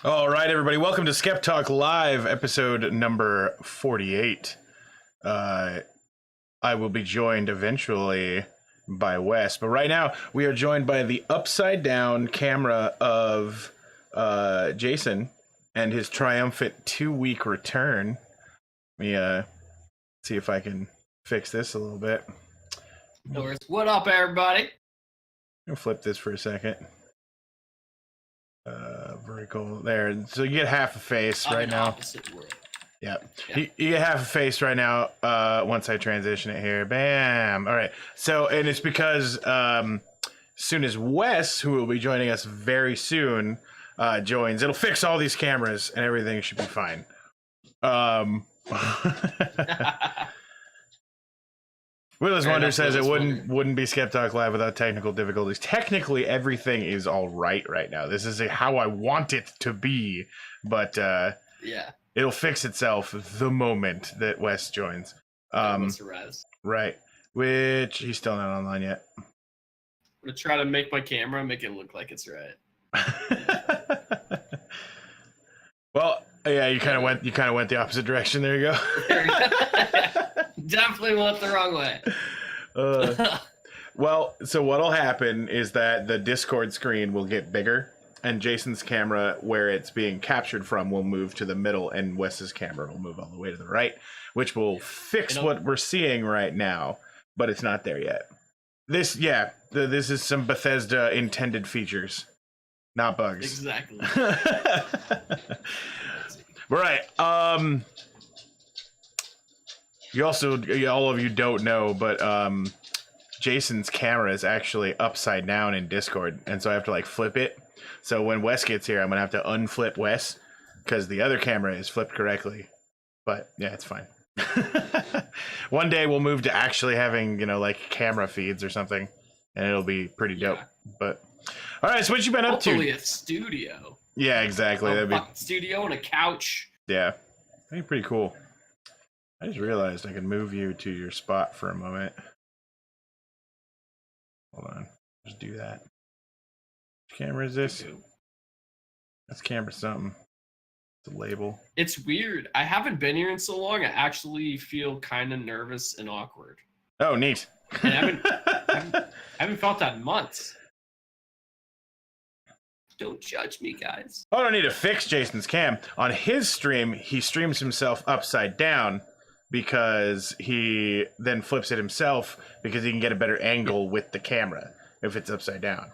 All right, everybody, welcome to Skeptalk Live, episode number 48. I will be joined eventually by Wes, but right now we are joined by the upside down camera of Jason and his triumphant 2-week return. Let me see if I can fix this a little bit. What up, everybody? I'll flip this for a second. Vertical there. So you get half a face right now. Yeah. You get half a face right now once I transition it here. Bam. All right. So, and it's because as soon as Wes, who will be joining us very soon, joins, it'll fix all these cameras and everything should be fine. Willis Wonder says it wouldn't be Skeptalk Live without technical difficulties. Technically, everything is all right now. This is how I want it to be, but yeah, it'll fix itself the moment that Wes joins. Right, which he's still not online yet. I'm gonna try to make my camera make it look like it's right. Well, yeah, you kind of went the opposite direction. There you go. Definitely went the wrong way. Well, so what'll happen is that the Discord screen will get bigger, and Jason's camera, where it's being captured from, will move to the middle, and Wes's camera will move all the way to the right, which will fix what we're seeing right now, but it's not there yet. This is some Bethesda intended features, not bugs. Exactly. Right. You also, all of you don't know, but Jason's camera is actually upside down in Discord, and so I have to like flip it. So when Wes gets here, I'm gonna have to unflip Wes because the other camera is flipped correctly. But yeah, it's fine. One day we'll move to actually having, like camera feeds or something, and it'll be pretty dope. But all right, so what you been up to? Hopefully a studio. Yeah, exactly. That'd be studio and a couch. Yeah, that'd be pretty cool. I just realized I could move you to your spot for a moment. Hold on. Just do that. Which camera is this? That's camera something. It's a label. It's weird. I haven't been here in so long. I actually feel kind of nervous and awkward. Oh, neat. And I haven't felt that in months. Don't judge me, guys. Oh, I don't need to fix Jason's cam. On his stream, he streams himself upside down because he then flips it himself because he can get a better angle with the camera if it's upside down.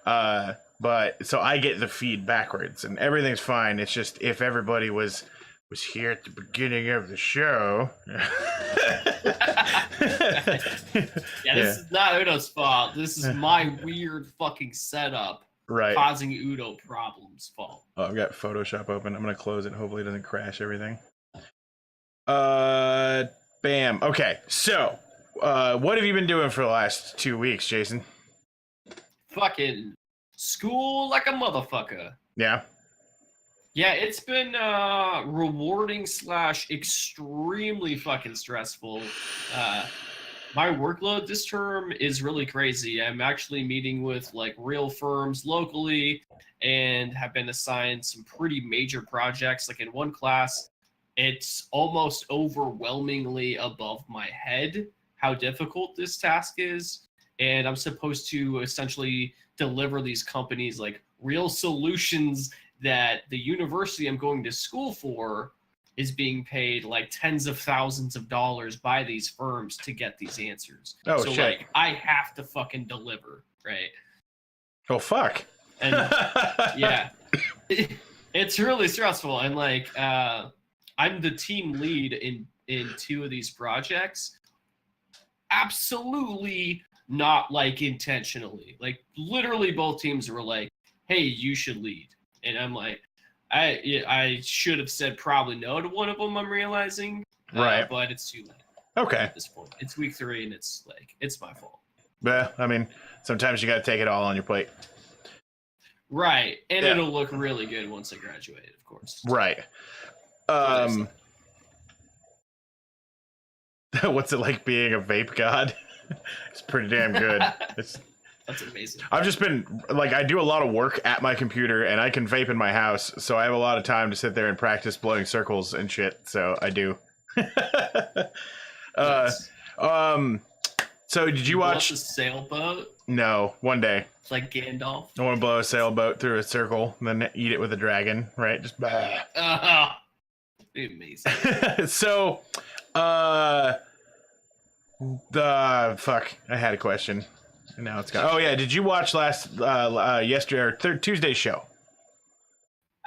But so I get the feed backwards and everything's fine. It's just if everybody was here at the beginning of the show. This is not Udo's fault. This is my weird fucking setup. Right. Causing Udo problems fault. Oh, I've got Photoshop open. I'm going to close it. Hopefully it doesn't crash everything. Bam. Okay. So, what have you been doing for the last 2 weeks, Jason? Fucking school like a motherfucker. Yeah. Yeah, it's been rewarding / extremely fucking stressful. My workload this term is really crazy. I'm actually meeting with like real firms locally and have been assigned some pretty major projects. Like in one class, it's almost overwhelmingly above my head how difficult this task is. And I'm supposed to essentially deliver these companies like real solutions that the university I'm going to school for is being paid like tens of thousands of dollars by these firms to get these answers. Oh, so shit. Like I have to fucking deliver, right? Oh, fuck. And yeah, it's really stressful. And like, I'm the team lead in 2 of these projects. Absolutely not like intentionally. Like literally both teams were like, hey, you should lead. And I'm like, I should have said probably no to one of them, I'm realizing. Right. But it's too late. Okay. At this point. It's week 3 and it's like, it's my fault. Yeah, I mean, sometimes you got to take it all on your plate. Right. And it'll look really good once I graduate, of course. Right. What's it like being a vape god? It's pretty damn good. That's amazing. I've just been like, I do a lot of work at my computer, and I can vape in my house, so I have a lot of time to sit there and practice blowing circles and shit. So I do. Nice. So did you Blow up watch? the sailboat No, one day like Gandalf? I want to blow a sailboat through a circle, and then eat it with a dragon, right? Just bah. Amazing. So, the fuck, I had a question, and now it's gone. Oh yeah, did you watch yesterday or Tuesday's show?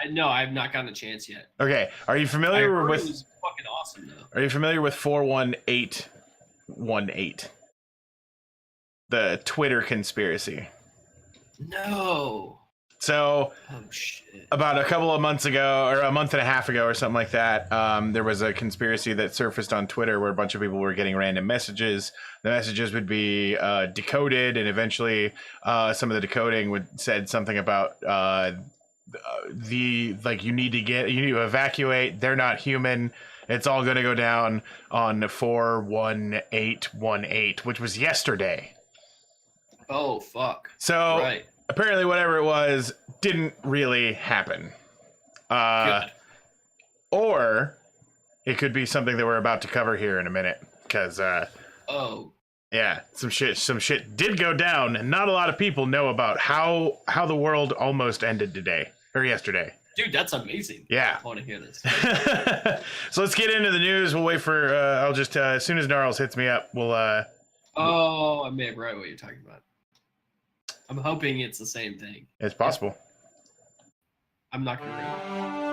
No, I've not gotten a chance yet. Okay, are you I familiar heard with? it was fucking awesome though. Are you familiar with 41818? The Twitter conspiracy. No. So, Oh shit. about a couple of months ago, or a month and a half ago, or something like that, there was a conspiracy that surfaced on Twitter where a bunch of people were getting random messages. The messages would be decoded, and eventually, some of the decoding said something about you need to evacuate. They're not human. It's all going to go down on 41818, which was yesterday. Oh fuck. So right. Apparently, whatever it was didn't really happen. Good. Or it could be something that we're about to cover here in a minute, because yeah, some shit did go down, and not a lot of people know about how the world almost ended today or yesterday. Dude, that's amazing. Yeah. I want to hear this. So let's get into the news. We'll wait for I'll just as soon as Gnarls hits me up, we'll Oh, I may have right what you're talking about. I'm hoping it's the same thing. It's possible. I'm not gonna read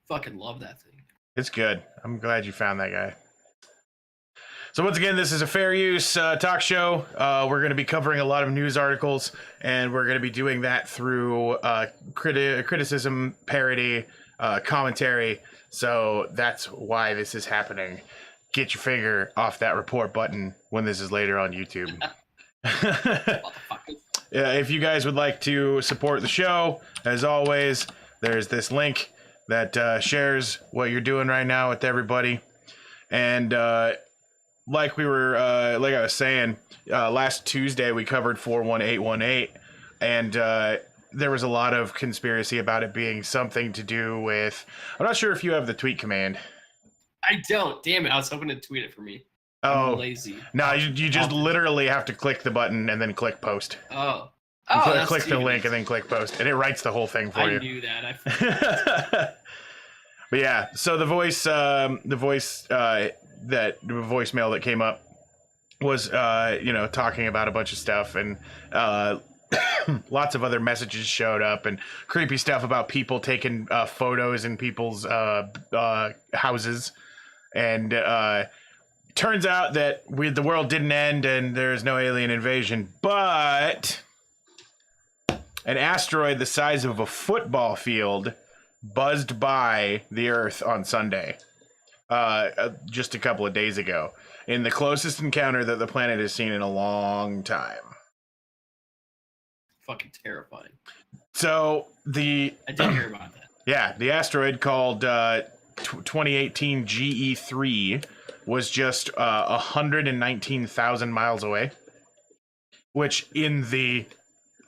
Fucking love that thing. It's good. I'm glad you found that guy. So once again, this is a fair use talk show. We're going to be covering a lot of news articles, and we're going to be doing that through criticism, parody, commentary. So that's why this is happening. Get your finger off that report button when this is later on YouTube. If you guys would like to support the show, as always, there's this link that shares what you're doing right now with everybody. And like I was saying, last Tuesday we covered 41818, and there was a lot of conspiracy about it being something to do with. I'm not sure if you have the tweet command. I don't. Damn it! I was hoping to tweet it for me. I'm lazy. No, you just literally have to click the button and then click post. Oh. Click the link and then click post, and it writes the whole thing for you. I knew that. But yeah, so the voicemail that came up was talking about a bunch of stuff, and lots of other messages showed up, and creepy stuff about people taking photos in people's houses, and turns out that the world didn't end and there's no alien invasion, but an asteroid the size of a football field buzzed by the Earth on Sunday, just a couple of days ago, in the closest encounter that the planet has seen in a long time. Fucking terrifying. So I did hear about that. Yeah, the asteroid called 2018 GE3 was just 119,000 miles away, which in the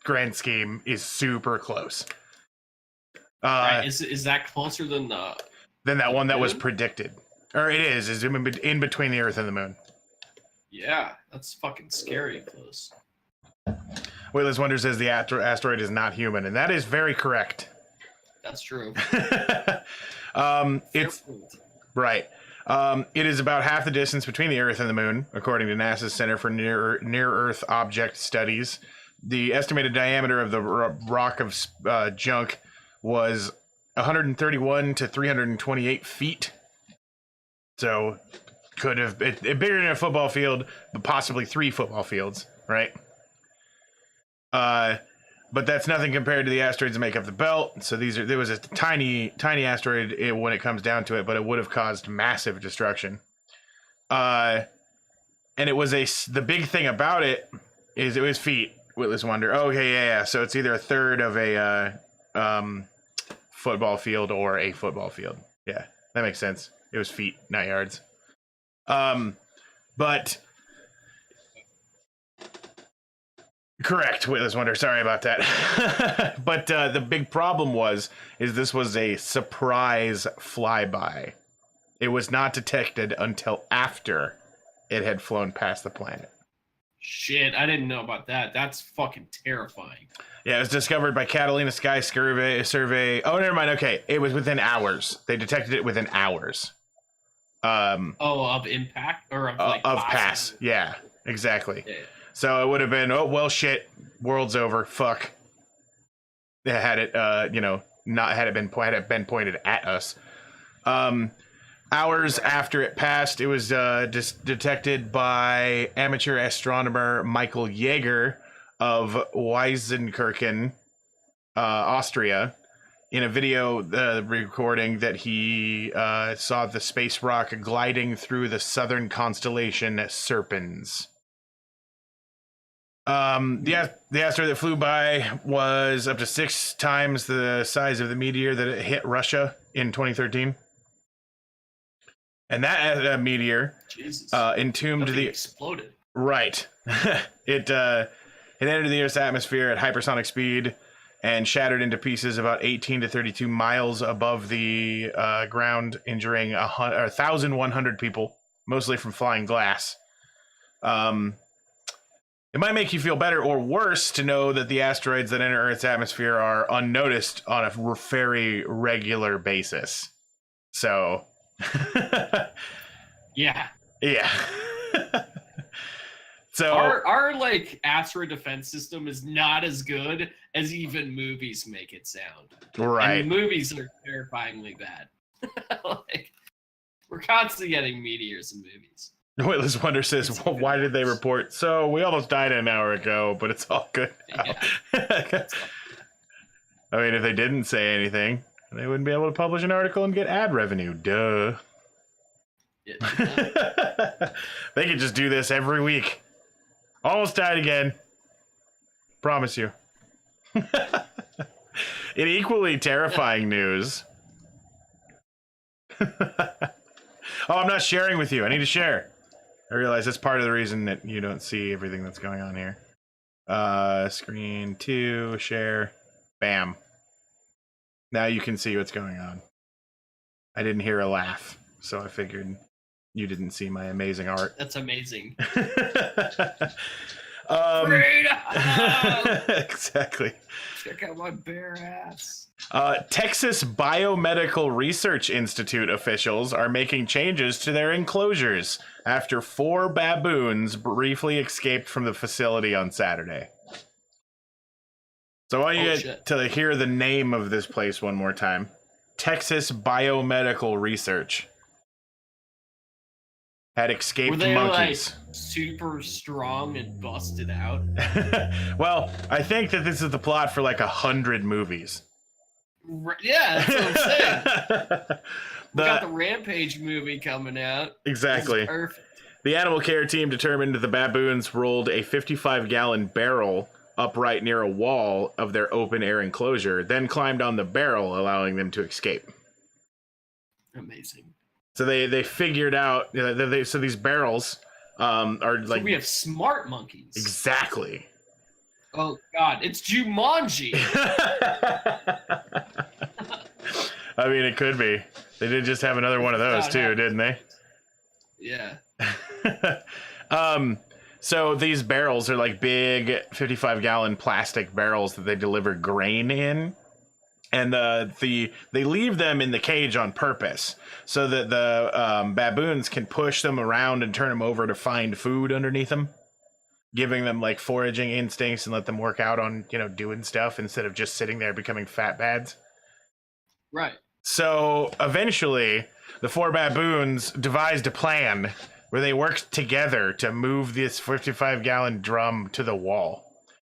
grand scheme is super close. Right. Is that closer than that one that was predicted? Or it is in between the Earth and the Moon. Yeah, that's fucking scary close. Weightless Wonder says the asteroid is not human, and that is very correct. That's true. It's right. It is about half the distance between the Earth and the Moon, according to NASA's Center for Near Earth Object Studies. The estimated diameter of the rock of junk was 131 to 328 feet. So could have been bigger than a football field, but possibly 3 football fields, right? But that's nothing compared to the asteroids that make up the belt. So there was a tiny asteroid when it comes down to it, but it would have caused massive destruction. And it was the big thing about it It was feet. Witless Wonder. Oh, okay, yeah. So it's either a third of a football field or a football field. Yeah, that makes sense. It was feet, not yards. But correct, Witless Wonder. Sorry about that. But the big problem is this was a surprise flyby. It was not detected until after it had flown past the planet. Shit, I didn't know about that. That's fucking terrifying. Yeah, it was discovered by Catalina Sky Survey. Oh, never mind. Okay, it was within hours. They detected it within hours. Of impact or of pass. Yeah, exactly. Yeah. So it would have been, oh well, shit, world's over. Fuck. Had it, had it been pointed at us. Hours after it passed, it was detected by amateur astronomer Michael Jaeger of Weisenkirchen, Austria, in a video recording that he saw the space rock gliding through the southern constellation Serpens. The asteroid that flew by was up to 6 times the size of the meteor that it hit Russia in 2013. And that meteor entombed the exploded. Right. It entered the Earth's atmosphere at hypersonic speed and shattered into pieces about 18 to 32 miles above the ground, injuring 1,100 people, mostly from flying glass. It might make you feel better or worse to know that the asteroids that enter Earth's atmosphere are unnoticed on a very regular basis. So... yeah. So our like asteroid defense system is not as good as even movies make it sound. Right. And movies are terrifyingly bad. Like, we're constantly getting meteors in movies. Witless Wonder says, well, why did they report? So we almost died an hour ago, but it's all good now. Yeah. I mean, if they didn't say anything, they wouldn't be able to publish an article and get ad revenue. Duh. Yeah. They could just do this every week. Almost died again. Promise you. In equally terrifying news. Oh, I'm not sharing with you. I need to share. I realize that's part of the reason that you don't see everything that's going on here. Screen 2, share. Bam. Now you can see what's going on. I didn't hear a laugh, so I figured you didn't see my amazing art. That's amazing. Exactly. Check out my bare ass. Texas Biomedical Research Institute officials are making changes to their enclosures after 4 baboons briefly escaped from the facility on Saturday. So I want you to hear the name of this place one more time. Texas Biomedical Research. Had escaped Were they monkeys. Like super strong and busted out? Well, I think that this is the plot for like 100 movies. Yeah, that's what I'm saying. We got the Rampage movie coming out. Exactly. Perfect. The animal care team determined the baboons rolled a 55-gallon barrel upright near a wall of their open-air enclosure, then climbed on the barrel, allowing them to escape. Amazing. So they figured out so these barrels are like, so we have smart monkeys. Exactly. Oh God, it's Jumanji. I mean, it could be. They did just have another one of those too, didn't they? Yeah. So these barrels are like big 55-gallon plastic barrels that they deliver grain in. And they leave them in the cage on purpose so that the baboons can push them around and turn them over to find food underneath them, giving them like foraging instincts and let them work out on, doing stuff instead of just sitting there becoming fat bads. Right. So eventually the 4 baboons devised a plan where they worked together to move this 55-gallon drum to the wall.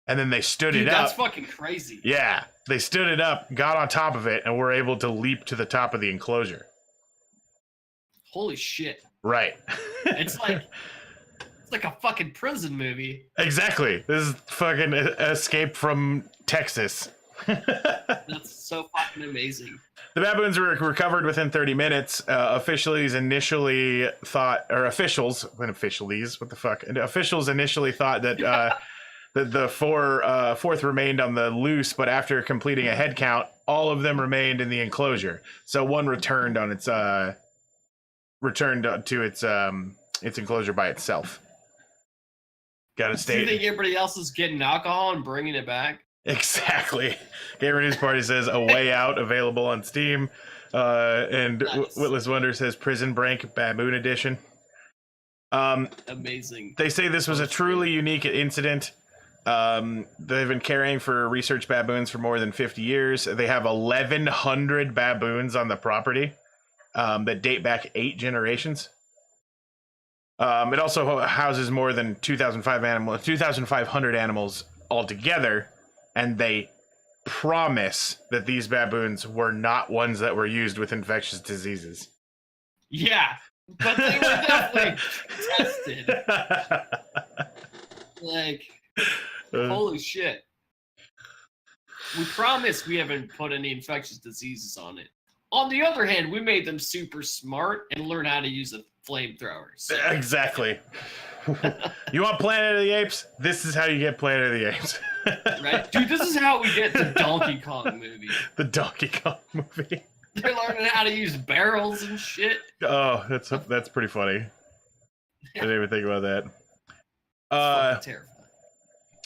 And then they stood it up. That's fucking crazy. Yeah. They stood it up, got on top of it, and were able to leap to the top of the enclosure. Holy shit. Right. It's like It's like a fucking prison movie. Exactly. This is fucking Escape from Texas. That's so fucking amazing. The baboons were recovered within 30 minutes. Officials initially thought that that the fourth remained on the loose, but after completing a head count, all of them remained in the enclosure. So one returned on its its enclosure by itself. Gotta stay. Do you think everybody else is getting alcohol and bringing it back? Exactly. Gamer News Party says A Way Out available on Steam. And nice. Witless Wonder says Prison Break Baboon Edition. Amazing. They say this was a truly unique incident. They've been caring for research baboons for more than 50 years. They have 1,100 baboons on the property that date back 8 generations. It also houses more than 2,500 animals altogether, and they promise that these baboons were not ones that were used with infectious diseases. Yeah, but they were definitely tested. Like, holy shit. We promise we haven't put any infectious diseases on it. On the other hand, we made them super smart and learn how to use a flamethrower. So. Exactly. You want Planet of the Apes? This is how you get Planet of the Apes. Right? Dude, this is how we get the Donkey Kong movie. The Donkey Kong movie. They're learning how to use barrels and shit. Oh, that's pretty funny. I didn't even think about that. Terrifying.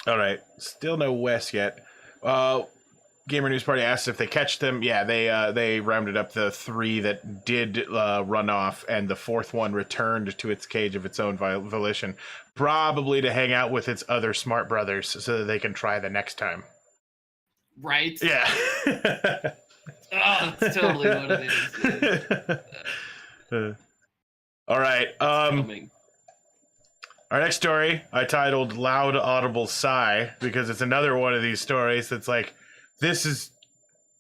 All right. Still no Wes yet. Gamer News Party asked if they catch them. Yeah, they rounded up the 3 that did run off, and the 4th one returned to its cage of its own volition, probably to hang out with its other smart brothers so that they can try the next time. Right? Yeah. Oh, that's totally what it is. All right. Our next story I titled Loud Audible Sigh because it's another one of these stories that's like, this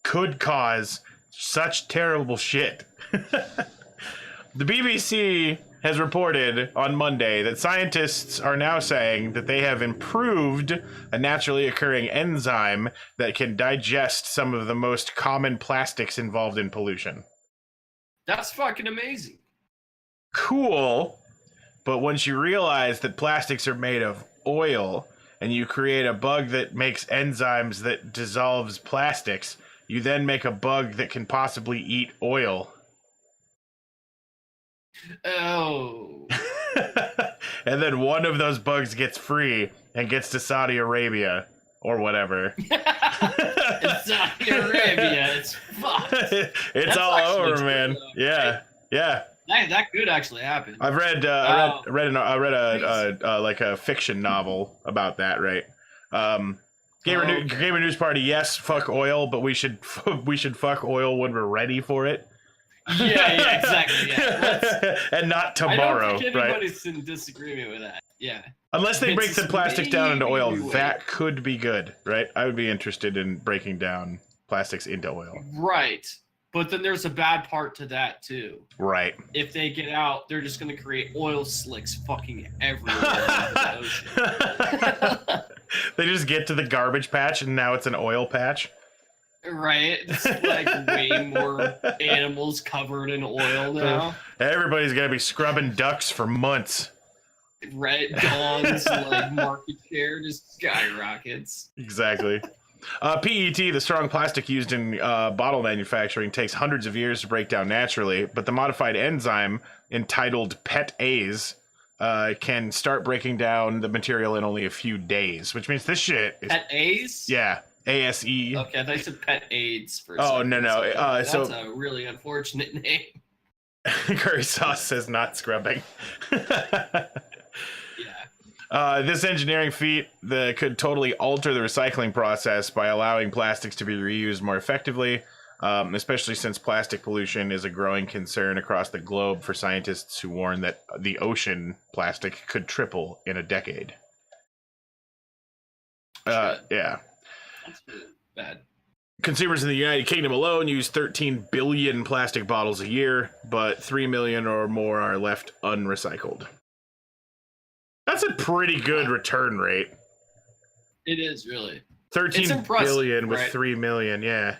could cause such terrible shit. The BBC has reported on Monday that scientists are now saying that they have improved a naturally occurring enzyme that can digest some of the most common plastics involved in pollution. That's fucking amazing. Cool. But once you realize that plastics are made of oil, and you create a bug that makes enzymes that dissolves plastics, you then make a bug that can possibly eat oil. Oh. And then one of those bugs gets free and gets to Saudi Arabia or whatever. It's Saudi Arabia. It's fucked. It's all over, man. Yeah. Yeah. That could actually happen. I've read a fiction novel about that, right? Gamer News Party, yes, fuck oil, but we should fuck oil when we're ready for it. Yeah, exactly. Yeah. And not tomorrow, I don't think right? anybody's in disagreement with that. Yeah. Unless they break the plastics down into oil, that could be good, right? I would be interested in breaking down plastics into oil. Right. But then there's a bad part to that, too. Right. If they get out, they're just going to create oil slicks fucking everywhere in the ocean. They just get to the garbage patch, and now it's an oil patch. Right? It's like way more animals covered in oil now. Everybody's going to be scrubbing ducks for months. Right? Dawn's like market share just skyrockets. Exactly. PET, the strong plastic used in bottle manufacturing, takes hundreds of years to break down naturally, but the modified enzyme entitled PET-ASE can start breaking down the material in only a few days, which means this shit is... PET-ASE? Yeah, ASE. Okay, I thought you said pet AIDS for a second. No. That's a really unfortunate name. Curry sauce says not scrubbing. This engineering feat that could totally alter the recycling process by allowing plastics to be reused more effectively, especially since plastic pollution is a growing concern across the globe for scientists who warn that the ocean plastic could triple in a decade. Yeah. That's really bad. Consumers in the United Kingdom alone use 13 billion plastic bottles a year, but 3 million or more are left unrecycled. That's a pretty good return rate. It is really 13 billion with right? 3 million. Yeah.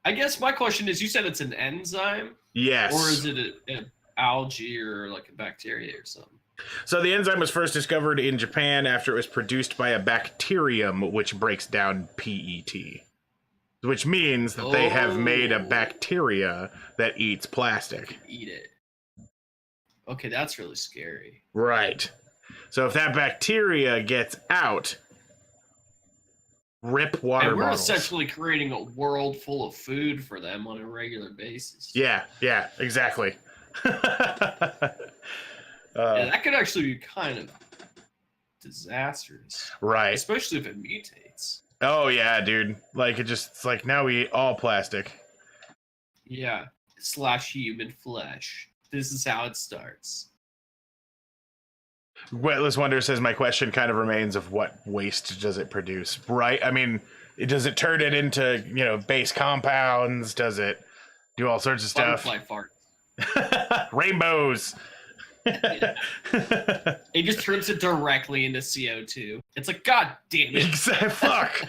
I guess my question is, you said it's an enzyme, Yes. or is it an algae or like a bacteria or something? So the enzyme was first discovered in Japan after it was produced by a bacterium which breaks down PET, which means that they have made a bacteria that eats plastic. Eat it. Okay, that's really scary. Right. So if that bacteria gets out, rip water And we're bottles. essentially creating a world full of food for them on a regular basis. Yeah, exactly. Yeah, that could actually be kind of disastrous. Right. Especially if it mutates. Oh yeah, dude. Like it's like now we eat all plastic. Yeah. / human flesh. This is how it starts. Wetless Wonder says my question kind of remains of what waste does it produce, right? I mean, does it turn it into, base compounds? Does it do all sorts of stuff? Butterfly fart. Rainbows. Yeah. It just turns it directly into CO2. It's like, God damn it. Fuck.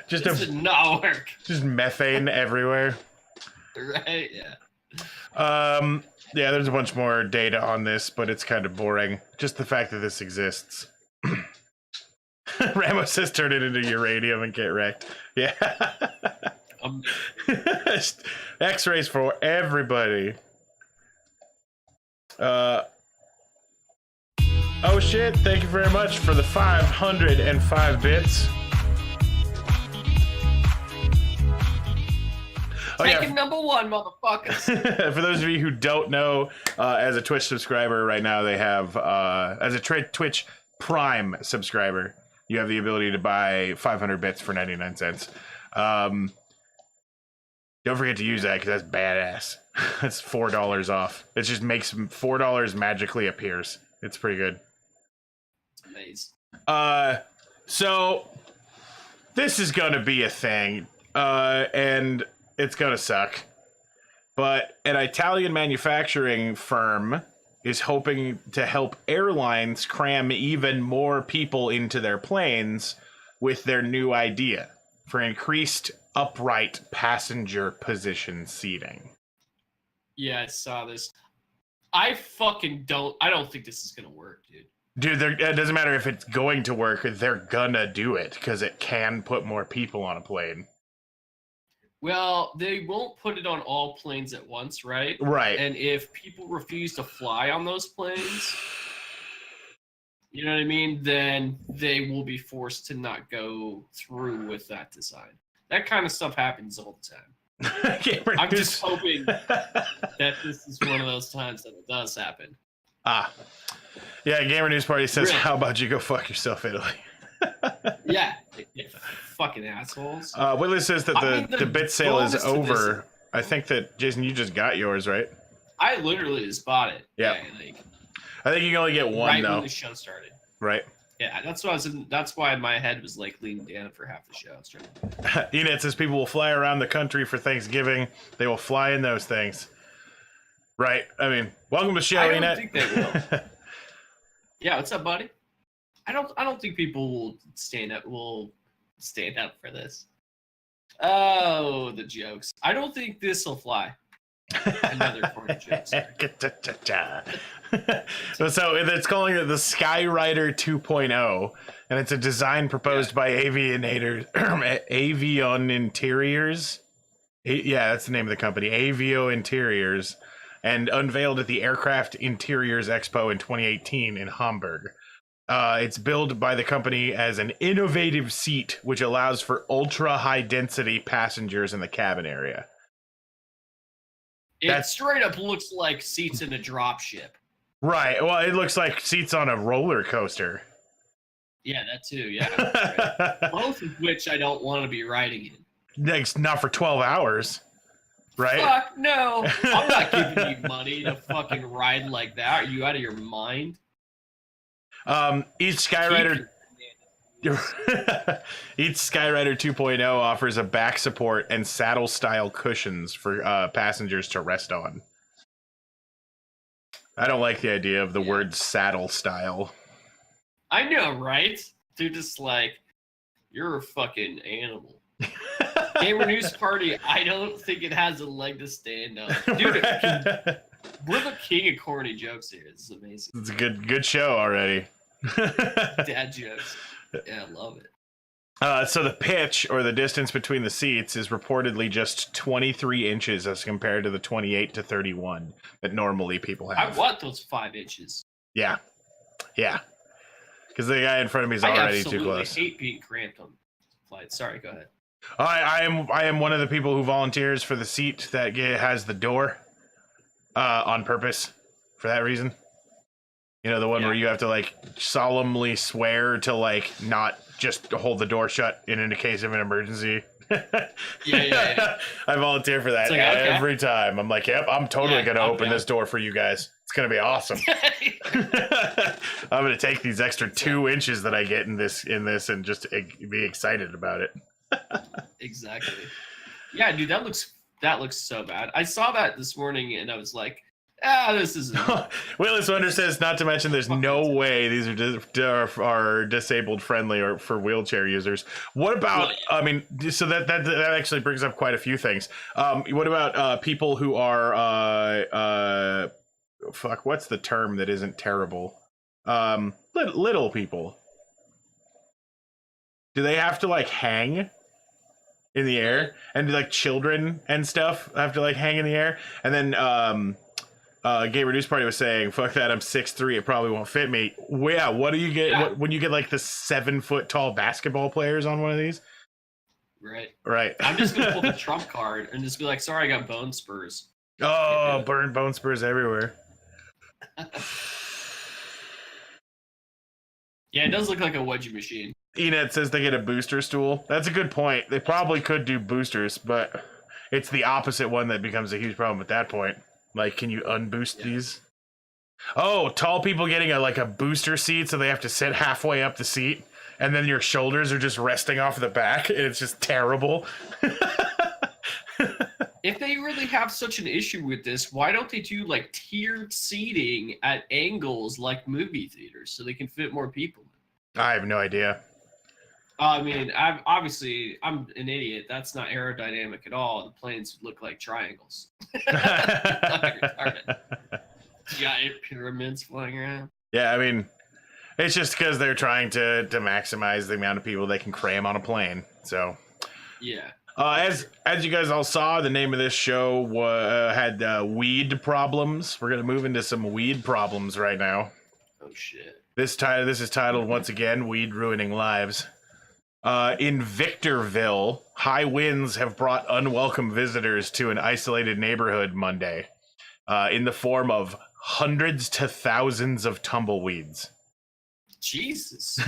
Just this did not work. Just methane everywhere. Right, yeah. Yeah, there's a bunch more data on this, but it's kind of boring. Just the fact that this exists. Ramos says turn it into uranium and get wrecked. Yeah. X-rays for everybody. Oh shit, thank you very much for the 505 bits. Taking number one, motherfuckers. For those of you who don't know, as a Twitch subscriber right now, they have, as a Twitch Prime subscriber, you have the ability to buy 500 bits for 99 cents. Don't forget to use that because that's badass. That's $4 off. It just makes $4 magically appears. It's pretty good. It's amazing. So this is going to be a thing, and it's going to suck. But an Italian manufacturing firm is hoping to help airlines cram even more people into their planes with their new idea for increased upright passenger position seating. Yeah, I saw this. I don't think this is going to work, dude. Dude, it doesn't matter if it's going to work, they're gonna do it because it can put more people on a plane. Well, they won't put it on all planes at once, right? Right. And if people refuse to fly on those planes, you know what I mean, then they will be forced to not go through with that design. That kind of stuff happens all the time. I'm just hoping that this is one of those times that it does happen. Yeah, Gamer News Party says, Really? How about you go fuck yourself, Italy? Yeah, fucking assholes. Willis says that the bit sale is over. I think that, Jason, you just got yours, right? I literally just bought it. Yeah. I think you can only get one, right though. when the show started. Right. Yeah, that's why my head was like leaning down for half the show. Enid says people will fly around the country for Thanksgiving. They will fly in those things. Right. I mean, welcome to the show, Enid. I don't think they will. Yeah, what's up, buddy? I don't think people will stand up for this. Oh, the jokes. I don't think this will fly. Another corny joke. So it's calling it the Skyrider 2.0, and it's a design proposed by Avion Interiors. Yeah, that's the name of the company, Avio Interiors, and unveiled at the Aircraft Interiors Expo in 2018 in Hamburg. It's billed by the company as an innovative seat, which allows for ultra high density passengers in the cabin area. It straight up looks like seats in a dropship. Right. Well, it looks like seats on a roller coaster. Yeah, that too. Yeah. Right. Both of which I don't want to be riding in. Not for 12 hours. Right? Fuck no. I'm not giving you money to fucking ride like that. Are you out of your mind? Each Skyrider 2.0 offers a back support and saddle style cushions for passengers to rest on. I don't like the idea of the Yeah. word saddle style. I know, right? They're just like, you're a fucking animal. Gamer News Party, I don't think it has a leg to stand on. Dude, we're the king of corny jokes here. This is amazing. It's a good show already. Dad jokes. Yeah, I love it. So the pitch, or the distance between the seats, is reportedly just 23 inches as compared to the 28 to 31 that normally people have. I want those 5 inches. Yeah. Because the guy in front of me is already too close. I hate being cramped on flights. Sorry, go ahead. I am one of the people who volunteers for the seat that has the door on purpose for that reason. You know, the one where you have to like solemnly swear to like not just hold the door shut in a case of an emergency. Yeah. I volunteer for that every time. I'm like, yep, I'm totally going to open this door for you guys. It's going to be awesome. I'm going to take these extra 2 inches that I get in this and just be excited about it. Exactly. Yeah, dude, that looks so bad. I saw that this morning and I was like, this isn't. Willis Wonder says, not to mention, there's no way these are disabled friendly or for wheelchair users. What about? I mean, so that actually brings up quite a few things. What about people who are what's the term that isn't terrible? Little people. Do they have to like hang in the air, and like children and stuff have to like hang in the air, and then Gamer News Party was saying, fuck that, I'm 6'3", it probably won't fit me. Yeah, what do you get when you get like the 7 foot tall basketball players on one of these? Right. I'm just gonna pull the trump card and just be like, sorry, I got bone spurs. Oh, burn bone spurs everywhere. Yeah, it does look like a wedgie machine. Ened says they get a booster stool. That's a good point. They probably could do boosters, but it's the opposite one that becomes a huge problem at that point. Like, can you unboost these? Oh, tall people getting a booster seat, so they have to sit halfway up the seat, and then your shoulders are just resting off the back, and it's just terrible. If they really have such an issue with this, why don't they do like tiered seating at angles like movie theaters so they can fit more people? I have no idea. I mean, I'm an idiot. That's not aerodynamic at all. The planes look like triangles. Giant pyramids flying around. Yeah, I mean, it's just because they're trying to maximize the amount of people they can cram on a plane. So yeah. As you guys all saw, the name of this show had weed problems. We're gonna move into some weed problems right now. Oh shit. This is titled once again, "Weed Ruining Lives." In Victorville, high winds have brought unwelcome visitors to an isolated neighborhood Monday, in the form of hundreds to thousands of tumbleweeds. Jesus.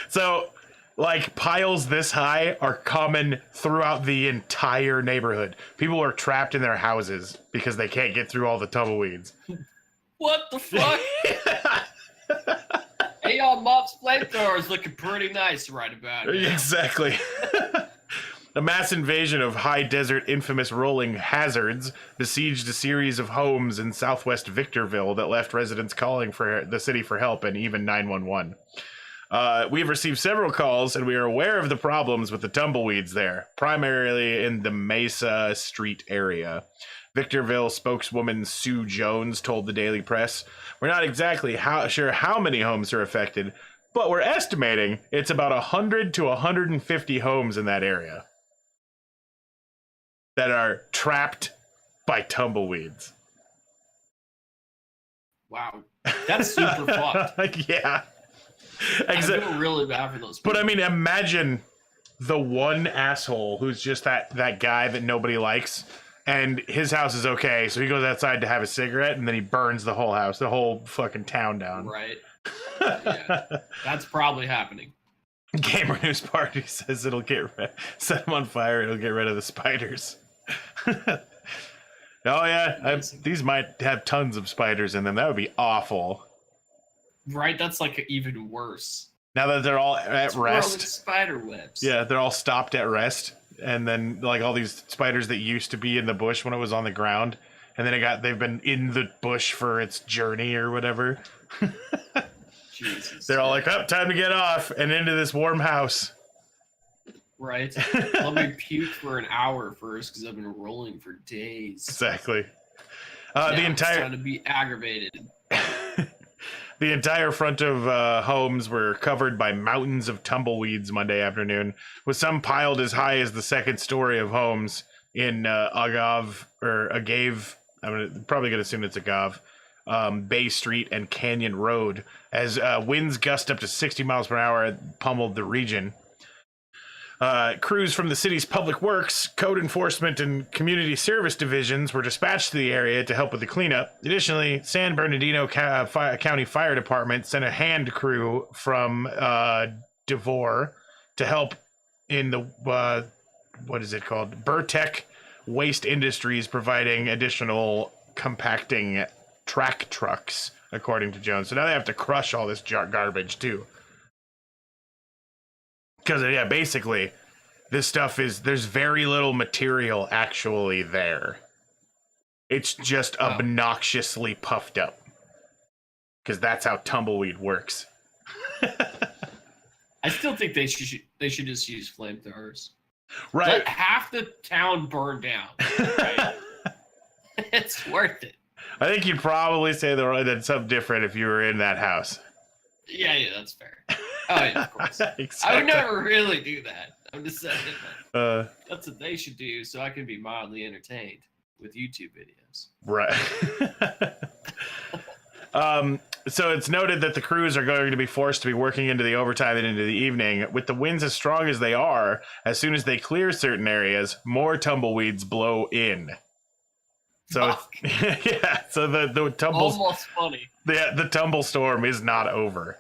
So, like, piles this high are common throughout the entire neighborhood. People are trapped in their houses because they can't get through all the tumbleweeds. What the fuck? Hey, y'all, Mop's flamethrower is looking pretty nice right about now. Exactly. A mass invasion of high desert infamous rolling hazards besieged a series of homes in southwest Victorville that left residents calling for the city for help and even 911. We've received several calls and we are aware of the problems with the tumbleweeds there, primarily in the Mesa Street area. Victorville spokeswoman Sue Jones told the Daily Press, "We're not exactly sure how many homes are affected, but we're estimating it's about 100 to 150 homes in that area that are trapped by tumbleweeds." Wow. That's super fucked. Yeah. I feel really bad for those people. But I mean, imagine the one asshole who's just that guy that nobody likes, and his house is okay, so he goes outside to have a cigarette, and then he burns the whole house, the whole fucking town down. Right. Yeah. That's probably happening. Gamer News Party says it'll set them on fire, it'll get rid of the spiders. Oh yeah, these might have tons of spiders in them. That would be awful. Right, that's like even worse. Now that they're all at rest, spider webs. Yeah, they're all stopped at rest, and then like all these spiders that used to be in the bush when it was on the ground and then they've been in the bush for its journey or whatever. Jesus. They're all like, "Up, time to get off and into this warm house." Right. Let me puke for an hour first because I've been rolling for days. Exactly. Now The it's entire time to be aggravated. the entire front of homes were covered by mountains of tumbleweeds Monday afternoon, with some piled as high as the second story of homes in Agave. I'm probably going to assume it's Agave, Bay Street and Canyon Road, as winds gust up to 60 miles per hour pummeled the region. Crews from the city's public works, code enforcement, and community service divisions were dispatched to the area to help with the cleanup. Additionally, San Bernardino County Fire Department sent a hand crew from Devore to help in the, what is it called? Burtech Waste Industries, providing additional compacting track trucks, according to Jones. So now they have to crush all this garbage, too. Because, yeah, basically, this stuff there's very little material actually there. It's just obnoxiously puffed up. Because that's how tumbleweed works. I still think they should just use flamethrowers. Right. Let half the town burn down. Right? It's worth it. I think you'd probably say that's something different if you were in that house. Yeah, that's fair. Oh, yeah, of course. Exactly. I would never really do that. I'm just saying. That's what they should do so I can be mildly entertained with YouTube videos. Right. So it's noted that the crews are going to be forced to be working into the overtime and into the evening. With the winds as strong as they are, as soon as they clear certain areas, more tumbleweeds blow in. So yeah, so the tumbles almost funny. The tumble storm is not over.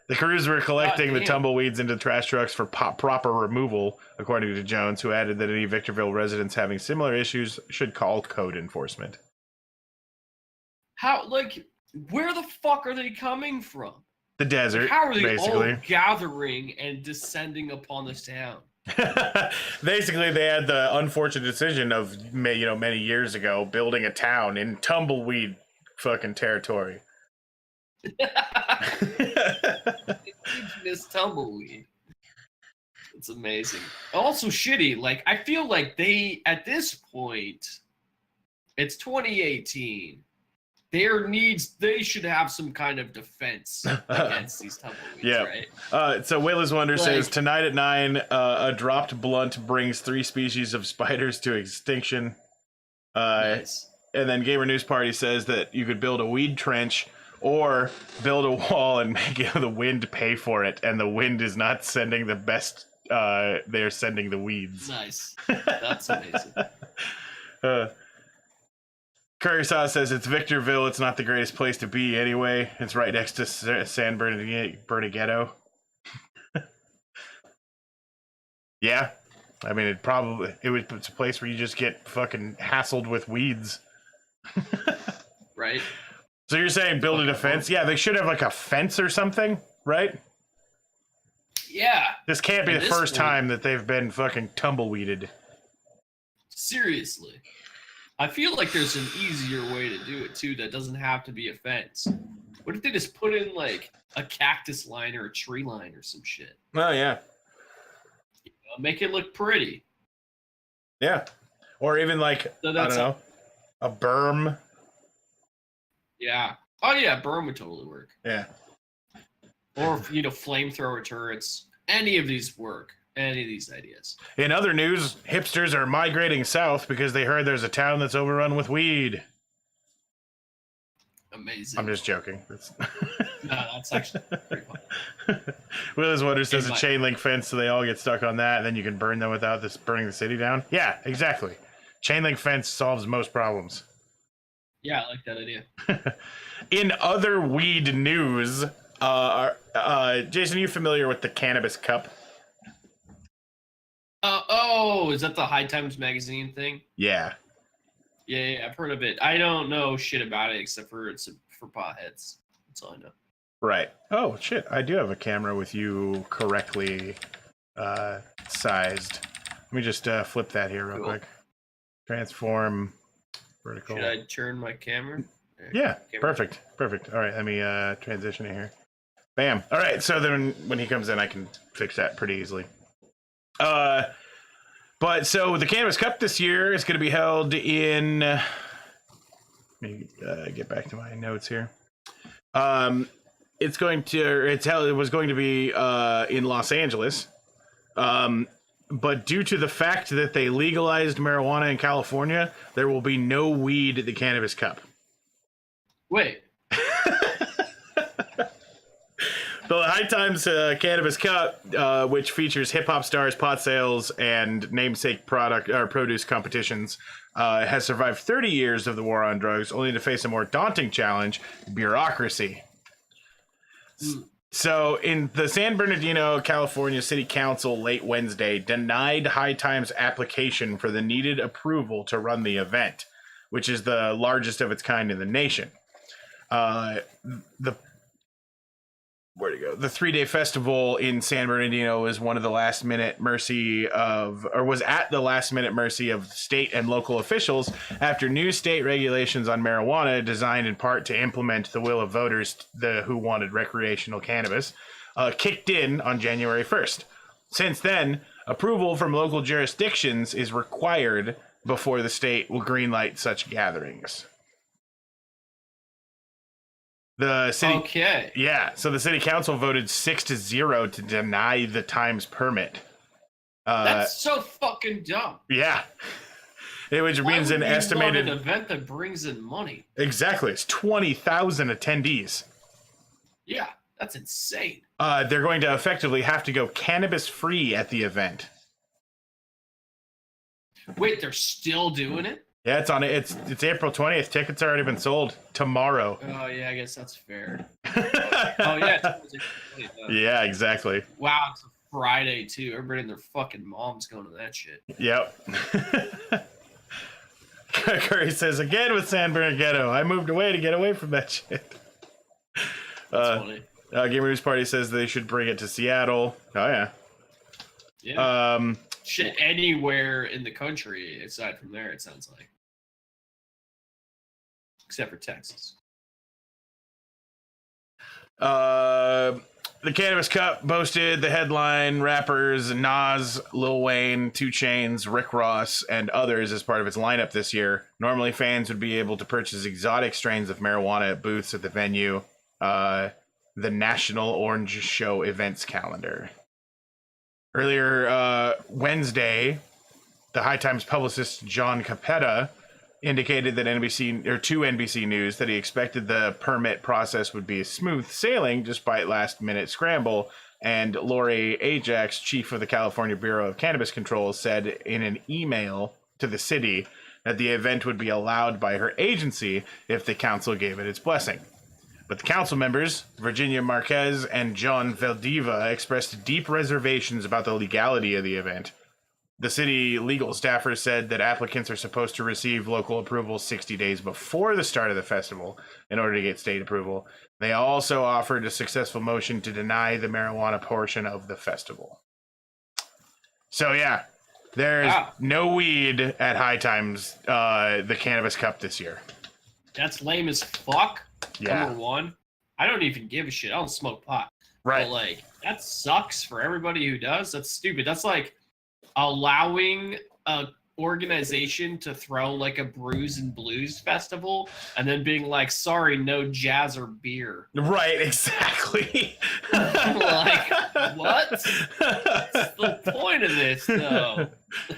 The crews were collecting the tumbleweeds into trash trucks for proper removal, according to Jones, who added that any Victorville residents having similar issues should call code enforcement. Where the fuck are they coming from? The desert, how are they basically. all gathering and descending upon this town? Basically, they had the unfortunate decision of many years ago building a town in tumbleweed fucking territory. Miss Tumbleweed. It's amazing. Also shitty. I feel like at this point, it's 2018. They should have some kind of defense against these tumbleweeds, right? So Whalers Wonder says, tonight at 9, a dropped blunt brings 3 species of spiders to extinction. Nice. And then Gamer News Party says that you could build a weed trench or build a wall and make the wind pay for it, and the wind is not sending the best, they're sending the weeds. Nice. That's amazing. Curry Sauce says it's Victorville. It's not the greatest place to be anyway. It's right next to San Bernardino. Yeah. I mean, it's a place where you just get fucking hassled with weeds. Right. So you're saying build a fence? Yeah, they should have a fence or something, right? Yeah. This can't be the first time that they've been fucking tumbleweeded. Seriously. I feel like there's an easier way to do it, too, that doesn't have to be a fence. What if they just put in, a cactus line or a tree line or some shit? Oh, yeah. Make it look pretty. Yeah. Or even, I don't know, a berm. Yeah. Oh, yeah, berm would totally work. Yeah. Or, flamethrower turrets. Any of these work. Any of these ideas. In other news, hipsters are migrating south because they heard there's a town that's overrun with weed. Amazing. I'm just joking. No, that's actually pretty fun. Willis Wonder says a chain link fence so they all get stuck on that, and then you can burn them without burning the city down. Yeah, exactly. Chain link fence solves most problems. Yeah, I like that idea. In other weed news, Jason, are you familiar with the Cannabis Cup? Is that the High Times magazine thing? Yeah. Yeah, I've heard of it. I don't know shit about it except for it's for potheads. That's all I know. Right. Oh, shit. I do have a camera with you correctly sized. Let me just flip that here real quick. Transform vertical. Should I turn my camera? Yeah, perfect. All right, let me transition it here. Bam. All right, so then when he comes in, I can fix that pretty easily. But so the Cannabis Cup this year is going to be held in. Let me get back to my notes here. It was going to be in Los Angeles. But due to the fact that they legalized marijuana in California, there will be no weed at the Cannabis Cup. Wait. The High Times Cannabis Cup, which features hip hop stars, pot sales, and namesake produce competitions, has survived 30 years of the war on drugs, only to face a more daunting challenge: bureaucracy. So, in the San Bernardino, California City Council late Wednesday denied High Times' application for the needed approval to run the event, which is the largest of its kind in the nation. Where'd it go? The 3-day festival in San Bernardino was at the last minute mercy of state and local officials after new state regulations on marijuana, designed in part to implement the will of voters who wanted recreational cannabis, kicked in on January 1st. Since then, approval from local jurisdictions is required before the state will greenlight such gatherings. The city, so the city council voted 6-0 to deny the Times permit. That's so fucking dumb. Yeah, which means an estimated event that brings in money. Exactly, it's 20,000 attendees. Yeah, that's insane. They're going to effectively have to go cannabis free at the event. Wait, they're still doing it? Yeah, it's April 20th. Tickets already been sold tomorrow. Oh yeah, I guess that's fair. Oh yeah. Yeah, exactly. Wow, it's a Friday too. Everybody and their fucking moms going to that shit. Yep. Curry says, again with San Bernardino, I moved away to get away from that shit. That's funny. Gamer News Party says they should bring it to Seattle. Oh yeah. Yeah. Shit, anywhere in the country aside from there, it sounds like. Except for Texas. The Cannabis Cup boasted the headline rappers Nas, Lil Wayne, 2 Chainz, Rick Ross, and others as part of its lineup this year. Normally, fans would be able to purchase exotic strains of marijuana at booths at the venue. The National Orange Show events calendar. Earlier Wednesday, the High Times publicist John Capetta indicated that to NBC News that he expected the permit process would be smooth sailing despite last-minute scramble. And Lori Ajax, chief of the California Bureau of Cannabis Control, said in an email to the city that the event would be allowed by her agency if the council gave it its blessing. But the council members, Virginia Marquez and John Valdiva, expressed deep reservations about the legality of the event. The city legal staffer said that applicants are supposed to receive local approval 60 days before the start of the festival in order to get state approval. They also offered a successful motion to deny the marijuana portion of the festival. So yeah, there's no weed at High Times, the Cannabis Cup this year. That's lame as fuck. Yeah. Number one, I don't even give a shit. I don't smoke pot. Right. But like, that sucks for everybody who does. That's stupid. That's like allowing a organization to throw like a brews and blues festival and then being like, sorry, no jazz or beer. Right, exactly. Like, what? What's the point of this though?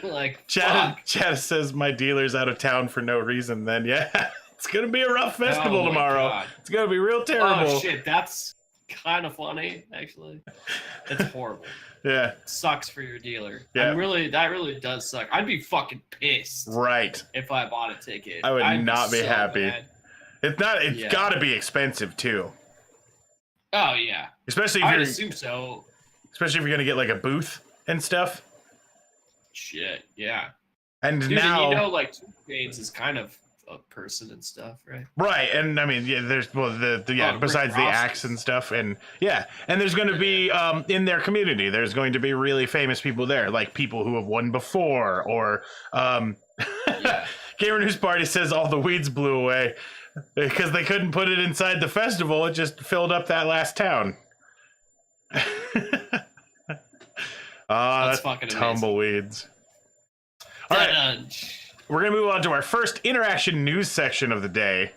Like, Chad says my dealer's out of town for no reason then. Yeah. It's gonna be a rough festival tomorrow. God. It's gonna be real terrible. Oh shit, that's kind of funny, actually. It's horrible. Yeah. Sucks for your dealer. Yeah. That really does suck. I'd be fucking pissed. Right. If I bought a ticket. I would I'd not be so happy. Mad. It's gotta be expensive too. Oh yeah. Especially if I'd assume so. Especially if you're gonna get like a booth and stuff. Shit, yeah. And dude, now and like 2 Chainz is kind of a person and stuff, right? Right, and I mean, yeah, there's besides the acts and stuff, and and there's going to be in their community, there's going to be really famous people there, like people who have won before, or Yeah. Gamer News Party says all the weeds blew away because they couldn't put it inside the festival. It just filled up that last town. That's fucking amazing. Tumbleweeds. All right, we're gonna move on to our first interaction news section of the day.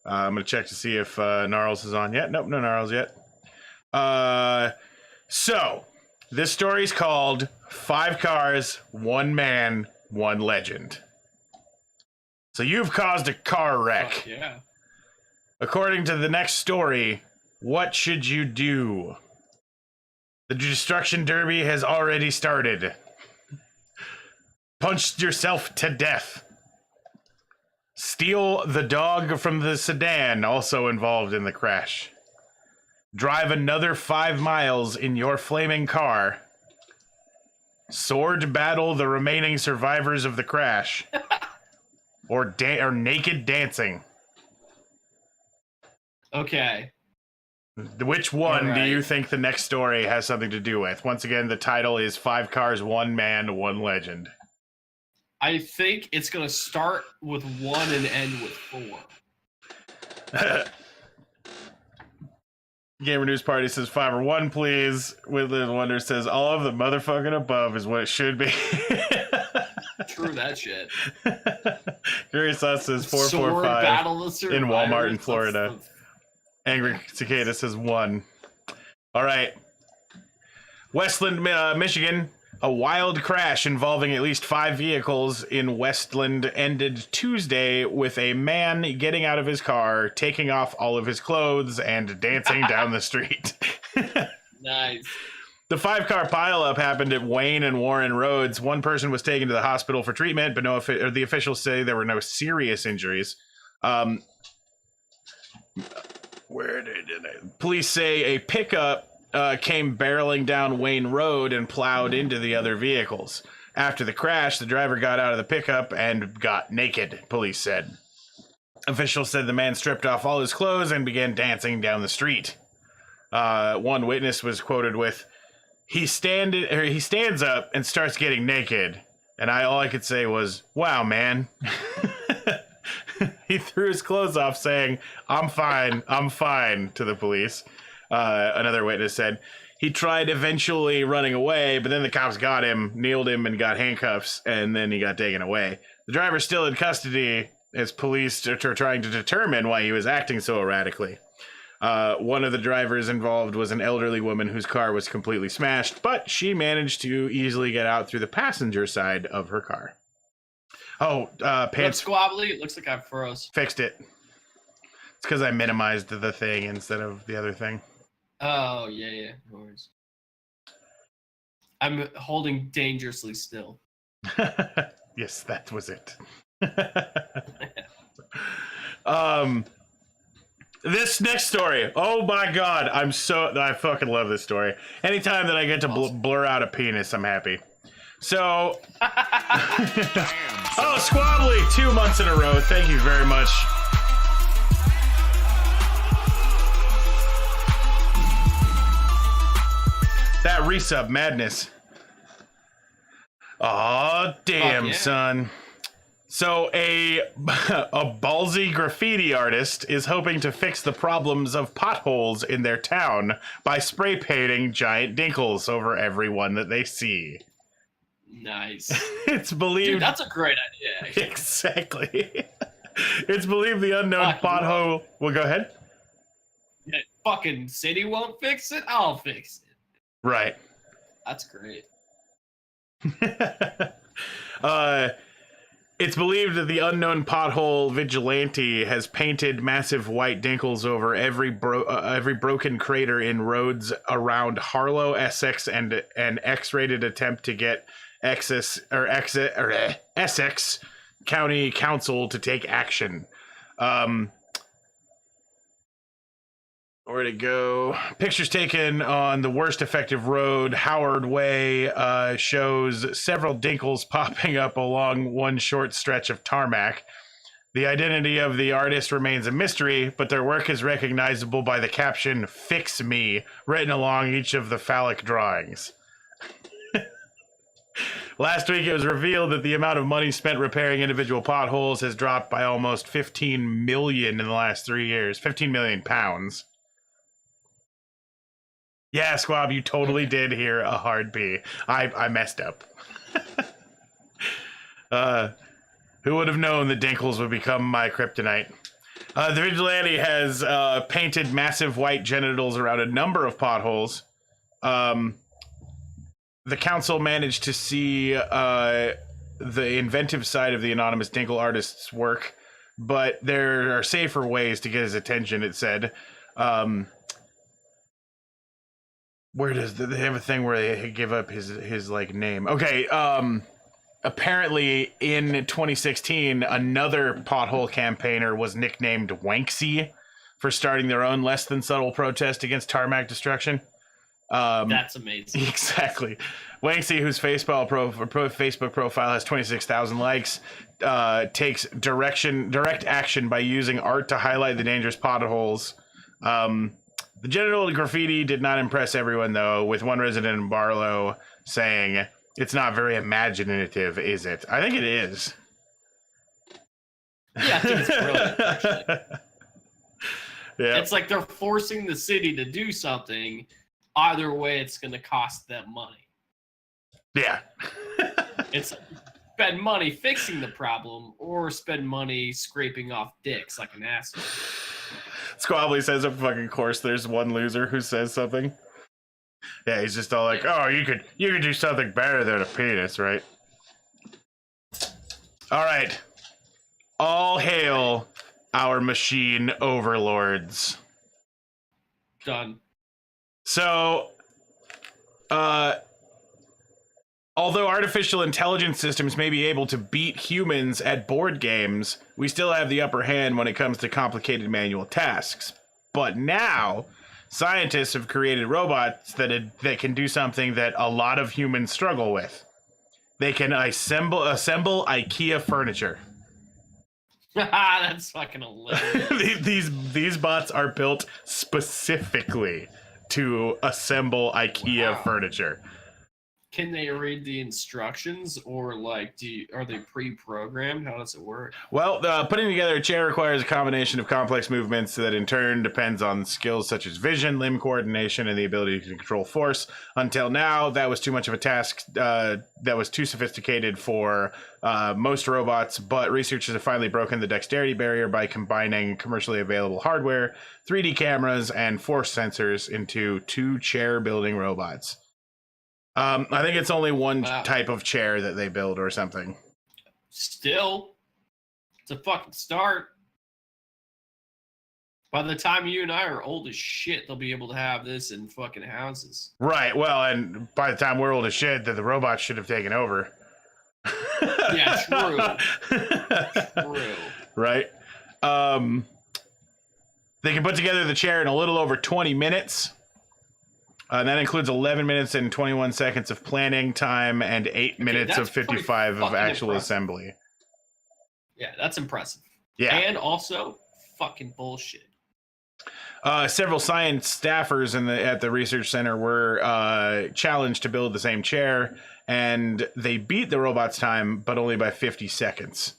I'm gonna check to see if Gnarls is on yet. Nope, no Gnarls yet. So this story's called 5 Cars, 1 Man, 1 Legend. So you've caused a car wreck. Fuck yeah. According to the next story, what should you do? The destruction derby has already started. Punched yourself to death. Steal the dog from the sedan, also involved in the crash. Drive another 5 miles in your flaming car. Sword battle the remaining survivors of the crash. or naked dancing. Okay. Which one do you think the next story has something to do with? Once again, the title is 5 Cars, 1 Man, 1 Legend. I think it's going to start with 1 and end with 4. Gamer News Party says 5 or 1, please. Woodland Wonder says all of the motherfucking above is what it should be. True that shit. Curious Thought says 445 Sword battle the in Walmart in survivors. Florida. Angry Cicada says 1. All right. Westland, Michigan. A wild crash involving at least 5 vehicles in Westland ended Tuesday with a man getting out of his car, taking off all of his clothes, and dancing down the street. Nice. The 5-car pileup happened at Wayne and Warren Roads. One person was taken to the hospital for treatment, but the officials say there were no serious injuries. Police say a pickup came barreling down Wayne Road and plowed into the other vehicles. After the crash, the driver got out of the pickup and got naked, police said. Officials said the man stripped off all his clothes and began dancing down the street. One witness was quoted with, he stands up and starts getting naked. And all I could say was, wow, man. He threw his clothes off saying, I'm fine, to the police. Another witness said he tried eventually running away, but then the cops got him, kneeled him, and got handcuffs, and then he got taken away. The driver's still in custody as police are trying to determine why he was acting so erratically. One of the drivers involved was an elderly woman whose car was completely smashed, but she managed to easily get out through the passenger side of her car. Oh, pants squabbly. It looks like I froze. Fixed it. It's because I minimized the thing instead of the other thing. Oh, yeah. No worries. I'm holding dangerously still. Yes, that was it. This next story. Oh my god, I fucking love this story. Anytime that I get to blur out a penis, I'm happy. So, oh, Squabbly, 2 months in a row. Thank you very much. That resub madness. Aw, damn, yeah. son. So a ballsy graffiti artist is hoping to fix the problems of potholes in their town by spray painting giant dinkles over every one that they see. Nice. It's believed... Dude, that's a great idea, actually. Exactly. It's believed the unknown pothole... Well, go ahead. Yeah, fucking city won't fix it, I'll fix it. Right. That's great. It's believed that the unknown pothole vigilante has painted massive white dinkles over every broken crater in roads around Harlow, Essex, and an X-rated attempt to get Essex County Council to take action. Where'd it go? Pictures taken on the worst effective road, Howard Way, shows several dinkles popping up along one short stretch of tarmac. The identity of the artist remains a mystery, but their work is recognizable by the caption, "Fix Me," written along each of the phallic drawings. Last week, it was revealed that the amount of money spent repairing individual potholes has dropped by almost 15 million in the last 3 years. 15 million pounds. Yeah, Squab, you totally did hear a hard P. I messed up. Who would have known that Dinkles would become my kryptonite? The vigilante has painted massive white genitals around a number of potholes. The council managed to see the inventive side of the anonymous Dinkle artist's work, but there are safer ways to get his attention, it said. Where does they have a thing where they give up his like name? Okay, apparently in 2016, another pothole campaigner was nicknamed Wanksy for starting their own less than subtle protest against tarmac destruction. That's amazing. Exactly. Wanksy, whose Facebook profile has 26,000 likes, takes direct action by using art to highlight the dangerous potholes. The genital graffiti did not impress everyone, though, with one resident in Barlow saying, "It's not very imaginative, is it?" I think it is. Yeah, I think it's brilliant, actually. Yeah. It's like they're forcing the city to do something. Either way, it's going to cost them money. Yeah. It's spend money fixing the problem or spend money scraping off dicks like an asshole. Squabbly says, of fucking course, there's one loser who says something. Yeah, he's just all like, "Oh, you could do something better than a penis, right?" All right. All hail our machine overlords. Done. So, although artificial intelligence systems may be able to beat humans at board games, we still have the upper hand when it comes to complicated manual tasks. But now, scientists have created robots that can do something that a lot of humans struggle with. They can assemble IKEA furniture. That's fucking hilarious. These bots are built specifically to assemble IKEA furniture. Can they read the instructions, or like, are they pre-programmed? How does it work? Well, putting together a chair requires a combination of complex movements that in turn depends on skills such as vision, limb coordination, and the ability to control force. Until now, that was too much of a task that was too sophisticated for most robots, but researchers have finally broken the dexterity barrier by combining commercially available hardware, 3D cameras, and force sensors into 2 chair-building robots. I think it's only one type of chair that they build or something. Still, it's a fucking start. By the time you and I are old as shit, they'll be able to have this in fucking houses. Right. Well, and by the time we're old as shit, that the robots should have taken over. Yeah, true. True. Right. They can put together the chair in a little over 20 minutes. And that includes 11 minutes and 21 seconds of planning time and 8 minutes of 55 of actual assembly. Yeah, that's impressive. Yeah. And also, fucking bullshit. Several science staffers at the research center were challenged to build the same chair, and they beat the robot's time, but only by 50 seconds.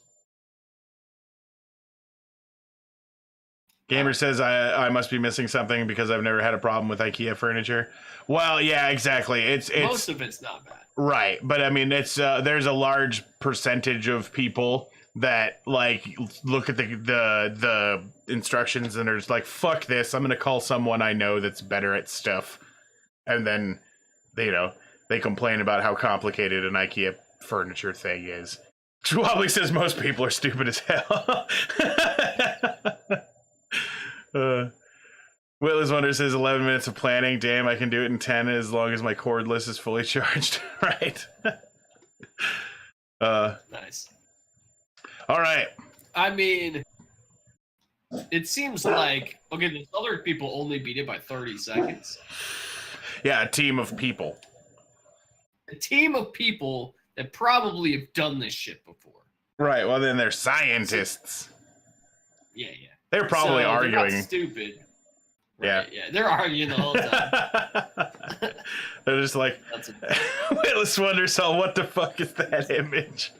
Gamer says I must be missing something because I've never had a problem with IKEA furniture. Well, yeah, exactly. It's most of it's not bad. Right, but I mean, it's there's a large percentage of people that like look at the instructions and are just like, "Fuck this! I'm gonna call someone I know that's better at stuff," and then they complain about how complicated an IKEA furniture thing is. Schwably says most people are stupid as hell. Willis Wonder says 11 minutes of planning. Damn, I can do it in 10 as long as my cordless is fully charged. Right. Nice. All right. I mean, it seems like, okay, there's other people only beat it by 30 seconds. Yeah, a team of people. A team of people that probably have done this shit before. Right, well then they're scientists. Yeah. They're probably arguing. They're not stupid. Right, yeah. They're arguing the whole time. They're just like, That's a, Willis Wondersaw, what the fuck is that image?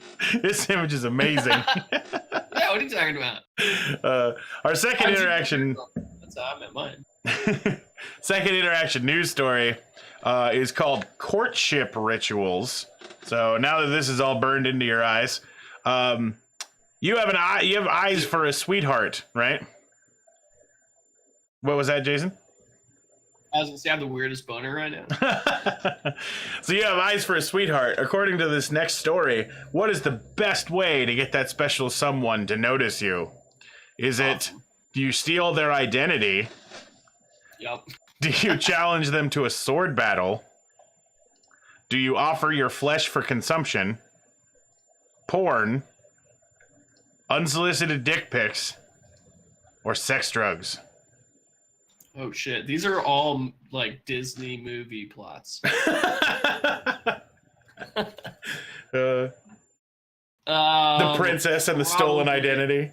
This image is amazing. yeah, what are you talking about? Our second interaction. That's how I met mine. Second interaction news story is called Courtship Rituals. So now that this is all burned into your eyes, you have eyes for a sweetheart, right? What was that, Jason? I was gonna say I have the weirdest boner right now. So you have eyes for a sweetheart. According to this next story, what is the best way to get that special someone to notice you? Is it, do you steal their identity? Yep. Do you challenge them to a sword battle? Do you offer your flesh for consumption? Porn? Unsolicited dick pics? Or sex drugs? Oh shit! These are all like Disney movie plots. The princess and the stolen identity.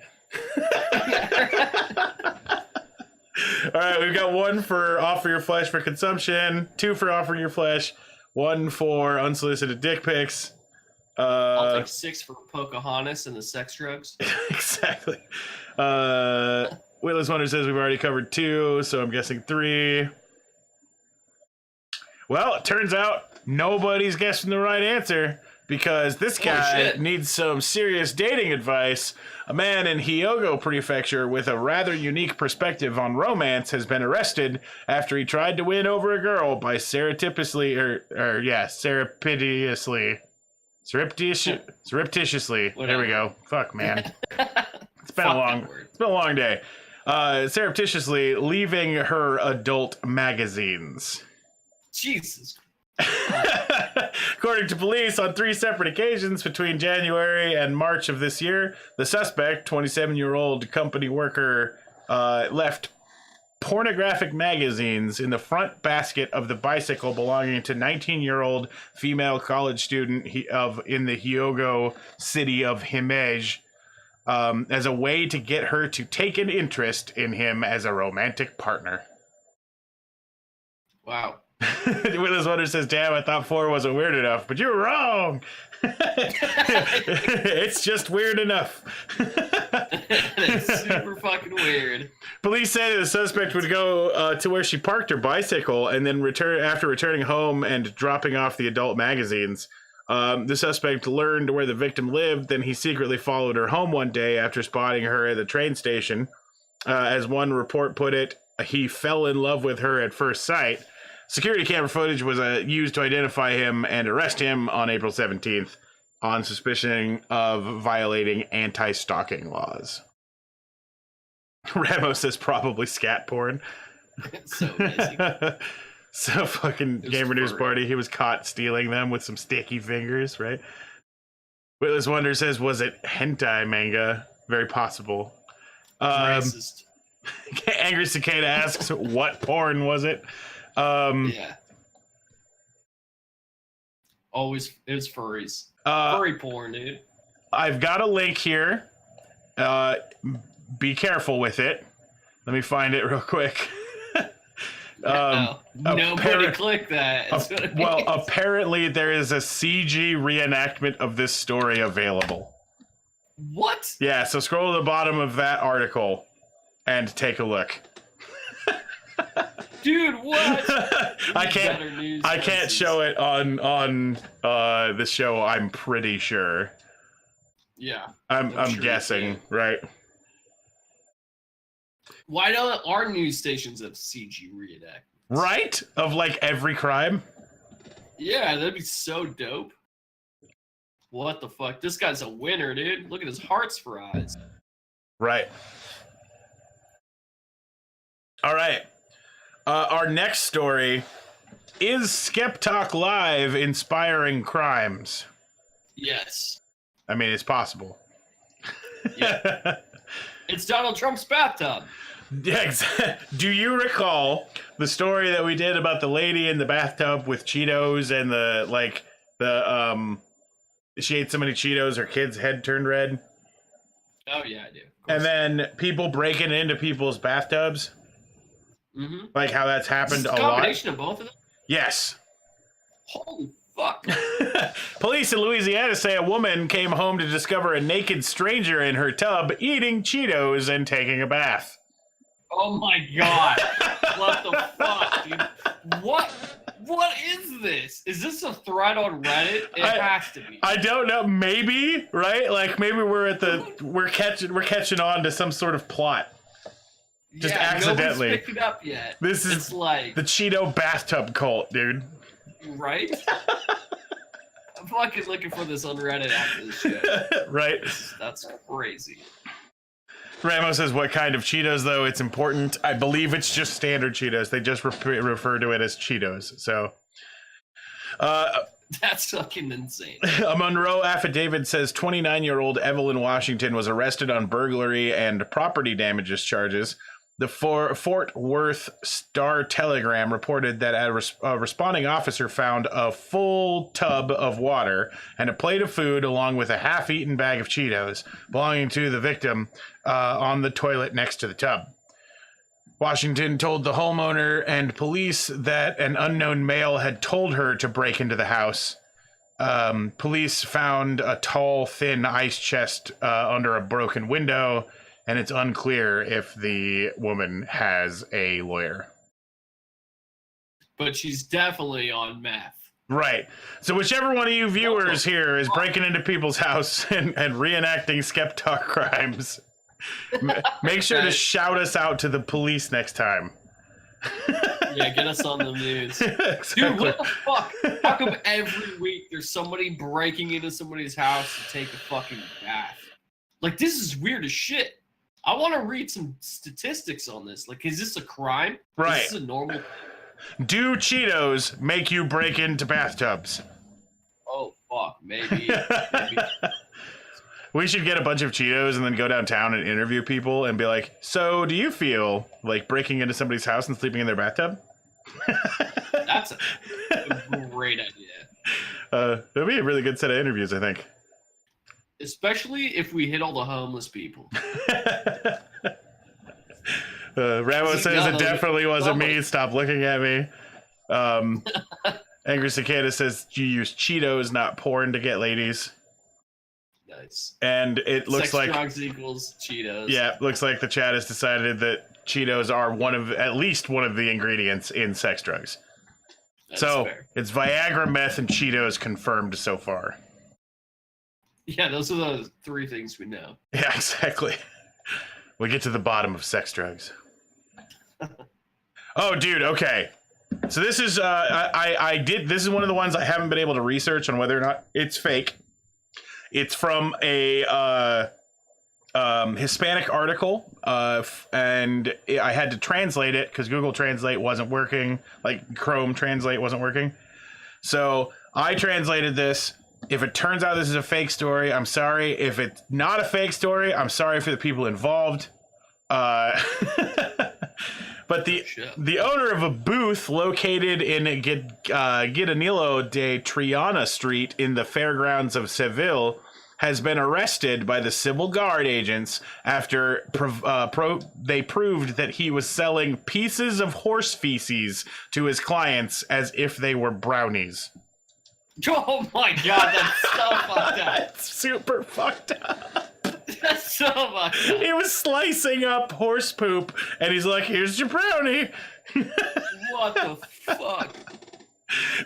All right, we've got 1 for offer your flesh for consumption, 2 for offer your flesh, 1 for unsolicited dick pics. I'll take 6 for Pocahontas and the sex drugs. Exactly. Witless Wonder says we've already covered 2, so I'm guessing 3. Well, it turns out nobody's guessing the right answer because this guy needs some serious dating advice. A man in Hyogo Prefecture with a rather unique perspective on romance has been arrested after he tried to win over a girl by surreptitiously. There we go. Fuck, man. It's been a long day. Surreptitiously leaving her adult magazines. Jesus. According to police, on 3 separate occasions between January and March of this year, the suspect, 27-year-old company worker, left pornographic magazines in the front basket of the bicycle belonging to 19-year-old female college student in the Hyogo city of Himeji, as a way to get her to take an interest in him as a romantic partner. Wow. Willis Wonder says, damn, I thought 4 wasn't weird enough, but you're wrong. It's just weird enough. It's super fucking weird. Police say that the suspect would go to where she parked her bicycle and then after returning home and dropping off the adult magazines. The suspect learned where the victim lived, then he secretly followed her home one day after spotting her at the train station. As one report put it, he fell in love with her at first sight. Security camera footage was used to identify him and arrest him on April 17th on suspicion of violating anti-stalking laws. Ramos says probably scat porn. So amazing. So fucking Gamer News Party, he was caught stealing them with some sticky fingers, right? Witless Wonder says, was it hentai manga? Very possible. Racist. Angry Cicada asks, what porn was it? Yeah. Always, it was furries. Furry porn, dude. I've got a link here. Be careful with it. Let me find it real quick. Nobody click that. Apparently there is a CG reenactment of this story available. What? Yeah, so scroll to the bottom of that article and take a look. Dude, what? I can't show it on the show, I'm pretty sure. Yeah. I'm sure guessing, right? Why don't our news stations have CG reenact? Right? Of like every crime? Yeah, that'd be so dope. What the fuck? This guy's a winner, dude. Look at his hearts for eyes. Right. All right. Our next story is Skeptalk Live inspiring crimes? Yes. I mean, it's possible. Yeah. It's Donald Trump's bathtub. Yeah, exactly. Do you recall the story that we did about the lady in the bathtub with Cheetos and she ate so many Cheetos her kid's head turned red? Oh yeah, I do. And then people breaking into people's bathtubs. Mm-hmm. Like how that's happened Is a this a lot. combination of both of them? Yes. Holy fuck. Police in Louisiana say a woman came home to discover a naked stranger in her tub eating Cheetos and taking a bath. Oh my god. What the fuck, dude? What is this? Is this a thread on Reddit? It has to be. I don't know. Maybe, right? Like maybe we're catching on to some sort of plot. Just accidentally. Nobody's picked it up yet. This is it's like the Cheeto bathtub cult, dude. Right? I'm fucking looking for this on Reddit after this shit. Right? That's crazy. Ramos says, what kind of Cheetos, though? It's important. I believe it's just standard Cheetos. They just refer to it as Cheetos. So, that's fucking insane. A Monroe affidavit says 29-year-old Evelyn Washington was arrested on burglary and property damages charges. The Fort Worth Star-Telegram reported that a responding officer found a full tub of water and a plate of food along with a half-eaten bag of Cheetos belonging to the victim on the toilet next to the tub. Washington told the homeowner and police that an unknown male had told her to break into the house. Police found a tall, thin ice chest under a broken window, and it's unclear if the woman has a lawyer. But she's definitely on meth. Right. So whichever one of you viewers here is breaking into people's house and reenacting Skeptalk crimes, make sure to shout us out to the police next time. Yeah, get us on the news. Exactly. Dude, what the fuck? How come every week there's somebody breaking into somebody's house to take a fucking bath? Like, this is weird as shit. I want to read some statistics on this. Like, is this a crime? Right. Is this a normal? Do Cheetos make you break into bathtubs? Oh, fuck. Maybe. We should get a bunch of Cheetos and then go downtown and interview people and be like, so do you feel like breaking into somebody's house and sleeping in their bathtub? That's a great idea. It'll be a really good set of interviews, I think. Especially if we hit all the homeless people. Ramos says it definitely wasn't me. Stop looking at me. Angry Cicada says you use Cheetos, not porn, to get ladies. Nice. And it looks Sex, like drugs equals Cheetos. Yeah, looks like the chat has decided that Cheetos are at least one of the ingredients in sex drugs. That's so fair. It's Viagra, meth, and Cheetos confirmed so far. Yeah, those are the three things we know. Yeah, exactly. We get to the bottom of sex drugs. Oh, dude, okay. So this is this is one of the ones I haven't been able to research on whether or not it's fake. It's from a Hispanic article, and I had to translate it because Google Translate wasn't working, like Chrome Translate wasn't working. So I translated this. If it turns out this is a fake story, I'm sorry. If it's not a fake story, I'm sorry for the people involved. But the owner of a booth located in Gitanillo de Triana Street in the fairgrounds of Seville has been arrested by the civil guard agents after they proved that he was selling pieces of horse feces to his clients as if they were brownies. Oh my god, that's so fucked up. It's super fucked up. That's so fucked up. He was slicing up horse poop, and he's like, here's your brownie. What the fuck?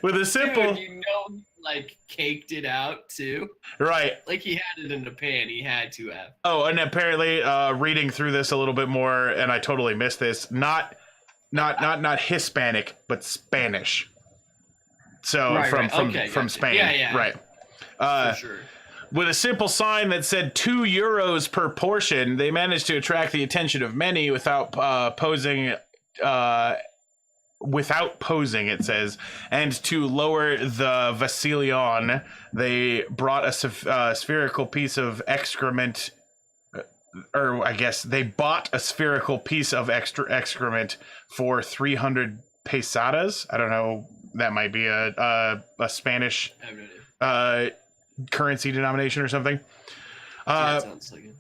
With a simple... Dude, you know, like, caked it out, too? Right. Like, he had it in a pan. He had to have. Oh, and apparently, reading through this a little bit more, and I totally missed this, not Hispanic, but Spanish. So, from Spain. Yeah. Right. For sure. With a simple sign that said €2 per portion, they managed to attract the attention of many without posing, it says. And to lower the Vasilion, they brought a spherical piece of excrement, or I guess they bought a spherical piece of excrement for 300 pesadas. I don't know. That might be a Spanish currency denomination or something. Yeah, it sounds like it.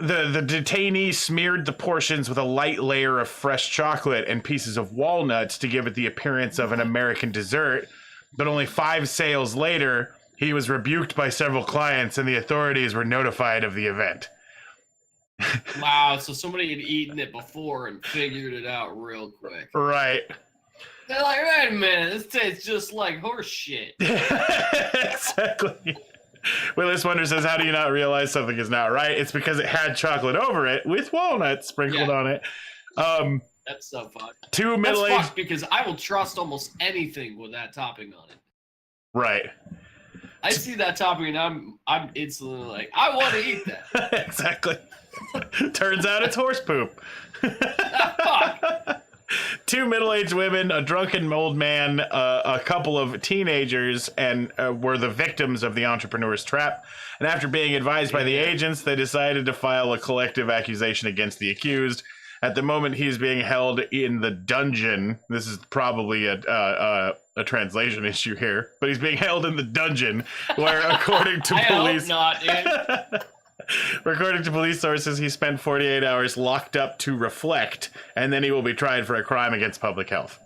The detainee smeared the portions with a light layer of fresh chocolate and pieces of walnuts to give it the appearance of an American dessert. But only 5 sales later, he was rebuked by several clients and the authorities were notified of the event. Wow, so somebody had eaten it before and figured it out real quick. Right. They're like, wait a minute, this tastes just like horse shit. Exactly. Willis Wonder says, how do you not realize something is not right? It's because it had chocolate over it with walnuts sprinkled on it. That's so fucked. Two That's middle-aged... fucked because I will trust almost anything with that topping on it. Right. I see that topping and I'm instantly like, I want to eat that. Exactly. Turns out it's horse poop. Fuck. 2 middle-aged women, a drunken old man, a couple of teenagers, and were the victims of the entrepreneur's trap. And after being advised by the agents, they decided to file a collective accusation against the accused. At the moment, he's being held in the dungeon. This is probably a translation issue here, but he's being held in the dungeon, where, according to police, I hope not, dude. according to police sources, he spent 48 hours locked up to reflect, and then he will be tried for a crime against public health.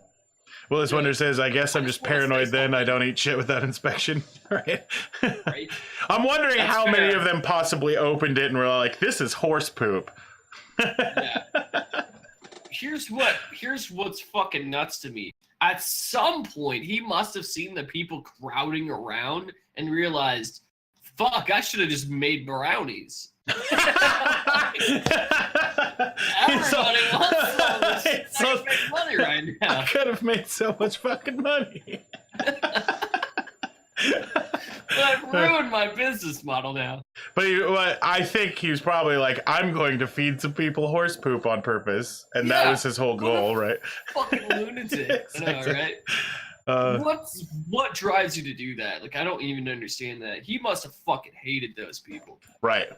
Willis Wonder says, I guess I'm just paranoid then. I don't eat shit without inspection. Right? Right? I'm wondering That's how fair. many of them possibly opened it and were like, this is horse poop. Yeah. Here's what's fucking nuts to me. At some point, he must have seen the people crowding around and realized, fuck, I should have just made brownies. Everybody wants all this. I can make money right now. I could have made so much fucking money. But I've ruined my business model now. But I think he was probably like, I'm going to feed some people horse poop on purpose. And that was his whole goal, right? Fucking lunatic. Exactly. I know, right? What drives you to do that? Like, I don't even understand that. He must have fucking hated those people. Right.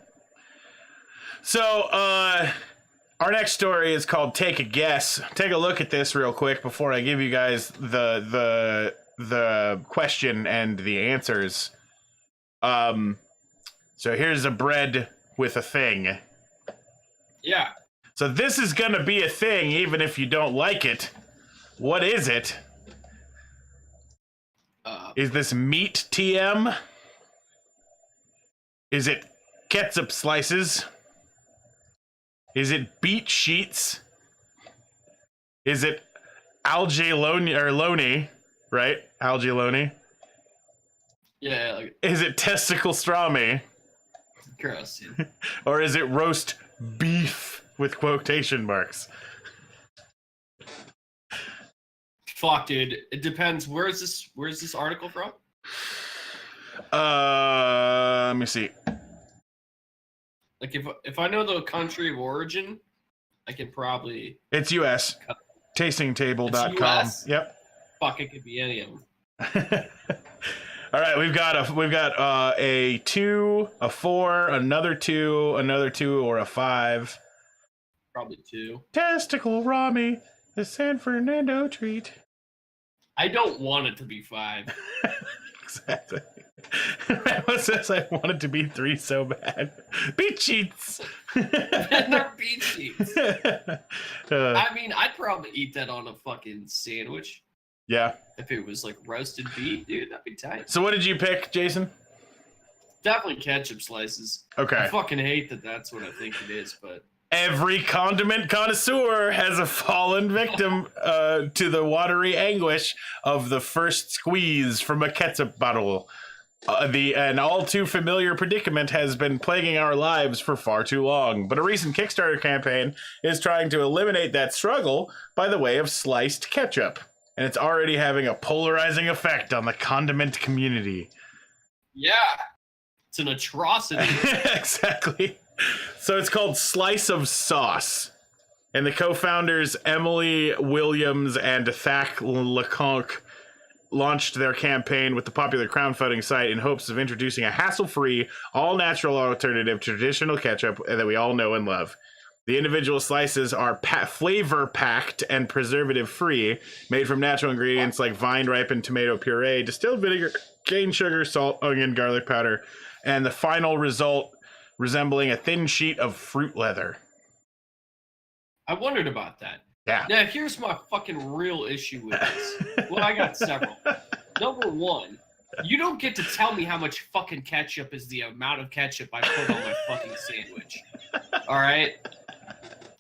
So, our next story is called Take a Guess. Take a look at this real quick before I give you guys the question and the answers. So here's a bread with a thing. Yeah. So this is gonna be a thing even if you don't like it. What is it? Is this meat TM? Is it ketchup slices? Is it beet sheets? Is it algae right? Algae. Yeah. Like, Is it testicle strami? gross. Dude. Or is it roast beef with quotation marks? Fuck, dude. It depends. Where's this article from? Let me see. Like, if I know the country of origin, I can probably. It's US. Tastingtable.com. It's US? Yep. Fuck, it could be any of them. All right, we've got a 2, a 4, another 2, or a 5. Probably 2. Testicle Rami, the San Fernando treat. I don't want it to be 5. Exactly. What says I want it to be 3 so bad? Beet cheats. They're beet sheets. I mean, I'd probably eat that on a fucking sandwich. Yeah. If it was like roasted beet, dude, that'd be tight. So what did you pick, Jason? Definitely ketchup slices. Okay. I fucking hate that that's what I think it is, but Every condiment connoisseur has a fallen victim to the watery anguish of the first squeeze from a ketchup bottle. An all too familiar predicament has been plaguing our lives for far too long, but a recent Kickstarter campaign is trying to eliminate that struggle by the way of sliced ketchup. And it's already having a polarizing effect on the condiment community. yeah, it's an atrocity. Exactly. So it's called Slice of Sauce. And the co-founders Emily Williams and Thach Leconque launched their campaign with the popular crowdfunding site in hopes of introducing a hassle-free, all-natural alternative to traditional ketchup that we all know and love. The individual slices are flavor-packed and preservative-free, made from natural ingredients like vine-ripened tomato puree, distilled vinegar, cane sugar, salt, onion, garlic powder, and the final result resembling a thin sheet of fruit leather. I wondered about that. Yeah. Now, here's my fucking real issue with this. Well, I got several. Number one, you don't get to tell me how much fucking ketchup is the amount of ketchup I put on my fucking sandwich. All right?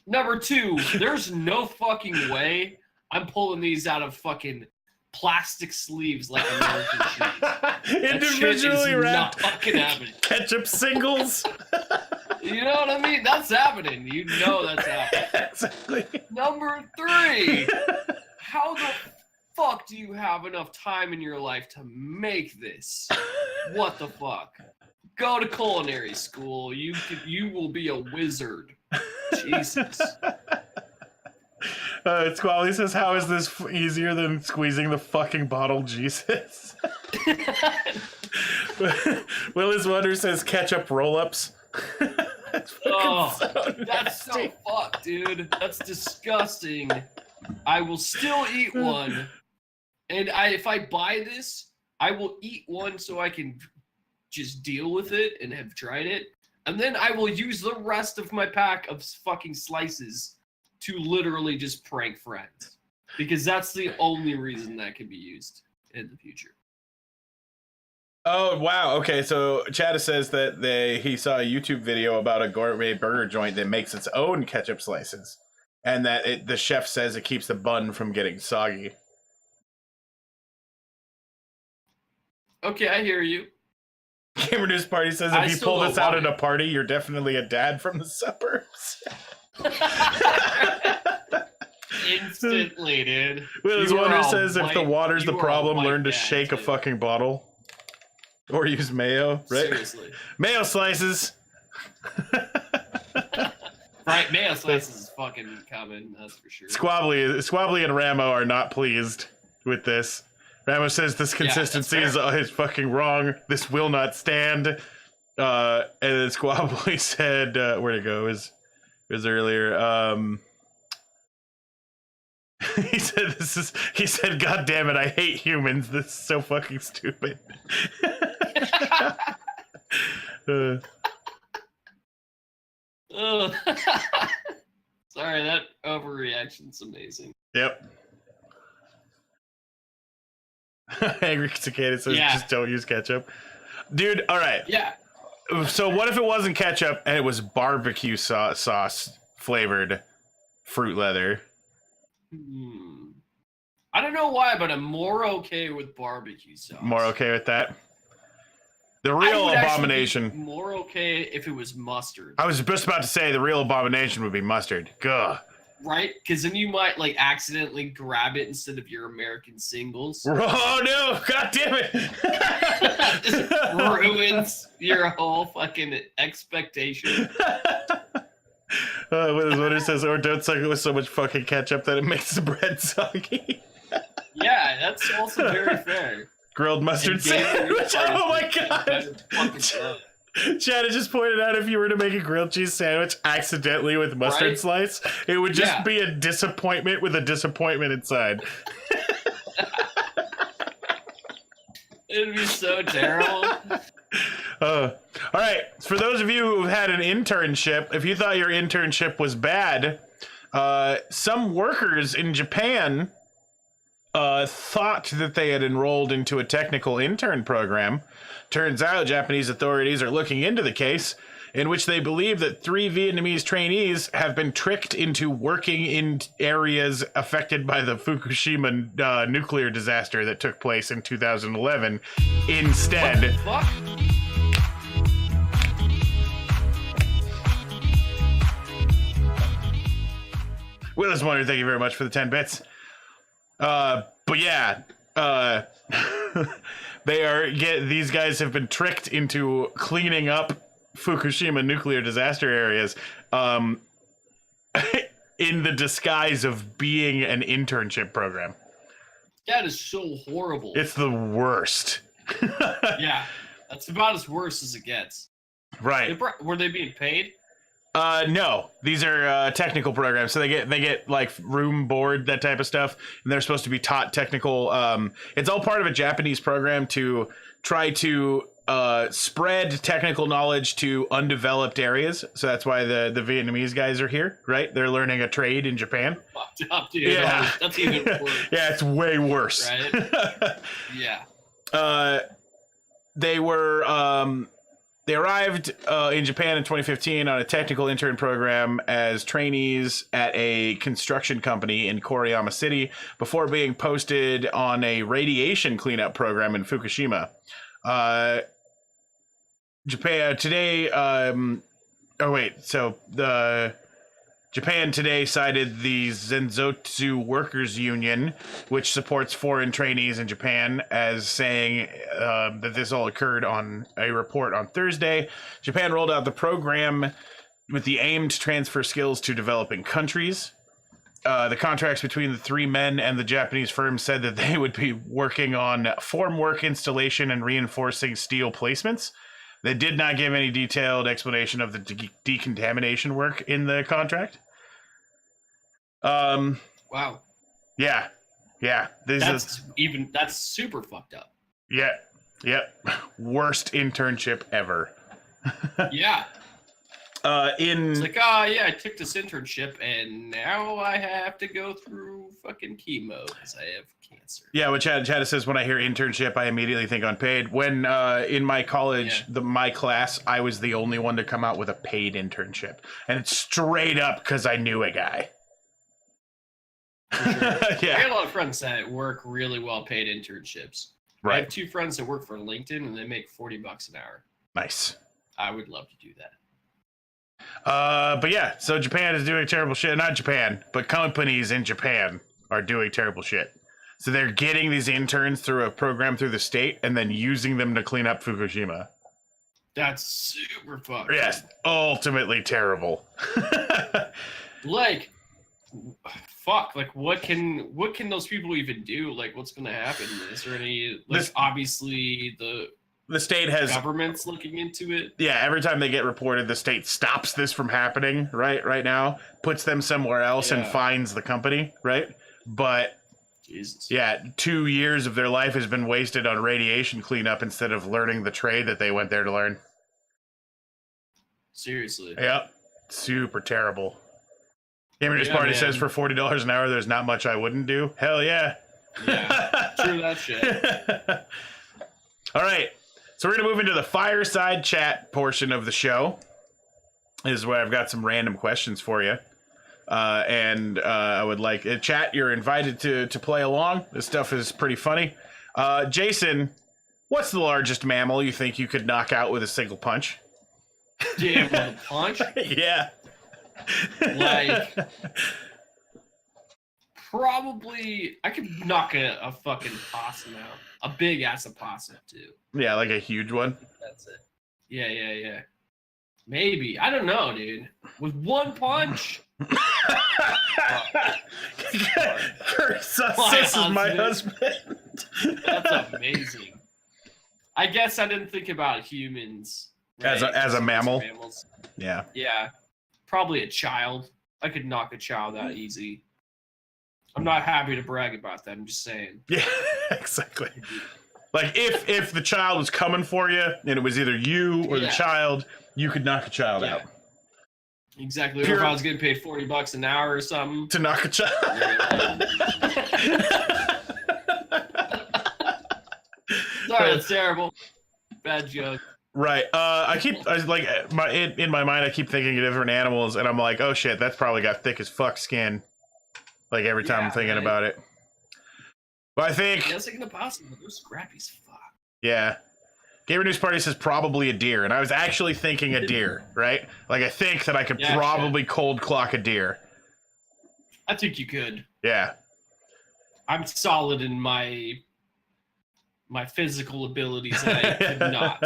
Number two, there's no fucking way I'm pulling these out of fucking plastic sleeves like American cheese. Individually wrapped not fucking happening. ketchup singles. You know what I mean? That's happening. You know that's happening. Exactly. Number three, how the fuck do you have enough time in your life to make this? What the fuck? Go to culinary school. You will be a wizard. Jesus. Squally says, how is this easier than squeezing the fucking bottle, Jesus? Willis Wonder says ketchup roll-ups. That's so fucked, dude. That's disgusting. I will still eat one. And if I buy this, I will eat one so I can just deal with it and have tried it. And then I will use the rest of my pack of fucking slices to literally just prank friends. Because that's the only reason that can be used in the future. Oh, wow. Okay, so Chad says that he saw a YouTube video about a gourmet burger joint that makes its own ketchup slices. And that the chef says it keeps the bun from getting soggy. Okay, I hear you. Gamer News Party says if you pull this out at a party, you're definitely a dad from the suburbs. Instantly, dude. Willis Wonder says if the water's the problem, learn to shake a fucking bottle. Or use mayo, right? Seriously. Mayo slices. Right, mayo slices is fucking coming, that's for sure. Squabbly and Ramo are not pleased with this. Ramo says this consistency is fucking wrong. This will not stand. And then Squabbly said, where'd it go? It was earlier. He said, God damn it, I hate humans. This is so fucking stupid. Sorry, that overreaction's amazing. Yep. Angry Cicada says, just don't use ketchup. Dude, all right. Yeah. So what if it wasn't ketchup and it was barbecue sauce flavored fruit leather? I don't know why, but I'm more okay with barbecue sauce. More okay with that? The real abomination. Be more okay if it was mustard. I was just about to say the real abomination would be mustard. Gah. Right? Because then you might like accidentally grab it instead of your American singles. Oh no! God damn it! Just ruins your whole fucking expectation. What it says, or don't suck it with so much fucking ketchup that it makes the bread soggy. Yeah, that's also very fair. Grilled mustard sandwich. Oh my god! Chad just pointed out if you were to make a grilled cheese sandwich accidentally with mustard slice, it would just be a disappointment with a disappointment inside. It'd be so terrible. All right. For those of you who had an internship, if you thought your internship was bad, some workers in Japan thought that they had enrolled into a technical intern program. Turns out Japanese authorities are looking into the case, in which they believe that 3 Vietnamese trainees have been tricked into working in areas affected by the Fukushima nuclear disaster that took place in 2011 instead. What the fuck? Willis Wonder, thank you very much for the 10 bits. But yeah, these guys have been tricked into cleaning up Fukushima nuclear disaster areas in the disguise of being an internship program. That is so horrible. It's the worst. Yeah, that's about as worse as it gets. Right. Were they being paid? No, these are technical programs. So they get like room, board, that type of stuff, and they're supposed to be taught technical. It's all part of a Japanese program to try to spread technical knowledge to undeveloped areas. So that's why the Vietnamese guys are here, right? They're learning a trade in Japan. Fucked up, dude. Yeah. Oh, that's even worse. Yeah, it's way worse. Right? Yeah. They arrived in Japan in 2015 on a technical intern program as trainees at a construction company in Koriyama City before being posted on a radiation cleanup program in Fukushima. Japan today. Japan today cited the Zenzotsu Workers Union, which supports foreign trainees in Japan, as saying that this all occurred on a report on Thursday. Japan rolled out the program with the aim to transfer skills to developing countries. The contracts between the three men and the Japanese firm said that they would be working on formwork installation and reinforcing steel placements. They did not give any detailed explanation of the decontamination work in the contract. Wow. Yeah. That's super fucked up. Yeah. Yep. Worst internship ever. Yeah. It's like, I took this internship and now I have to go through fucking chemo because I have cancer. Yeah, what Chad says, when I hear internship, I immediately think unpaid. When in my college, my class, I was the only one to come out with a paid internship. And it's straight up because I knew a guy. For sure. Yeah. I got a lot of friends that work really well paid internships. Right. I have 2 friends that work for LinkedIn and they make $40 an hour. Nice. I would love to do that. But yeah, so Japan is doing terrible shit. Not Japan, but companies in Japan are doing terrible shit. So they're getting these interns through a program through the state and then using them to clean up Fukushima. That's super fucked. Yes, ultimately terrible. Like, fuck. Like, what can those people even do? Like, what's gonna happen? Is there any? Like, obviously the state has government's looking into it. Yeah, every time they get reported, the state stops this from happening. Right now, puts them somewhere else and fines the company. Right, but. Jesus. Yeah, 2 years of their life has been wasted on radiation cleanup instead of learning the trade that they went there to learn. Seriously. Yep. Super terrible. Gamers Party says for $40 an hour, there's not much I wouldn't do. Hell yeah. Yeah, true that shit. All right. So we're going to move into the fireside chat portion of the show. This is where I've got some random questions for you. I would like chat. You're invited to play along. This stuff is pretty funny. Jason, what's the largest mammal you think you could knock out with a single punch? Damn, with a punch? Yeah. Like, probably I could knock a fucking possum out. A big ass opossum too. Yeah, like a huge one. That's it. Yeah. Maybe. I don't know, dude. With one punch. This is my husband. That's amazing. I guess I didn't think about humans. Right? As a mammal. Mammals. Yeah. Yeah. Probably a child. I could knock a child out easy. I'm not happy to brag about that. I'm just saying. Yeah, exactly. Like if the child was coming for you and it was either you or the child, you could knock a child out. Exactly. Or if I was getting paid $40 an hour or something to knock a child. Sorry, that's terrible. Bad joke. Right. In my mind, I keep thinking of different animals, and I'm like, oh shit, that's probably got thick as fuck skin. Like every time I'm thinking about it. But I think. Yeah, it's like an opossum, but they're scrappy as fuck. Yeah. Gamer News Party says probably a deer, and I was actually thinking a deer, right? Like I think that I could probably cold clock a deer. I think you could. Yeah. I'm solid in my physical abilities, and I could not.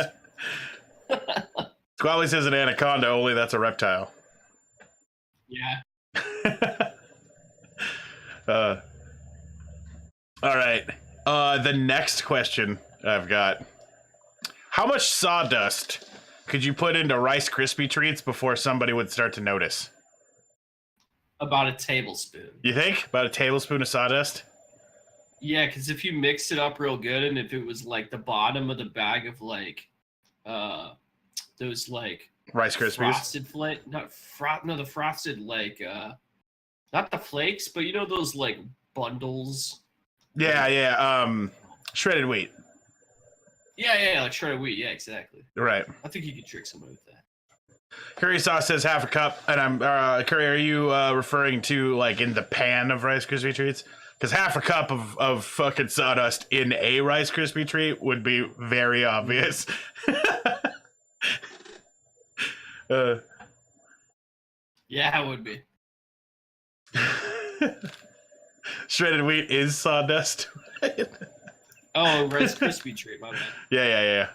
Squally says an anaconda, only that's a reptile. Yeah. All right. The next question I've got. How much sawdust could you put into Rice Krispie Treats before somebody would start to notice? About a tablespoon. You think? About a tablespoon of sawdust? Yeah, because if you mixed it up real good, and if it was like the bottom of the bag of like those like Rice Krispies. frosted flake, the frosted like not the flakes, but you know those like bundles. Yeah. Shredded wheat. Yeah, like shredded wheat. Yeah, exactly. Right. I think you could trick somebody with that. Curry sauce says half a cup, and I'm Curry. Are you referring to like in the pan of Rice Krispie treats? Because half a cup of fucking sawdust in a Rice Krispie treat would be very obvious. Yeah, it would be. Shredded wheat is sawdust. Oh, Rice Krispie Treat, my bad. Yeah.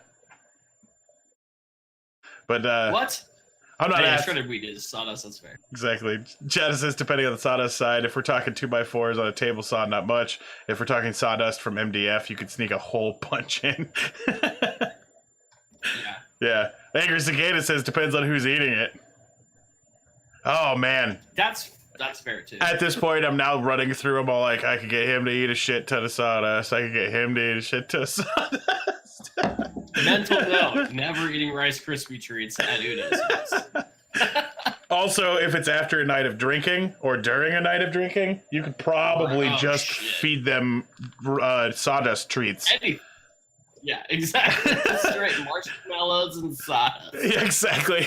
But What? I'm not asking. Shredded wheat is sawdust, that's fair. Exactly. Chad says, depending on the sawdust side, if we're talking 2x4s on a table saw, not much. If we're talking sawdust from MDF, you could sneak a whole punch in. Yeah. Angry Cicada says, depends on who's eating it. Oh, man. That's fair, too. At this point, I'm now running through them all like, I could get him to eat a shit ton of sawdust. I could get him to eat a shit ton of sawdust. Mental note, never eating Rice Krispie Treats at Una's house. Also, if it's after a night of drinking or during a night of drinking, you could probably feed them sawdust treats. Yeah, exactly. Straight marshmallows and sawdust. Yeah, exactly.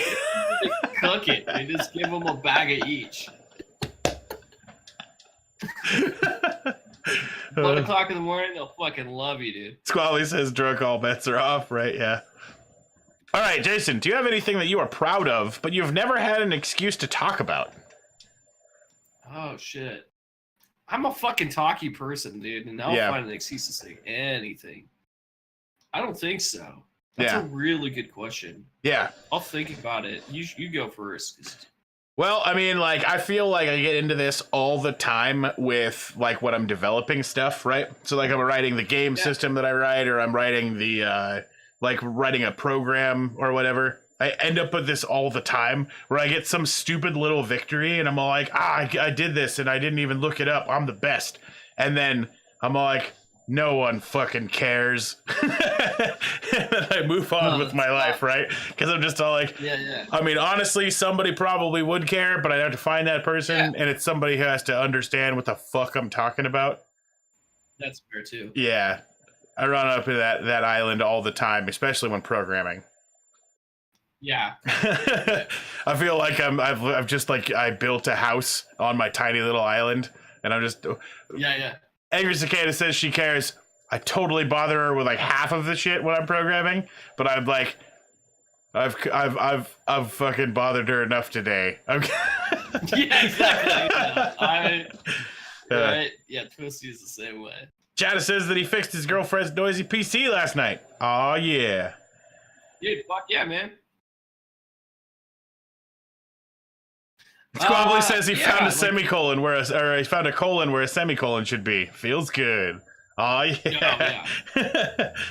Cook it. They just give them a bag of each. 1 o'clock in the morning, they'll fucking love you, dude. Squally says drunk, all bets are off, right? Yeah. All right, Jason, do you have anything that you are proud of, but you've never had an excuse to talk about? Oh, shit. I'm a fucking talky person, dude, and I'll find an excuse to say anything. I don't think so. That's a really good question. Yeah. I'll think about it. You go first. Well, I mean, like, I feel like I get into this all the time with, like, when I'm developing stuff, right? So, like, I'm writing the game system that I write, or I'm writing the, writing a program or whatever. I end up with this all the time, where I get some stupid little victory, and I'm all like, I did this, and I didn't even look it up. I'm the best. And then I'm all like, no one fucking cares. And then I move on with my life, right? Because I'm just all like, I mean, honestly, somebody probably would care, but I'd have to find that person, and it's somebody who has to understand what the fuck I'm talking about. That's fair, too. Yeah. I run up to that island all the time, especially when programming. Yeah. I feel like I've just, like, I built a house on my tiny little island, and I'm just... Yeah. Angry Cicada says she cares. I totally bother her with like half of the shit when I'm programming, but I'm like, I've fucking bothered her enough today. Okay. Yeah, exactly. Yeah, Twisty is the same way. Chad says that he fixed his girlfriend's noisy PC last night. Oh yeah. Dude, fuck yeah, man. Squabbly says he found a semicolon he found a colon where a semicolon should be. Feels good. Oh yeah.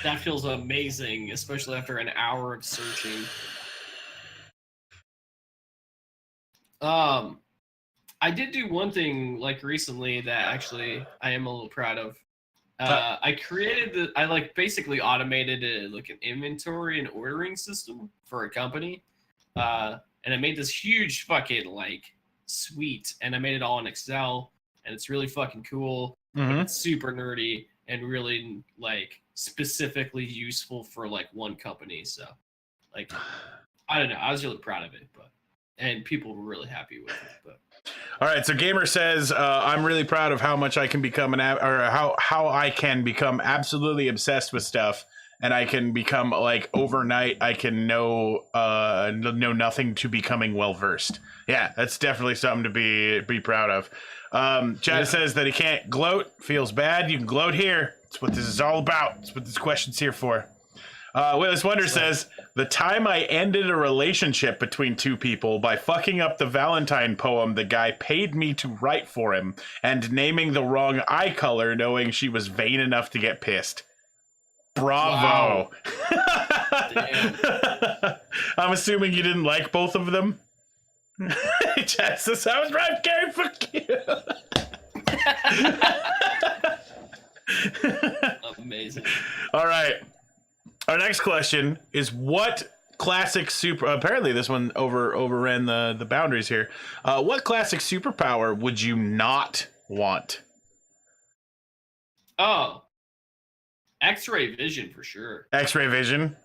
That feels amazing, especially after an hour of searching. I did do one thing like recently that actually I am a little proud of. I created basically automated an inventory and ordering system for a company. And I made this huge fucking suite, and I made it all in Excel, and it's really fucking cool. Mm-hmm. It's super nerdy and really specifically useful for one company. So I don't know, I was really proud of it, and people were really happy with it. But all right, so Gamer says I'm really proud of how much I can become how I can become absolutely obsessed with stuff. And I can become overnight. I can know nothing to becoming well versed. Yeah, that's definitely something to be proud of. Chad says that he can't gloat. Feels bad. You can gloat here. That's what this is all about. That's what this question's here for. Willis Wonder says the time I ended a relationship between two people by fucking up the Valentine poem the guy paid me to write for him and naming the wrong eye color, knowing she was vain enough to get pissed. Bravo. Wow. Damn. I'm assuming you didn't like both of them. Chad says, I was right, Gary, fuck you. Amazing. All right. Our next question is what classic super apparently this one overran the boundaries here. What classic superpower would you not want? Oh, X-ray vision for sure. X-ray vision?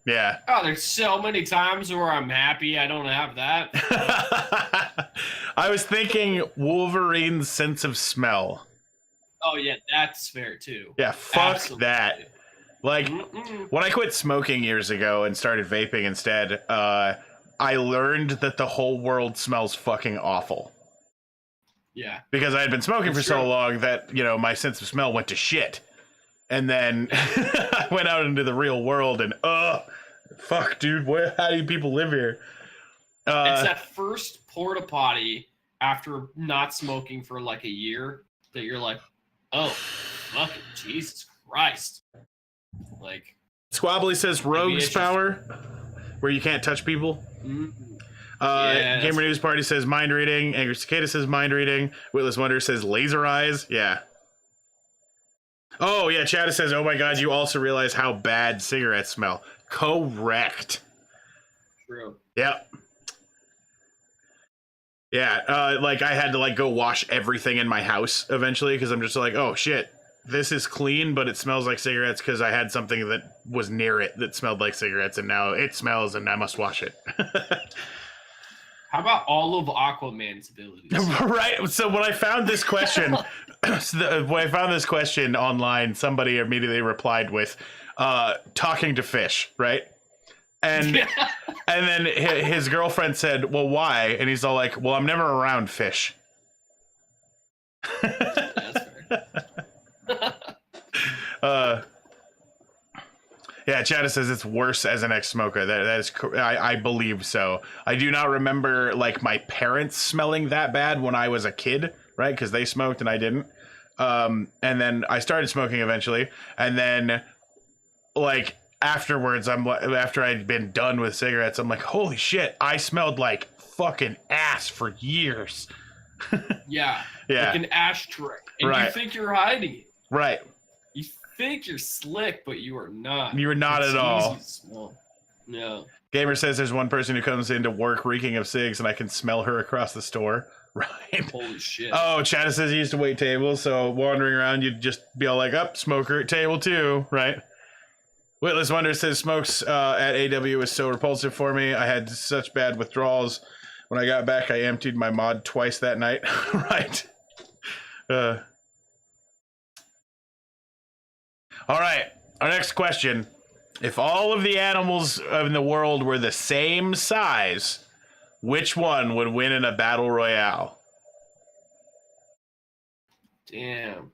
Yeah. Oh, there's so many times where I'm happy I don't have that. I was thinking Wolverine's sense of smell. Oh yeah, that's fair too. Yeah, fuck Absolutely. that. Like, when I quit smoking years ago and started vaping instead, I learned that the whole world smells fucking awful. Yeah. Because I had been smoking It's for so true. long that, you know, my sense of smell went to shit. And then I went out into the real world and, fuck, dude, how do people live here? It's that first porta potty after not smoking for like a year that you're like, oh, fucking Jesus Christ. Like, Squabbly says Rogue's power, where you can't touch people. Yeah, Gamer News Party says mind reading. Angry Cicada says mind reading. Witless Wonder says laser eyes. Yeah. Oh, yeah. Chad says, oh my god, you also realize how bad cigarettes smell. Correct. true. Yep. Yeah, like I had to like go wash everything in my house eventually because I'm just like, oh shit, this is clean, but it smells like cigarettes because I had something that was near it that smelled like cigarettes, and now it smells, and I must wash it. How about all of Aquaman's abilities? Right. So when I found this question, online, somebody immediately replied with, "Talking to fish," right? And and then his girlfriend said, well, why? And he's all like, well, I'm never around fish. That's fair. Yeah, Chad says it's worse as an ex-smoker. That is, I believe so. I do not remember like my parents smelling that bad when I was a kid, right? Because they smoked and I didn't. And then I started smoking eventually, and then like afterwards, after I'd been done with cigarettes, I'm like, holy shit, I smelled like fucking ass for years. Yeah. Yeah. Like an ashtray. And Right. you think you're hiding it. Right. You think you're slick, but you are not. You're not It's at all. easy to smell. No. Gamer says there's one person who comes into work reeking of cigs and I can smell her across the store. Right. Holy shit. Oh, Chad says he used to wait tables, so wandering around, you'd just be all like, up, smoker at table 2, right? Witless Wonder says smokes at AW was so repulsive for me. I had such bad withdrawals. When I got back, I emptied my mod twice that night. Right. All right. Our next question. If all of the animals in the world were the same size, which one would win in a battle royale? Damn.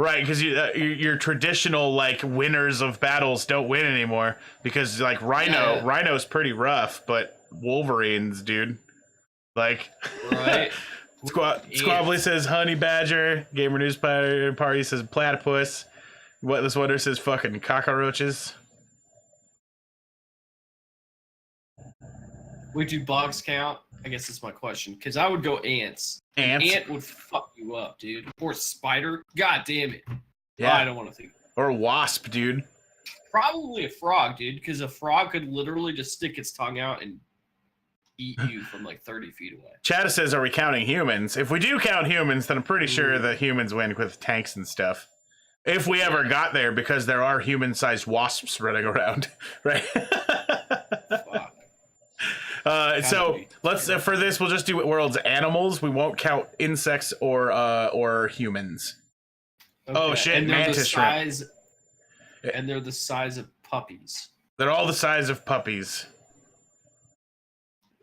Right, because your traditional like winners of battles don't win anymore because like Rhino's pretty rough, but Wolverines, dude, like. Right. Squabbly says honey badger. Gamer News Party says platypus. Witless Wonder says fucking cockroaches. Would do bugs count? I guess that's my question. Because I would go ants. An Ants? ant would fuck you up, dude. Or spider. God damn it. Yeah. I don't want to think. Or wasp, dude. Probably a frog, dude. Because a frog could literally just stick its tongue out and eat you from like 30 feet away. Chad says, are we counting humans? If we do count humans, then I'm pretty sure that humans win with tanks and stuff. If we ever got there, because there are human-sized wasps running around, right? Fuck. So let's for this we'll just do world's animals. We won't count insects or humans. Okay. Oh shit, And they're mantis the shrimp. size, and they're the size of puppies. They're all the size of puppies.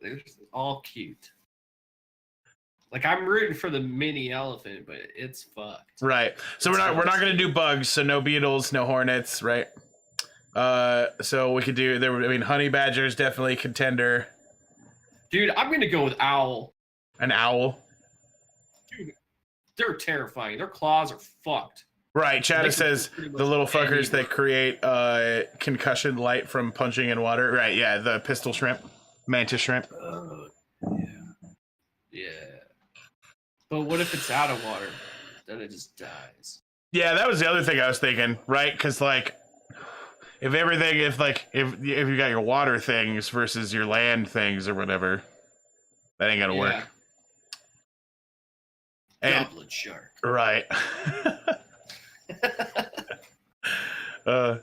They're all cute. Like I'm rooting for the mini elephant, but it's fucked. Right. So we're not gonna do bugs. So no beetles, no hornets. Right. So we could do there. I mean, honey badger is definitely a contender. Dude, I'm gonna go with owl. An owl. Dude, they're terrifying. Their claws are fucked. Right. Chad says the little fuckers that create concussion light from punching in water. Right. Yeah. The pistol shrimp, mantis shrimp. Yeah. But what if it's out of water? Then it just dies. Yeah, that was the other thing I was thinking, right? Because like, if you got your water things versus your land things or whatever, that ain't gonna work. And Goblet shark. right. uh,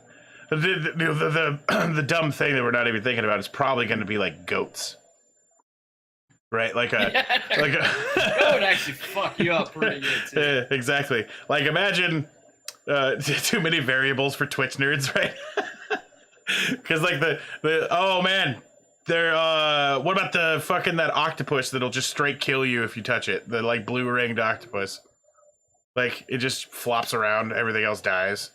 the dumb thing that we're not even thinking about is probably going to be like goats, right? Like a that would actually fuck you up pretty good too. Exactly. Like imagine too many variables for Twitch nerds, right? Because like the oh man, they're what about the fucking that octopus that'll just straight kill you if you touch it? The like blue ringed octopus, like it just flops around, everything else dies.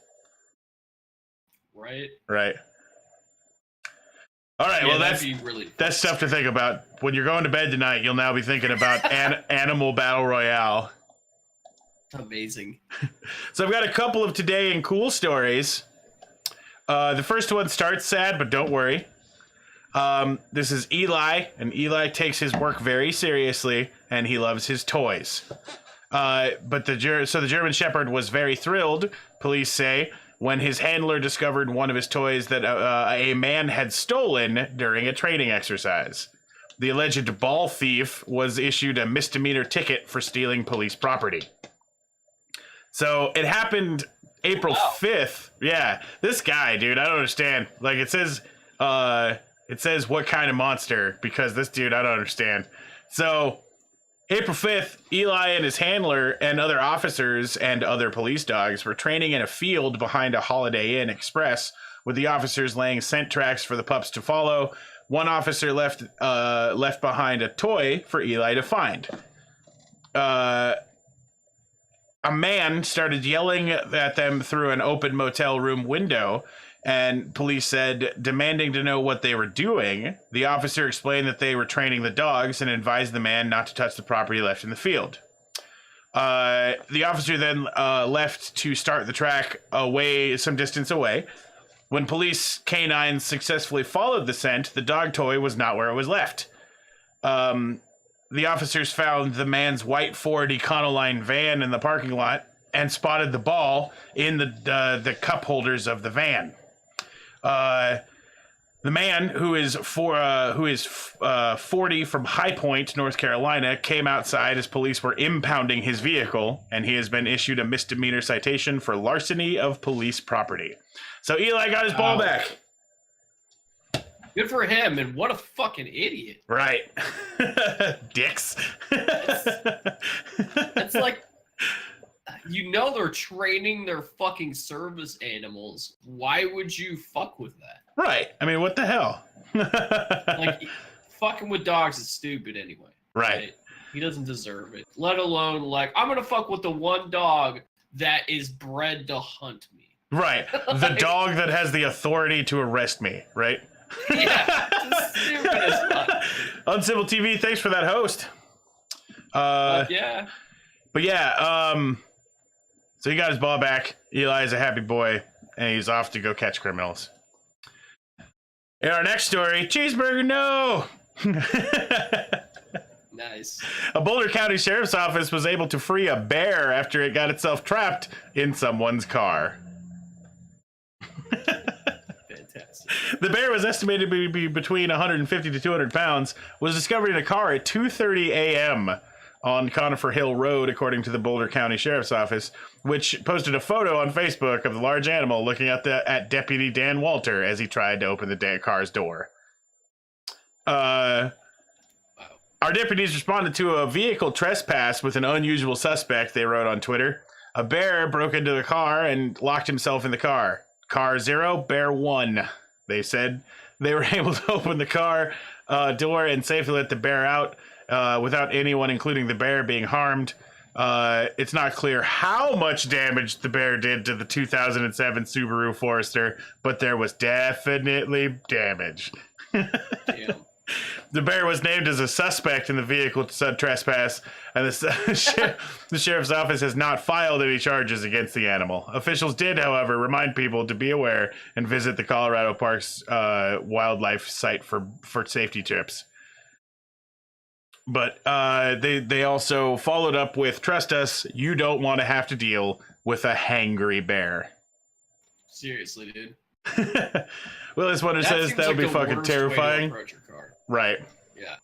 Right. Right. All right. Yeah, Well, that's stuff to think about when you're going to bed tonight. You'll now be thinking about Animal Battle Royale. Amazing. So I've got a couple of today and cool stories. The first one starts sad, but don't worry. This is Eli, and Eli takes his work very seriously, and he loves his toys. But the German Shepherd was very thrilled, police say, when his handler discovered one of his toys that a man had stolen during a training exercise. The alleged ball thief was issued a misdemeanor ticket for stealing police property. So it happened April 5th. Yeah, this guy, dude, I don't understand. Like it says what kind of monster, because this dude, I don't understand. So April 5th, Eli and his handler and other officers and other police dogs were training in a field behind a Holiday Inn Express, with the officers laying scent tracks for the pups to follow. One officer left behind a toy for Eli to find. A man started yelling at them through an open motel room window, and police said, demanding to know what they were doing. The officer explained that they were training the dogs and advised the man not to touch the property left in the field. The officer then left to start the track some distance away. When police canines successfully followed the scent, the dog toy was not where it was left. The officers found the man's white Ford Econoline van in the parking lot and spotted the ball in the cup holders of the van. The man, who is 40 from High Point, North Carolina, came outside as police were impounding his vehicle, and he has been issued a misdemeanor citation for larceny of police property. So Eli got his ball back. Good for him, and what a fucking idiot. Right. Dicks. It's like, you know they're training their fucking service animals. Why would you fuck with that? Right. I mean, what the hell? Like, fucking with dogs is stupid anyway. Right. He doesn't deserve it. Let alone, like, I'm going to fuck with the one dog that is bred to hunt me. Right. The dog that has the authority to arrest me, right? Yeah. It's stupid as fuck. Uncivil TV, thanks for that host. Yeah. But yeah, so he got his ball back. Eli is a happy boy, and he's off to go catch criminals. In our next story, cheeseburger, no! Nice. A Boulder County Sheriff's Office was able to free a bear after it got itself trapped in someone's car. Fantastic. The bear was estimated to be between 150 to 200 pounds, was discovered in a car at 2:30 a.m. on Conifer Hill Road, according to the Boulder County Sheriff's Office, which posted a photo on Facebook of the large animal looking at Deputy Dan Walter as he tried to open the car's door. Our deputies responded to a vehicle trespass with an unusual suspect, they wrote on Twitter. A bear broke into the car and locked himself in the car. Car 0, bear 1, they said. They were able to open the car door and safely let the bear out without anyone, including the bear, being harmed. It's not clear how much damage the bear did to the 2007 Subaru Forester, but there was definitely damage. Damn. The bear was named as a suspect in the vehicle trespass, and the sheriff's office has not filed any charges against the animal. Officials did, however, remind people to be aware and visit the Colorado Parks wildlife site for safety tips. But they also followed up with, trust us, you don't want to have to deal with a hangry bear. Seriously, dude. Willis Wonder says that would be fucking terrifying. Right. Yeah.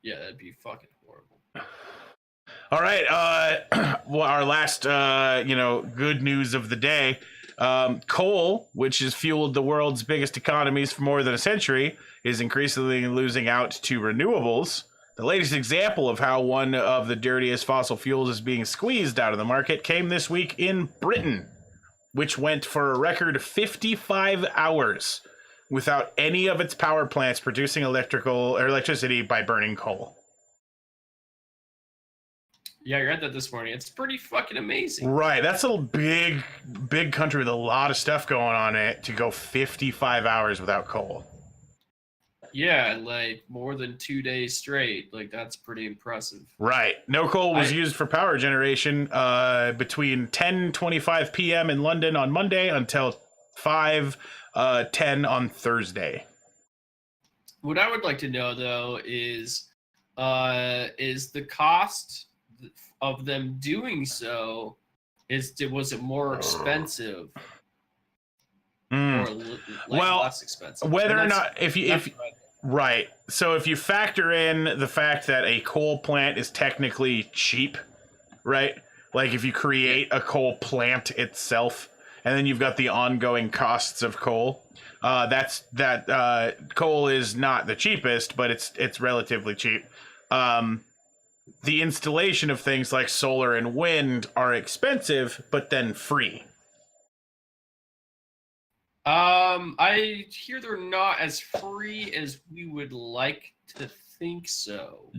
Yeah, that'd be fucking horrible. All right. Well, our last, good news of the day. Coal, which has fueled the world's biggest economies for more than a century, is increasingly losing out to renewables. The latest example of how one of the dirtiest fossil fuels is being squeezed out of the market came this week in Britain, which went for a record 55 hours without any of its power plants producing electricity by burning coal. Yeah, I read that this morning. It's pretty fucking amazing. Right. That's a big country with a lot of stuff going on in it to go 55 hours without coal. Yeah, like more than 2 days straight. Like, that's pretty impressive. Right. No coal was used for power generation between 10:25 p.m. in London on Monday until 5:10 on Thursday. What I would like to know, though, is the cost of them doing so, was it more expensive or less expensive? Whether or not right. So if you factor in the fact that a coal plant is technically cheap, right? Like if you create a coal plant itself, and then you've got the ongoing costs of coal. Coal is not the cheapest, but it's relatively cheap. The installation of things like solar and wind are expensive, but then free. I hear they're not as free as we would like to think so.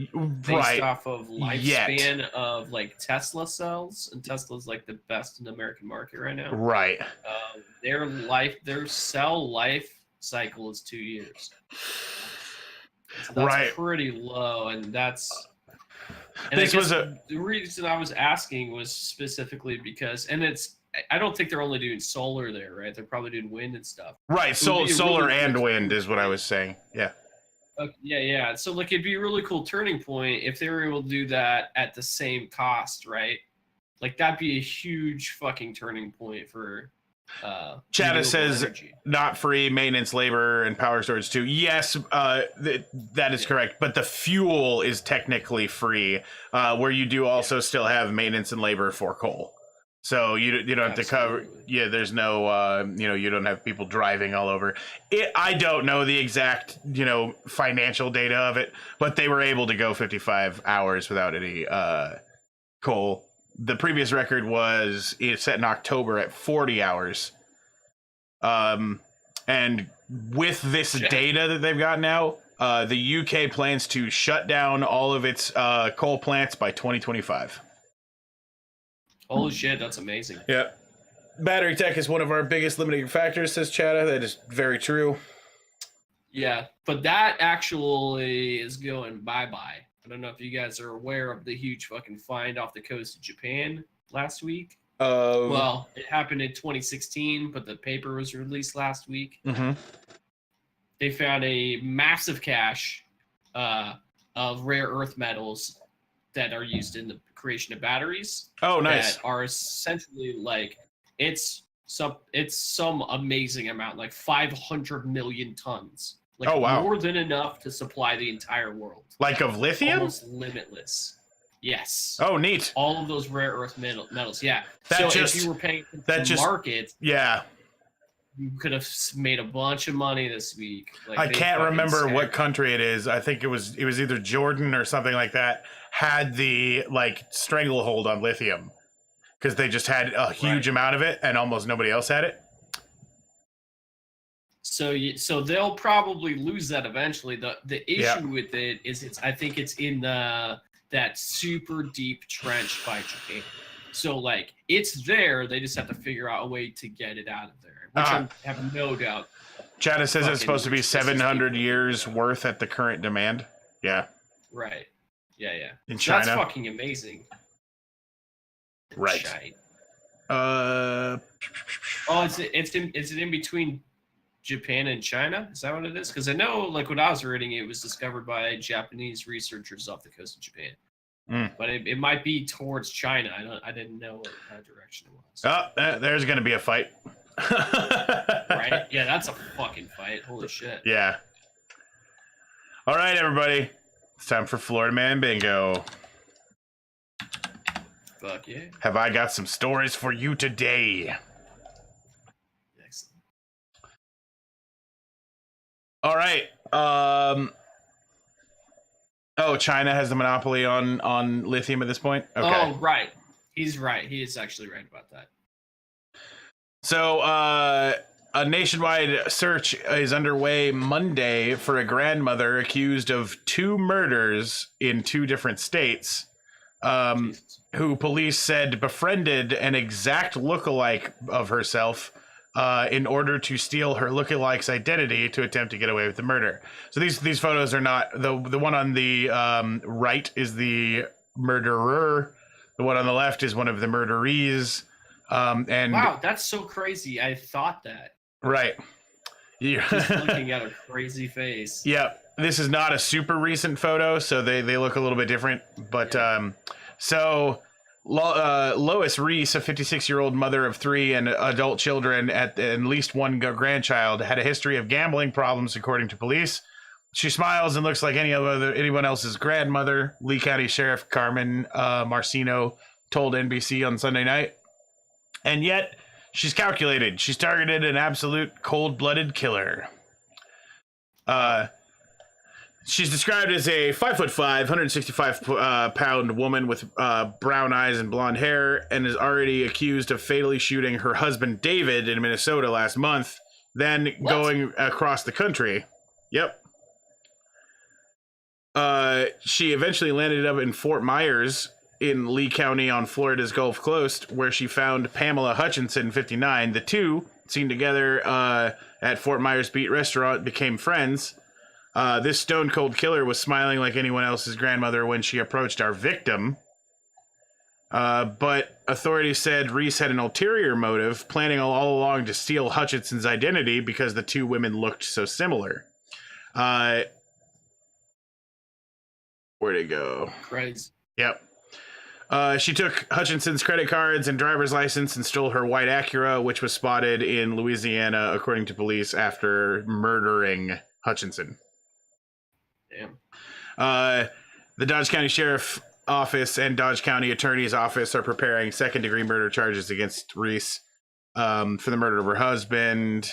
Based off of lifespan of like Tesla cells, and Tesla's like the best in the American market right now. Right. Their cell life cycle is 2 years. So that's pretty low, and that's. And the reason I was asking was specifically because, I don't think they're only doing solar there, right? They're probably doing wind and stuff. Right, solar and wind is what I was saying. Yeah. Okay, yeah. So like, it'd be a really cool turning point if they were able to do that at the same cost, right? Like, that'd be a huge fucking turning point for. Chatta says energy. Not free maintenance, labor, and power storage too. Yes, that is correct. But the fuel is technically free, where you do also still have maintenance and labor for coal. So you don't have to cover. Yeah, there's no you don't have people driving all over. I don't know the exact financial data of it, but they were able to go 55 hours without any coal. The previous record was set in October at 40 hours. And with this data that they've got now, the UK plans to shut down all of its coal plants by 2025. Holy shit, that's amazing. Yeah. Battery tech is one of our biggest limiting factors, says Chatta. That is very true. Yeah, but that actually is going bye-bye. I don't know if you guys are aware of the huge fucking find off the coast of Japan last week. Well, it happened in 2016, but the paper was released last week. Mm-hmm. They found a massive cache of rare earth metals that are used in the creation of batteries. Oh, nice. That are essentially like, it's some amazing amount, like 500 million tons. Like, oh, wow. More than enough to supply the entire world. Like of lithium? Almost limitless. Yes. Oh, neat. All of those rare earth metals, yeah. If you were paying the market, yeah, you could have made a bunch of money this week. Like, I can't remember what country it is. I think it was either Jordan or something like that, had the stranglehold on lithium because they just had a huge amount of it and almost nobody else had it. So they'll probably lose that eventually. The issue with it is I think it's in that super deep trench by Japan. So it's there. They just have to figure out a way to get it out of there, which I have no doubt. Chatta says it's supposed to be 700 years worth at the current demand. Yeah. Right. Yeah. In China. That's fucking amazing. Right. Is it in between Japan and China. Is that what it is? Because I know, like when I was reading, it was discovered by Japanese researchers off the coast of Japan. But it might be towards China. I didn't know what direction it was. Oh, there's gonna be a fight. Right? Yeah, that's a fucking fight. Holy shit. Yeah. All right, everybody. It's time for Florida Man Bingo. Fuck yeah. Have I got some stories for you today? Excellent. All right. Oh, China has the monopoly on lithium at this point? Okay. Oh, right. He's right. He is actually right about that. So, a nationwide search is underway Monday for a grandmother accused of 2 murders in 2 different states, who police said befriended an exact lookalike of herself in order to steal her lookalike's identity to attempt to get away with the murder. So these photos are not the one on the right is the murderer. The one on the left is one of the murderees. And wow, that's so crazy. I thought that. Right. Yeah. Just looking at a crazy face. Yeah. This is not a super recent photo, so they look a little bit different. But so Lois Reese, a 56-year-old mother of 3 and adult children at least 1 grandchild, had a history of gambling problems, according to police. She smiles and looks like anyone else's grandmother. Lee County Sheriff Carmen Marcino told NBC on Sunday night. And yet, she's calculated. She's targeted an absolute cold-blooded killer. She's described as a 5'5", 165-pound woman with brown eyes and blonde hair, and is already accused of fatally shooting her husband David in Minnesota last month, then going across the country. Yep. She eventually landed up in Fort Myers in Lee County on Florida's Gulf Coast, where she found Pamela Hutchinson, 59. The two, seen together at Fort Myers Beat Restaurant, became friends. This stone-cold killer was smiling like anyone else's grandmother when she approached our victim. But authorities said Reese had an ulterior motive, planning all along to steal Hutchinson's identity because the 2 women looked so similar. Where'd it go? Crazy. Yep. She took Hutchinson's credit cards and driver's license and stole her white Acura, which was spotted in Louisiana, according to police, after murdering Hutchinson. Damn. The Dodge County Sheriff Office and Dodge County Attorney's Office are preparing second-degree murder charges against Reese for the murder of her husband.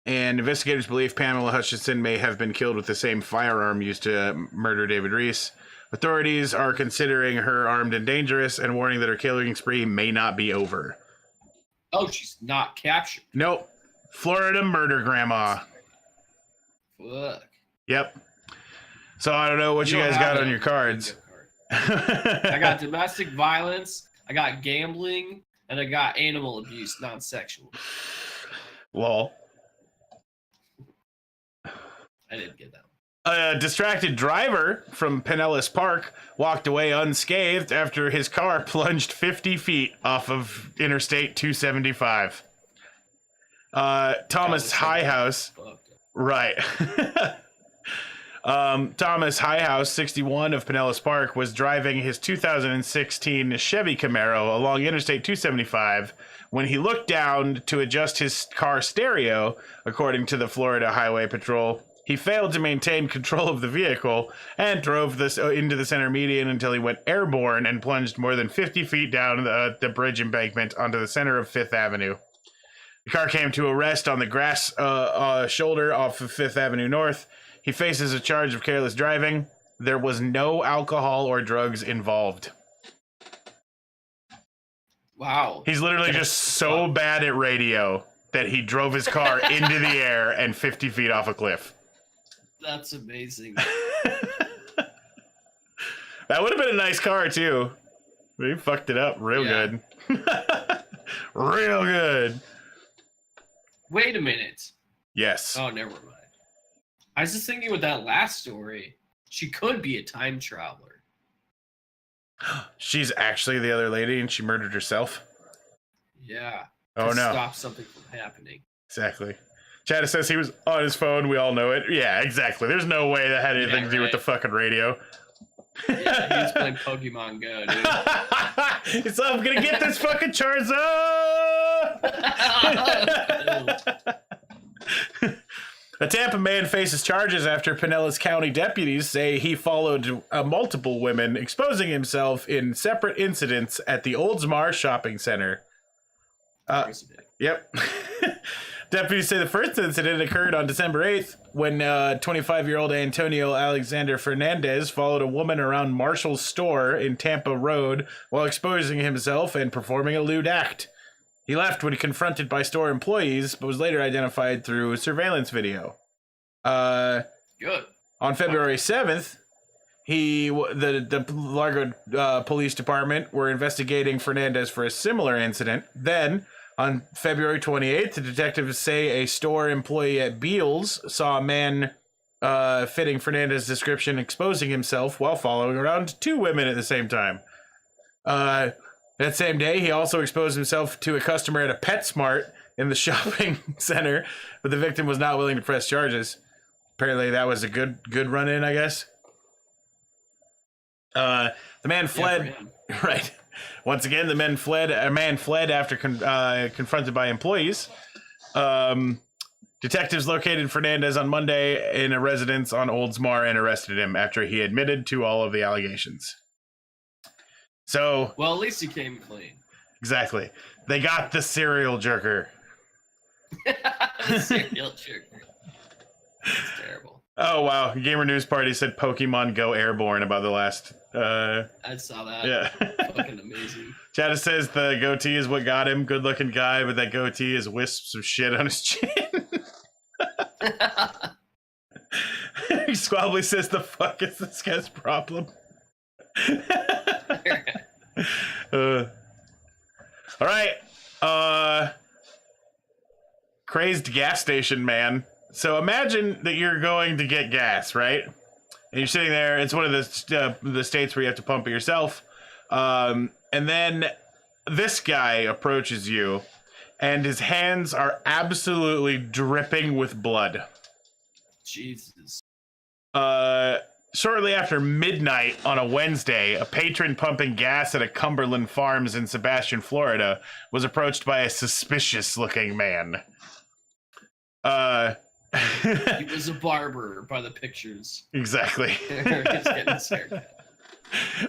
And investigators believe Pamela Hutchinson may have been killed with the same firearm used to murder David Reese. Authorities are considering her armed and dangerous and warning that her killing spree may not be over. Oh, she's not captured. Nope. Florida murder grandma. Fuck. Yep. So I don't know what you guys got on your cards. I got domestic violence, I got gambling, and I got animal abuse, non-sexual. Lol. I didn't get that one. A distracted driver from Pinellas Park walked away unscathed after his car plunged 50 feet off of Interstate 275. Thomas Highhouse. Right. Thomas Highhouse, 61 of Pinellas Park, was driving his 2016 Chevy Camaro along Interstate 275 when he looked down to adjust his car stereo, according to the Florida Highway Patrol. He failed to maintain control of the vehicle and drove this into the center median until he went airborne and plunged more than 50 feet down the bridge embankment onto the center of 5th Avenue. The car came to a rest on the grass shoulder off of 5th Avenue North. He faces a charge of careless driving. There was no alcohol or drugs involved. Wow. He's literally just so bad at radio that he drove his car into the air and 50 feet off a cliff. That's amazing. That would have been a nice car, too. He fucked it up real good. Real good. Wait a minute. Yes. Oh, never mind. I was just thinking with that last story, she could be a time traveler. She's actually the other lady and she murdered herself? Yeah. Oh, no. Stop something from happening. Exactly. Chad says he was on his phone. We all know it. Yeah, exactly. There's no way that had anything to do with the fucking radio. Yeah, he was playing Pokemon Go, dude. It's I'm gonna get this fucking Charizard. A Tampa man faces charges after Pinellas County deputies say he followed multiple women, exposing himself in separate incidents at the Oldsmar shopping center. Yep. Deputies say the first incident occurred on December 8th when 25-year-old Antonio Alexander Fernandez followed a woman around Marshall's store in Tampa Road while exposing himself and performing a lewd act. He left when confronted by store employees, but was later identified through surveillance video. Good. On February 7th, the Largo Police Department were investigating Fernandez for a similar incident. Then, on February 28th, the detectives say a store employee at Beals saw a man fitting Fernandez's description exposing himself while following around two women at the same time. That same day, he also exposed himself to a customer at a PetSmart in the shopping center, but the victim was not willing to press charges. Apparently, that was a good run-in, I guess. The man fled. Right. Once again, a man fled after confronted by employees. Detectives located Fernandez on Monday in a residence on Oldsmar and arrested him after he admitted to all of the allegations. So, well, at least he came clean. Exactly. They got the serial jerker. The serial jerker. It's terrible. Oh, wow. Gamer News Party said Pokemon Go Airborne about the last... I saw that. Yeah. Fucking amazing. Chatta says the goatee is what got him. Good looking guy, but that goatee is wisps of shit on his chin. Squabbly says the fuck is this guy's problem? All right. Crazed gas station man. So imagine that you're going to get gas, right? And you're sitting there. It's one of the states where you have to pump it yourself. And then this guy approaches you, and his hands are absolutely dripping with blood. Jesus. Shortly after midnight on a Wednesday, a patron pumping gas at a Cumberland Farms in Sebastian, Florida, was approached by a suspicious-looking man. He was a barber by the pictures. Exactly. He's getting his haircut.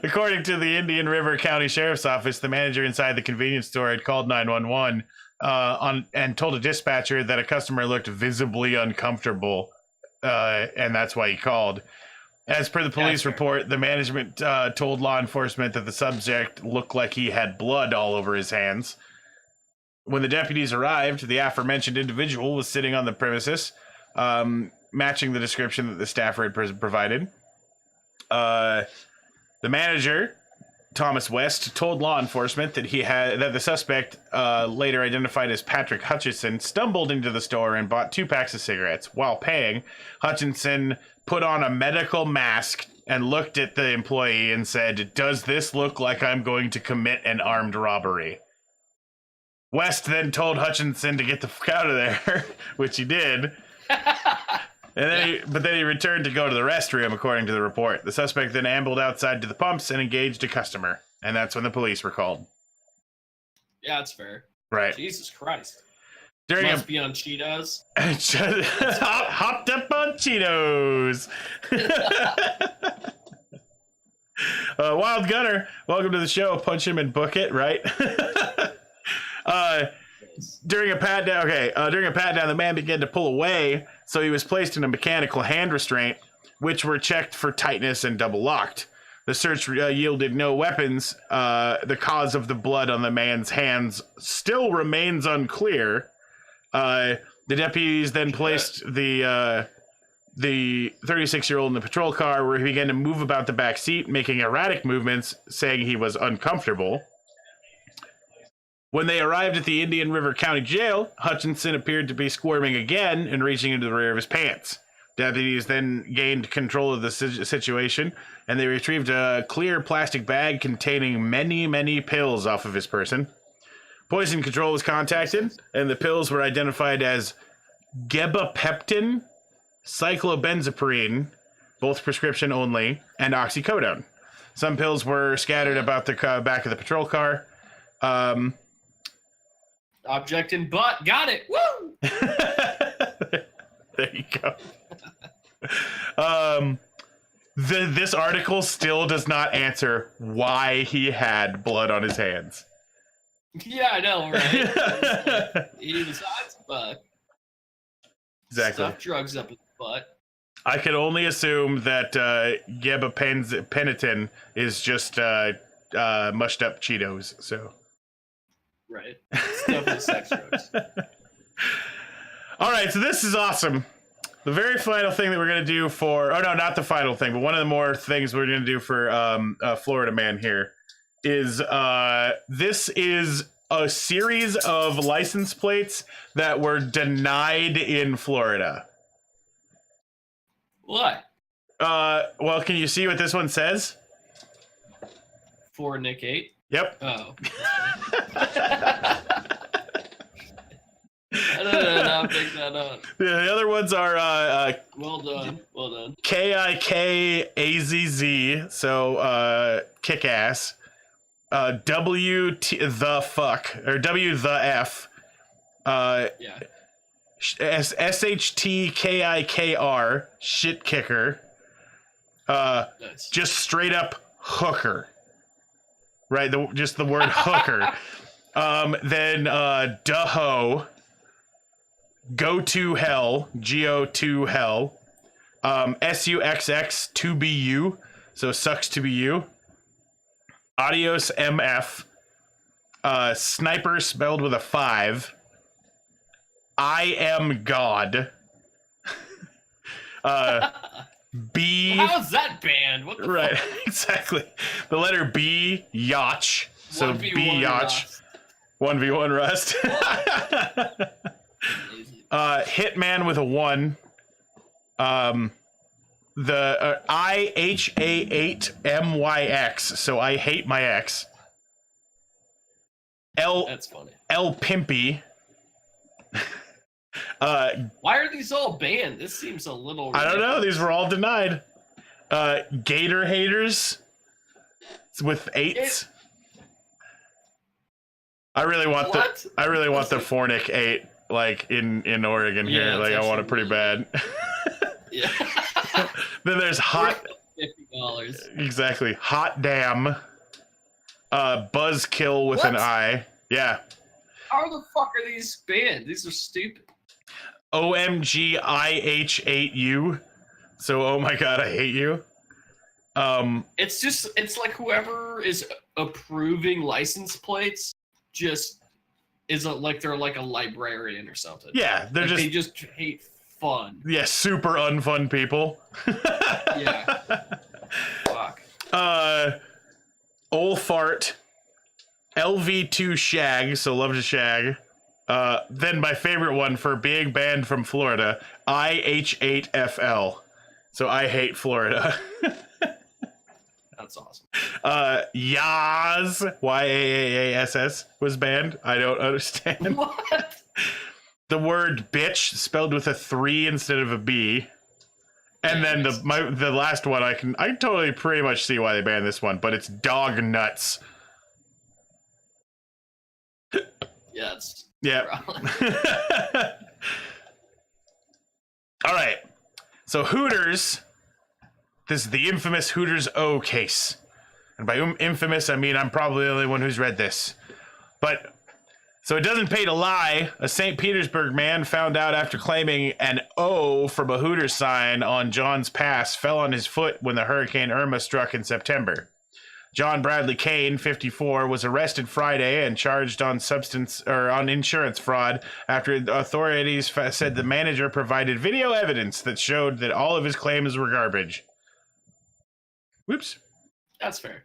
According to the Indian River County Sheriff's Office, the manager inside the convenience store had called 911 and told a dispatcher that a customer looked visibly uncomfortable, and that's why he called. As per the police report, the management told law enforcement that the subject looked like he had blood all over his hands. When the deputies arrived, the aforementioned individual was sitting on the premises, matching the description that the staffer had provided. The manager, Thomas West, told law enforcement that the suspect, later identified as Patrick Hutchinson, stumbled into the store and bought 2 packs of cigarettes. While paying, Hutchinson put on a medical mask and looked at the employee and said, "Does this look like I'm going to commit an armed robbery?" West then told Hutchinson to get the fuck out of there, which he did. But then he returned to go to the restroom, according to the report. The suspect then ambled outside to the pumps and engaged a customer, and that's when the police were called. Yeah, that's fair. Right. Jesus Christ. During Must be on Cheetos. Hopped up on Cheetos. Wild Gunner, welcome to the show. Punch him and book it, right? During a pat down, the man began to pull away, so he was placed in a mechanical hand restraint, which were checked for tightness and double locked. The search yielded no weapons. The cause of the blood on the man's hands still remains unclear. The deputies then placed the 36-year-old in the patrol car, where he began to move about the back seat, making erratic movements, saying he was uncomfortable. When they arrived at the Indian River County Jail, Hutchinson appeared to be squirming again and reaching into the rear of his pants. Deputies then gained control of the situation, and they retrieved a clear plastic bag containing many, many pills off of his person. Poison control was contacted, and the pills were identified as gabapentin, cyclobenzaprine, both prescription only, and oxycodone. Some pills were scattered about the back of the patrol car. Object in butt. Got it. Woo! There you go. This article still does not answer why he had blood on his hands. Yeah, I know, right? He decides, but Exactly. stuff drugs up his butt. I can only assume that gabapentin is just mushed up Cheetos. So. Right. Stuff with sex drugs. All right, so this is awesome. The very final thing that we're going to do for... Oh, no, not the final thing, but one of the more things we're going to do for Florida Man here is this is a series of license plates that were denied in Florida. What? Well, can you see what this one says? For Nick 8? Yep. Oh. No, pick that up. The other ones are Well done. Well done. KIKAZZ, so kick ass. W the fuck or W the F. Yeah. SHTKIKR, shit kicker. Nice. Just straight up hooker. Right, just the word hooker. Then Duho. Go to hell, GO to hell. SUXX to be you, so sucks to be you. Adios MF. Sniper spelled with a 5. I am God. B. How's that banned? What the Right, fuck? exactly. The letter B, Yacht. So 1v1 B Yacht. 1v1 Rust. Hitman with a 1. The IHA8MYX. So I hate my ex. That's funny. L Pimpy. Why are these all banned? This seems a little I don't know. ridiculous. These were all denied. Gator haters with 8s. I really want What? the Fornic 8 like in Oregon here. Yeah, Like I want it actually pretty bad. Yeah. Then there's hot. $50. Exactly. Hot damn. Buzzkill with an What? I. Yeah. How the fuck are these banned? These are stupid. OMGIH8U. So oh my god, I hate you. It's like whoever is approving license plates just is like they're like a librarian or something. Yeah, Like, they just hate fun. yeah, super unfun people. Yeah. Fuck. Ol Fart, LV2 Shag, so love to shag. Then my favorite one for being banned from Florida, IH8FL. So I hate Florida. That's awesome. Yaz, YAAASS was banned. I don't understand. What? The word bitch spelled with a 3 instead of a B. And then the last one I can totally pretty much see why they banned this one, but it's dog nuts. Yeah, it's Yeah. All right. So Hooters, this is the infamous Hooters O case. And by infamous, I mean I'm probably the only one who's read this. But so it doesn't pay to lie. A St. Petersburg man found out after claiming an O from a Hooters sign on John's Pass fell on his foot when the Hurricane Irma struck in September. John Bradley Kane, 54, was arrested Friday and charged on insurance fraud after authorities said the manager provided video evidence that showed that all of his claims were garbage. Whoops. That's fair.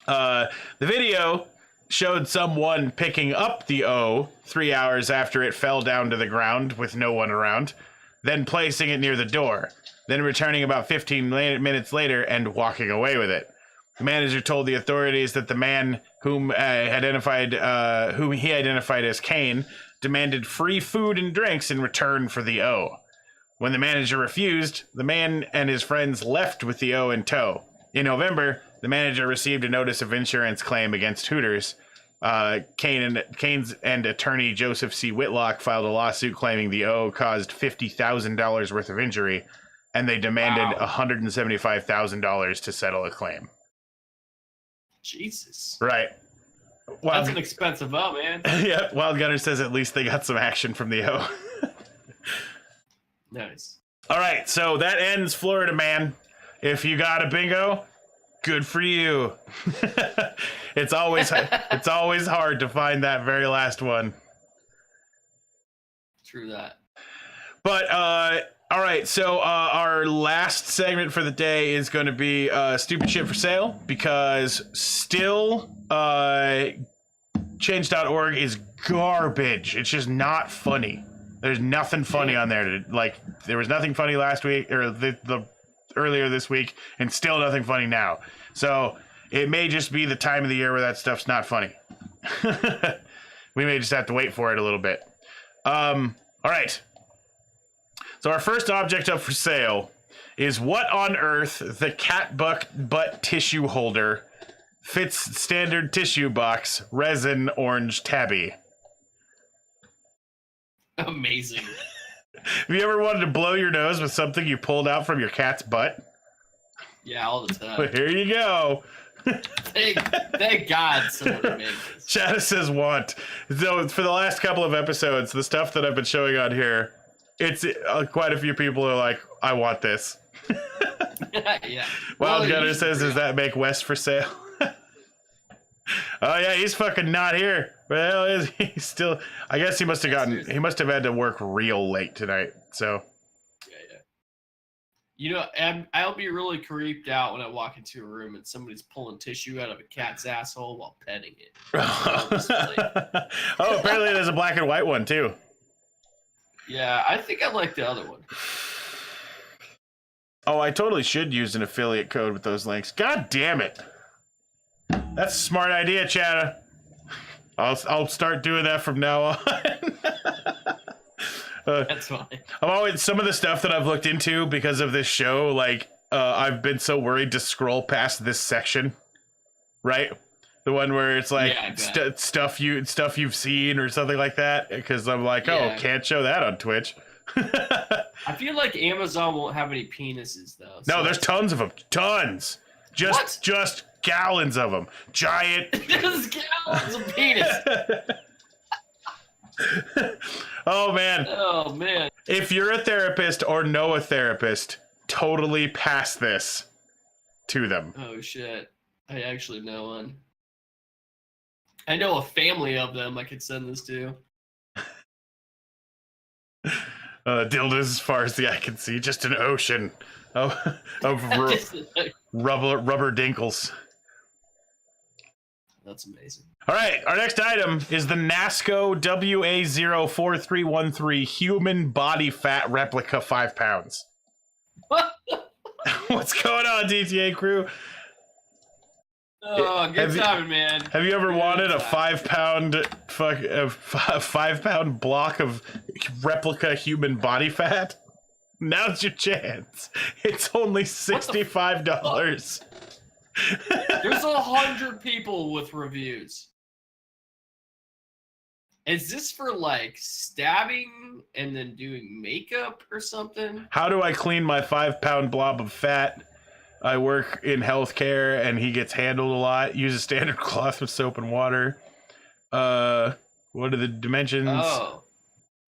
The video showed someone picking up the O 3 hours after it fell down to the ground with no one around, then placing it near the door, then returning about 15 minutes later and walking away with it. The manager told the authorities that the man whom he identified as Kane, demanded free food and drinks in return for the O. When the manager refused, the man and his friends left with the O in tow. In November, the manager received a notice of insurance claim against Hooters. Kane's and attorney Joseph C. Whitlock filed a lawsuit claiming the O caused $50,000 worth of injury, and they demanded $175,000 to settle a claim. Jesus. Right. That's an expensive O, man. Yeah, Wild Gunner says at least they got some action from the O. Nice. All right, so that ends Florida Man. If you got a bingo, good for you. It's always hard to find that very last one. True that. But all right, so our last segment for the day is going to be stupid shit for sale, because still change.org is garbage. It's just not funny. There's nothing funny on there. There was nothing funny last week or the earlier this week, and still nothing funny now. So it may just be the time of the year where that stuff's not funny. We may just have to wait for it a little bit. All right. So our first object up for sale is what on earth the cat butt tissue holder fits standard tissue box resin orange tabby. Amazing. Have you ever wanted to blow your nose with something you pulled out from your cat's butt? Yeah, all the time. Well, here you go. Thank God someone made this. Chad says want. So for the last couple of episodes, the stuff that I've been showing on here, it's quite a few people are like, I want this. Yeah. Wild Gunner says, does that make West for sale? Oh yeah, he's fucking not here. Where the hell is he? He's still. I guess he must have had to work real late tonight. So. Yeah. You know, I'll be really creeped out when I walk into a room and somebody's pulling tissue out of a cat's asshole while petting it. Oh, apparently there's a black and white one too. Yeah, I think I like the other one. Oh, I totally should use an affiliate code with those links. God damn it. That's a smart idea, Chad. I'll start doing that from now on. That's fine. I'm always, some of the stuff that I've looked into because of this show, like I've been so worried to scroll past this section, right? The one where it's like stuff you've seen or something like that, because I'm like, can't show that on Twitch. I feel like Amazon won't have any penises though. No, there's tons of them, tons. Just gallons of them, giant. Just gallons of penis. Oh man. If you're a therapist or know a therapist, totally pass this to them. Oh shit, I actually know one. I know a family of them I could send this to. Dildos as far as the eye can see, just an ocean of rubber dinkles. That's amazing. All right, our next item is the NASCO WA04313 human body fat replica 5 pounds. What's going on, DTA crew? Oh, good timing, man. Have you ever wanted a 5 pound block of replica human body fat? Now's your chance. It's only $65. There's 100 people with reviews. Is this for like stabbing and then doing makeup or something? How do I clean my 5 pound blob of fat? I work in healthcare and he gets handled a lot. Use a standard cloth with soap and water. What are the dimensions? Oh,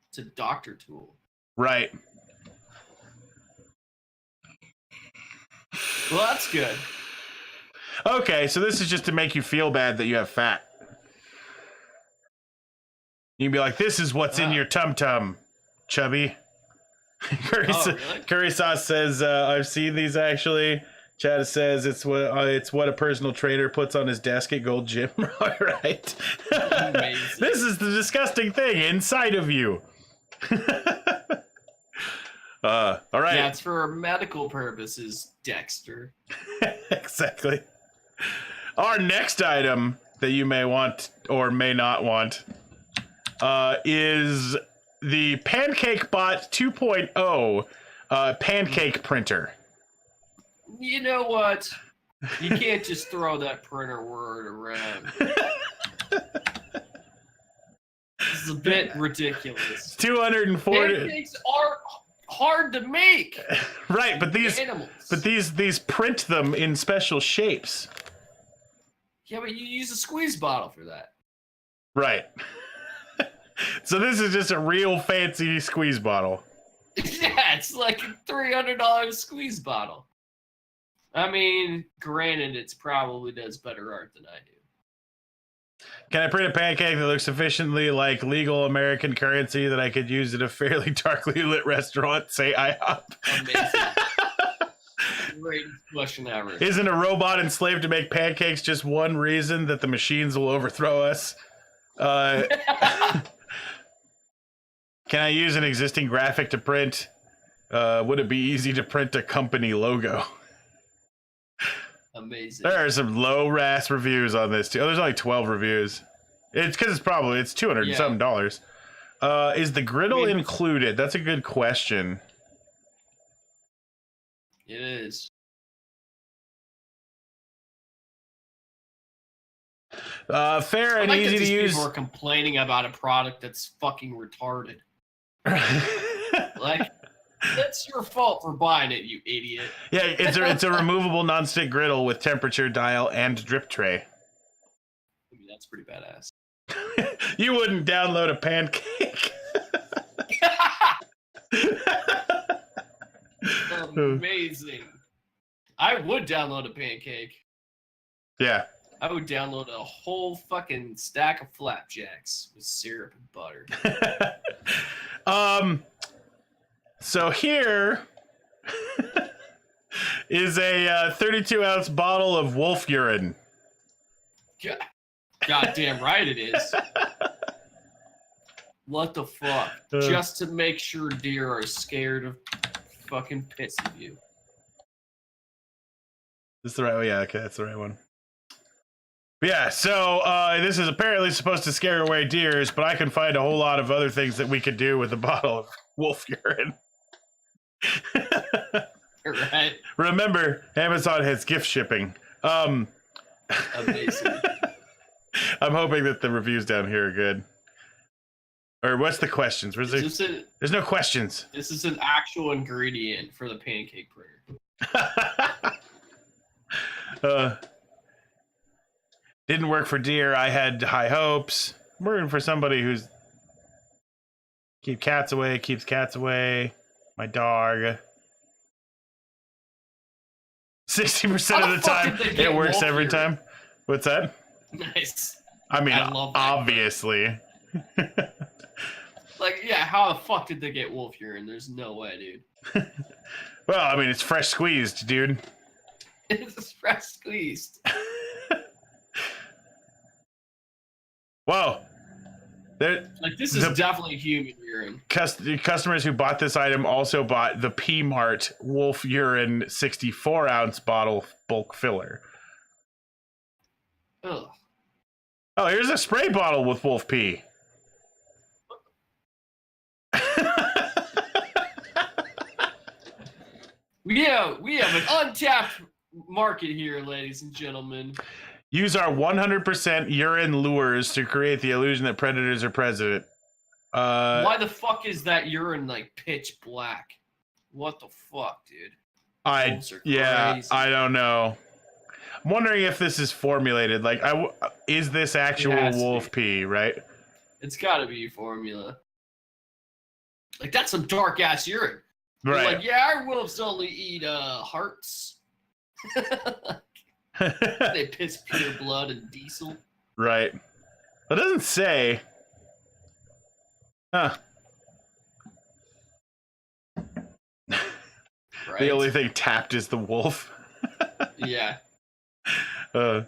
it's a doctor tool. Right. Well, that's good. Okay, so this is just to make you feel bad that you have fat. You can be like, this is what's in your tum-tum, chubby. Curry Sauce says, I've seen these actually. Chad says it's what a personal trainer puts on his desk at Gold Gym. All right. This is the disgusting thing inside of you. All right. Yeah, it's for medical purposes, Dexter. Exactly. Our next item that you may want or may not want is the Pancake Bot 2.0 pancake printer. You know what? You can't just throw that printer word around. This is a bit ridiculous. 240. Pancakes are hard to make. Right, but these Animals. these print them in special shapes. Yeah, but you use a squeeze bottle for that. Right. So this is just a real fancy squeeze bottle. Yeah, it's like a $300 squeeze bottle. I mean, granted, it probably does better art than I do. Can I print a pancake that looks sufficiently like legal American currency that I could use at a fairly darkly lit restaurant, say IHOP? Amazing. Greatest question ever. Isn't a robot enslaved to make pancakes just one reason that the machines will overthrow us? Can I use an existing graphic to print? Would it be easy to print a company logo? Amazing. There are some low RAS reviews on this too. Oh, there's only 12 reviews. It's because it's $200 and something dollars. Is the griddle included? That's a good question. It is. Fair and easy to use. People are complaining about a product that's fucking retarded. Like, that's your fault for buying it, you idiot. Yeah, it's a removable nonstick griddle with temperature dial and drip tray. I mean, that's pretty badass. You wouldn't download a pancake. Amazing. I would download a pancake. Yeah. I would download a whole fucking stack of flapjacks with syrup and butter. So here is a 32-ounce bottle of wolf urine. God damn right it is. What the fuck? Just to make sure deer are scared of fucking piss of you. This the right one? Yeah, okay, that's the right one. But yeah, so this is apparently supposed to scare away deers, but I can find a whole lot of other things that we could do with a bottle of wolf urine. Right. Remember, Amazon has gift shipping. Amazing. I'm hoping that the reviews down here are good. Or what's the questions? There's no questions. This is an actual ingredient for the pancake printer. Didn't work for deer. I had high hopes. I'm working for somebody who's keeps cats away. My dog. 60% of the time, it works every time. What's that? Nice. I mean, I love that obviously. Like, yeah, how the fuck did they get wolf urine? There's no way, dude. Well, I mean, it's fresh squeezed, dude. It's fresh squeezed. Whoa. Like, this is definitely human urine. Customers who bought this item also bought the P-Mart Wolf Urine 64-ounce bottle bulk filler. Ugh. Oh, here's a spray bottle with wolf pee. We have an untapped market here, ladies and gentlemen. Use our 100% urine lures to create the illusion that predators are present. Why the fuck is that urine like pitch black? What the fuck, dude? I don't know. I'm wondering if this is formulated. Like, is this actual wolf pee? Right? It's got to be formula. Like, that's some dark ass urine. Right. Like, yeah, our wolves only eat hearts. They piss pure blood and diesel. Right. It doesn't say. Huh. Right? The only thing tapped is the wolf. Yeah. All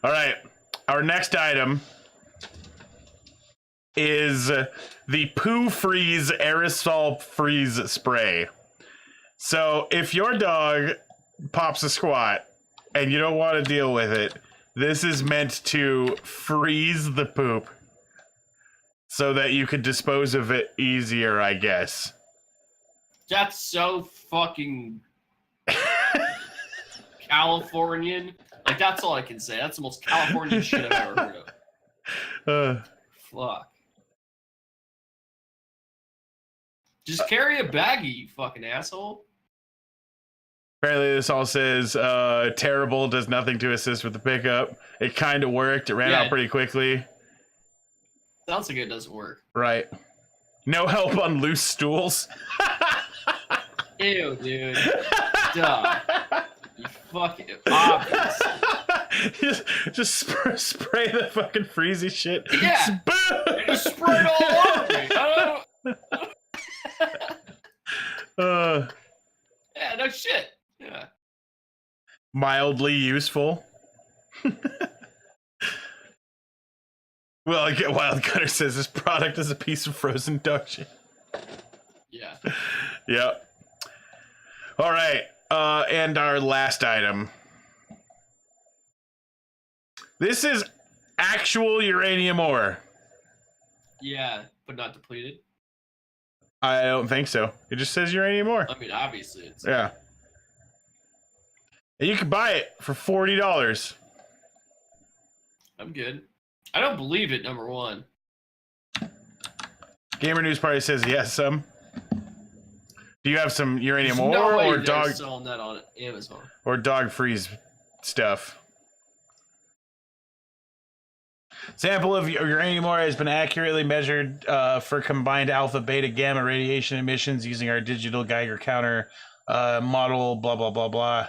right. Our next item is the Poo Freeze aerosol freeze spray. So if your dog pops a squat and you don't want to deal with it, This is meant to freeze the poop so that you could dispose of it easier, I guess. That's so fucking Californian. Like, that's all I can say. That's the most Californian shit I've ever heard of. Fuck. Just carry a baggie, you fucking asshole. Apparently this all says, terrible, does nothing to assist with the pickup. It kind of worked. It ran out pretty quickly. Sounds like it doesn't work. Right. No help on loose stools. Ew, dude. Duh. You fucking obvious. just spray the fucking freezy shit. Yeah. You just spray it all over me. Yeah, no shit. Yeah. Mildly useful. Well, Wild Gunner says this product is a piece of frozen dog shit. Yeah. Yep. All right. And our last item. This is actual uranium ore. Yeah, but not depleted. I don't think so. It just says uranium ore. I mean, obviously it's... Yeah. And you can buy it for $40. I'm good. I don't believe it, number one. Gamer News Party says he has some. Do you have some uranium There's ore no way or they're dog selling that on Amazon? or dog freeze stuff? Sample of uranium ore has been accurately measured for combined alpha, beta, gamma radiation emissions using our digital Geiger counter model. Blah blah blah blah.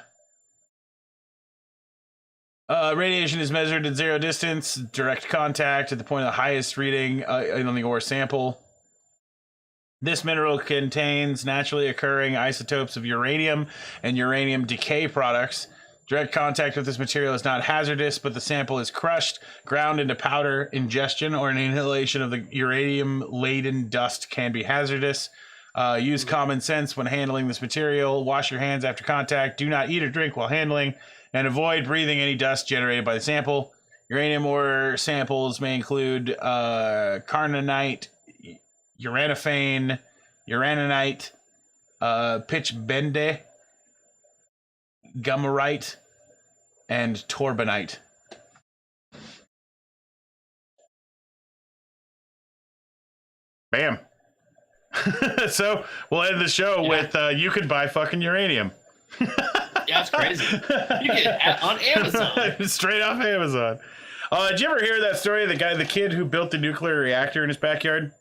Radiation is measured at zero distance, direct contact at the point of the highest reading on the ore sample. This mineral contains naturally occurring isotopes of uranium and uranium decay products. Direct contact with this material is not hazardous, but the sample is crushed, ground into powder. Ingestion or an inhalation of the uranium-laden dust can be hazardous. Use common sense when handling this material. Wash your hands after contact. Do not eat or drink while handling. And avoid breathing any dust generated by the sample. Uranium ore samples may include carnonite, uranophane, uraninite, pitchblende, gummarite, and torbanite. Bam. So we'll end the show with you could buy fucking uranium. Yeah, it's crazy. You get it on Amazon. Straight off Amazon. Did you ever hear that story of the kid who built the nuclear reactor in his backyard?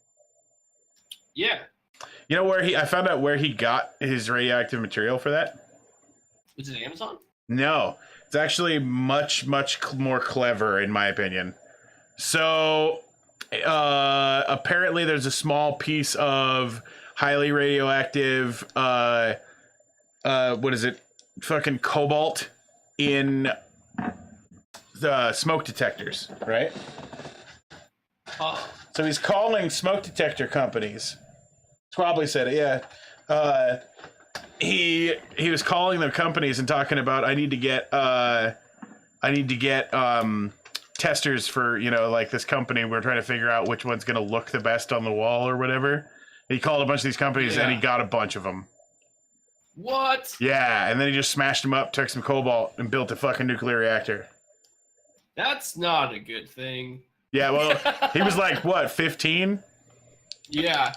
Yeah. You know where I found out where he got his radioactive material for that? Was it Amazon? No. It's actually much, much more clever, in my opinion. So, apparently there's a small piece of highly radioactive, what is it? Fucking cobalt in the smoke detectors, right? So he's calling smoke detector companies. Probably said it, yeah. He was calling them companies and talking about I need to get testers for, you know, like this company. We're trying to figure out which one's gonna look the best on the wall or whatever. He called a bunch of these companies and he got a bunch of them. What? Yeah, and then he just smashed them up, took some cobalt, and built a fucking nuclear reactor. That's not a good thing. Yeah, well, he was like, what, 15? Yeah.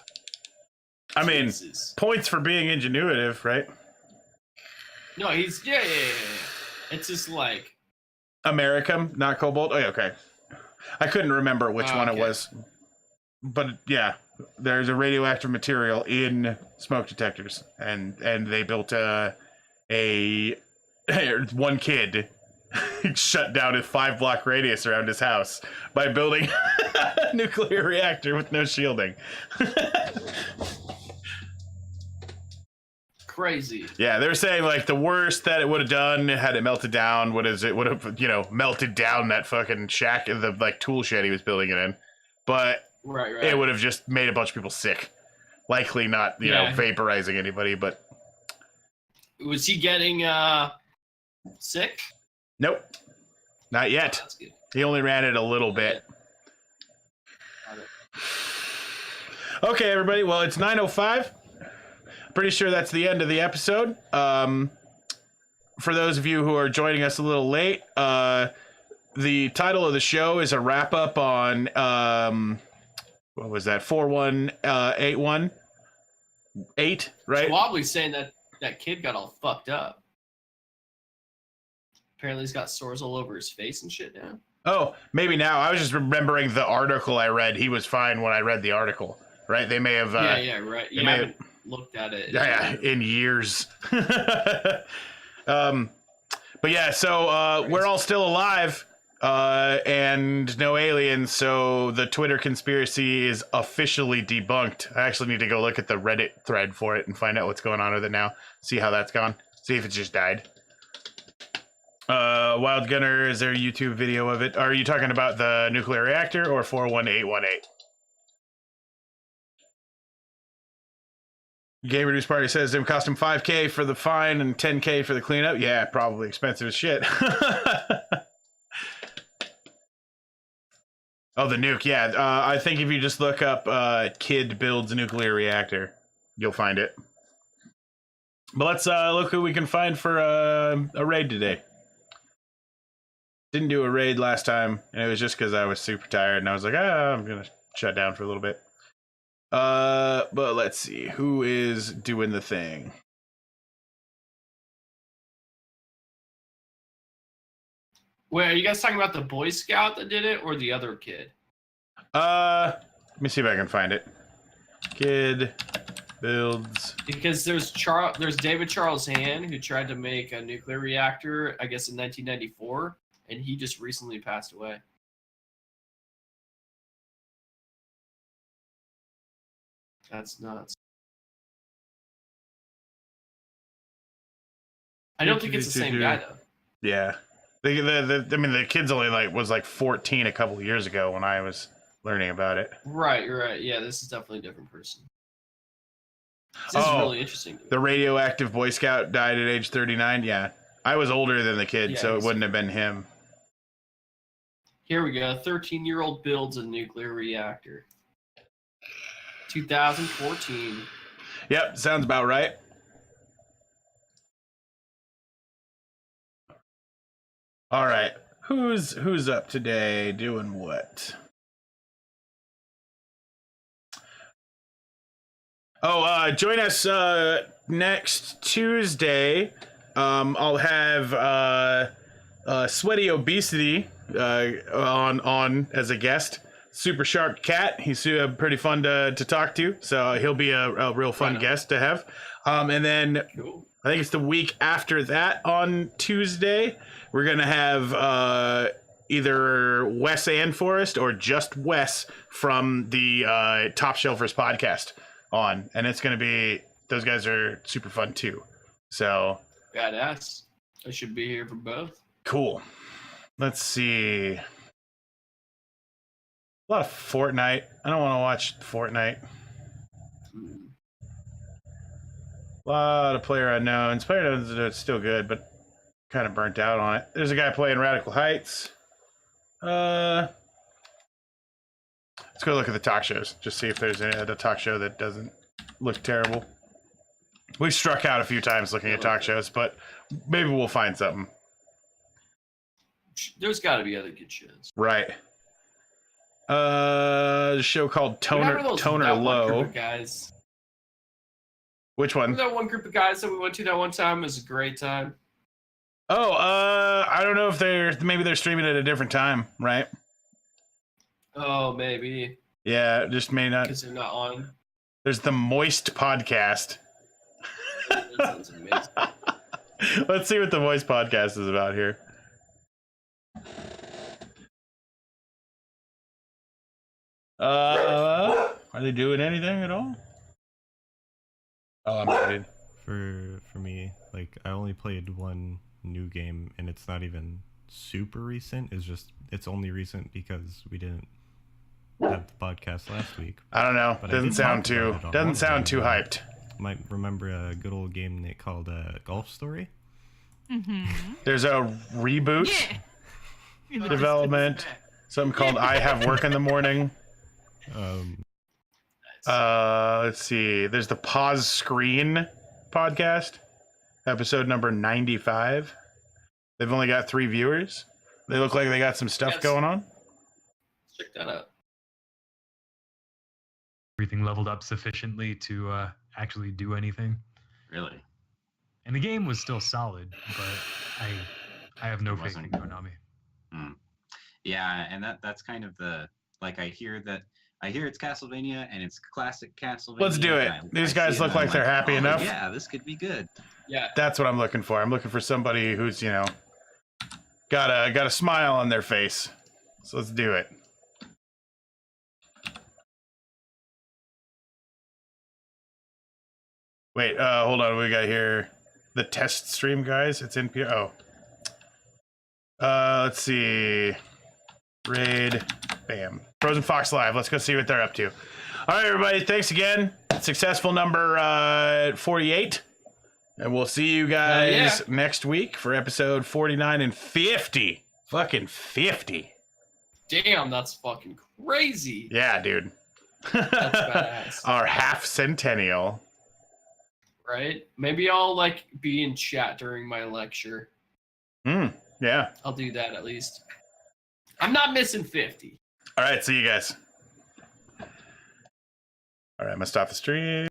I mean, Jesus. points for being ingenuitive, right? No, he's yeah. It's just like Americum, not cobalt. Oh, yeah, okay. I couldn't remember which one it was, but yeah, there's a radioactive material in smoke detectors, and they built one kid shut down a 5-block radius around his house by building a nuclear reactor with no shielding. Crazy. Yeah, they're saying like the worst that it would have done had it melted down. What is it? Would have, you know, melted down that fucking shack, the like tool shed he was building it in. But right. It would have just made a bunch of people sick. Likely not, you know, vaporizing anybody, but was he getting sick? Nope. Not yet. That's good. He only ran it a little bit. Got it. Okay, everybody. Well, it's 9:05. Pretty sure that's the end of the episode. For those of you who are joining us a little late, the title of the show is a wrap up on what was that? 41818, right? Wobbly's saying that kid got all fucked up. Apparently, he's got sores all over his face and shit now. Oh, maybe now. I was just remembering the article I read. He was fine when I read the article, right? They may have. Yeah, right. You haven't looked at it. Yeah, in years. But yeah, so we're all still alive, and no aliens. So the Twitter conspiracy is officially debunked. I actually need to go look at the Reddit thread for it and find out what's going on with it now. See how that's gone. See if it's just died. Wild Gunner, is there a YouTube video of it? Are you talking about the nuclear reactor or 41818? Game Reduce Party says it would cost him $5K for the fine and $10K for the cleanup. Yeah, probably expensive as shit. Oh, the nuke. Yeah, I think if you just look up kid builds nuclear reactor, you'll find it. But let's look who we can find for a raid today. Didn't do a raid last time, and it was just because I was super tired, and I was like, I'm going to shut down for a little bit. But let's see. Who is doing the thing? Wait, are you guys talking about the Boy Scout that did it, or the other kid? Let me see if I can find it. Kid builds. Because there's David Charles Hand, who tried to make a nuclear reactor, I guess in 1994, and he just recently passed away. That's nuts. I don't think it's the same guy though. Yeah, I mean, the kid's only was 14 a couple of years ago when I was learning about it. Right. Yeah, this is definitely a different person. This is really interesting. The radioactive Boy Scout died at age 39. Yeah, I was older than the kid, so it wouldn't have been him. Here we go. 13-year-old builds a nuclear reactor. 2014. Yep, sounds about right. All right, who's up today doing what? Oh, join us next Tuesday. I'll have Sweaty Obesity on as a guest. Super sharp cat. He's pretty fun to talk to, so he'll be a real fun guest to have. And then Cool. I think it's the week after that on Tuesday, we're gonna have either Wes and Forrest or just Wes from the Top Shelfers podcast on, and it's gonna be, those guys are super fun too. So Badass. I should be here for both. Cool. Let's see. A lot of Fortnite. I don't want to watch Fortnite. A lot of Player Unknowns. Player Unknowns is still good, but kind of burnt out on it. There's a guy playing Radical Heights. Let's go look at the talk shows. Just see if there's any other talk show that doesn't look terrible. We've struck out a few times looking at talk shows, but maybe we'll find something. There's got to be other good shows. Right. A show called Toner Low. Guys. Which one? Remember that one group of guys that we went to that one time? It was a great time. Oh, I don't know if maybe they're streaming at a different time, right? Oh, maybe. Yeah, just may not. Because they're not on. There's the Moist podcast. That sounds amazing. Let's see what the Moist podcast is about here. Are they doing anything at all? Oh, I'm muted. For me, I only played one new game, and it's not even super recent. It's only recent because we didn't have the podcast last week. I don't know. But Doesn't sound too hyped. Might remember a good old game they called Golf Story. Mm-hmm. There's a reboot. Yeah. development. Something called I Have Work in the Morning. Let's see. There's the Pause Screen podcast, episode number 95. They've only got 3 viewers. They look like they got some stuff going on. Check that out. Everything leveled up sufficiently to actually do anything. Really? And the game was still solid, but I have no faith in Konami. Yeah, and that's kind of the like I hear it's Castlevania and it's classic Castlevania. Let's do it. These guys look like they're happy enough. Yeah, this could be good. Yeah. That's what I'm looking for. I'm looking for somebody who's, got a smile on their face. So let's do it. Wait, hold on. We got here the test stream, guys. It's in here. Oh. Let's see. Raid. Bam. Frozen Fox Live. Let's go see what they're up to. All right, everybody. Thanks again. Successful number 48. And we'll see you guys next week for episode 49 and 50. Fucking 50. Damn, that's fucking crazy. Yeah, dude. That's badass. Our half centennial. Right? Maybe I'll be in chat during my lecture. Yeah. I'll do that at least. I'm not missing 50. All right, see you guys. All right, I'm gonna stop the stream.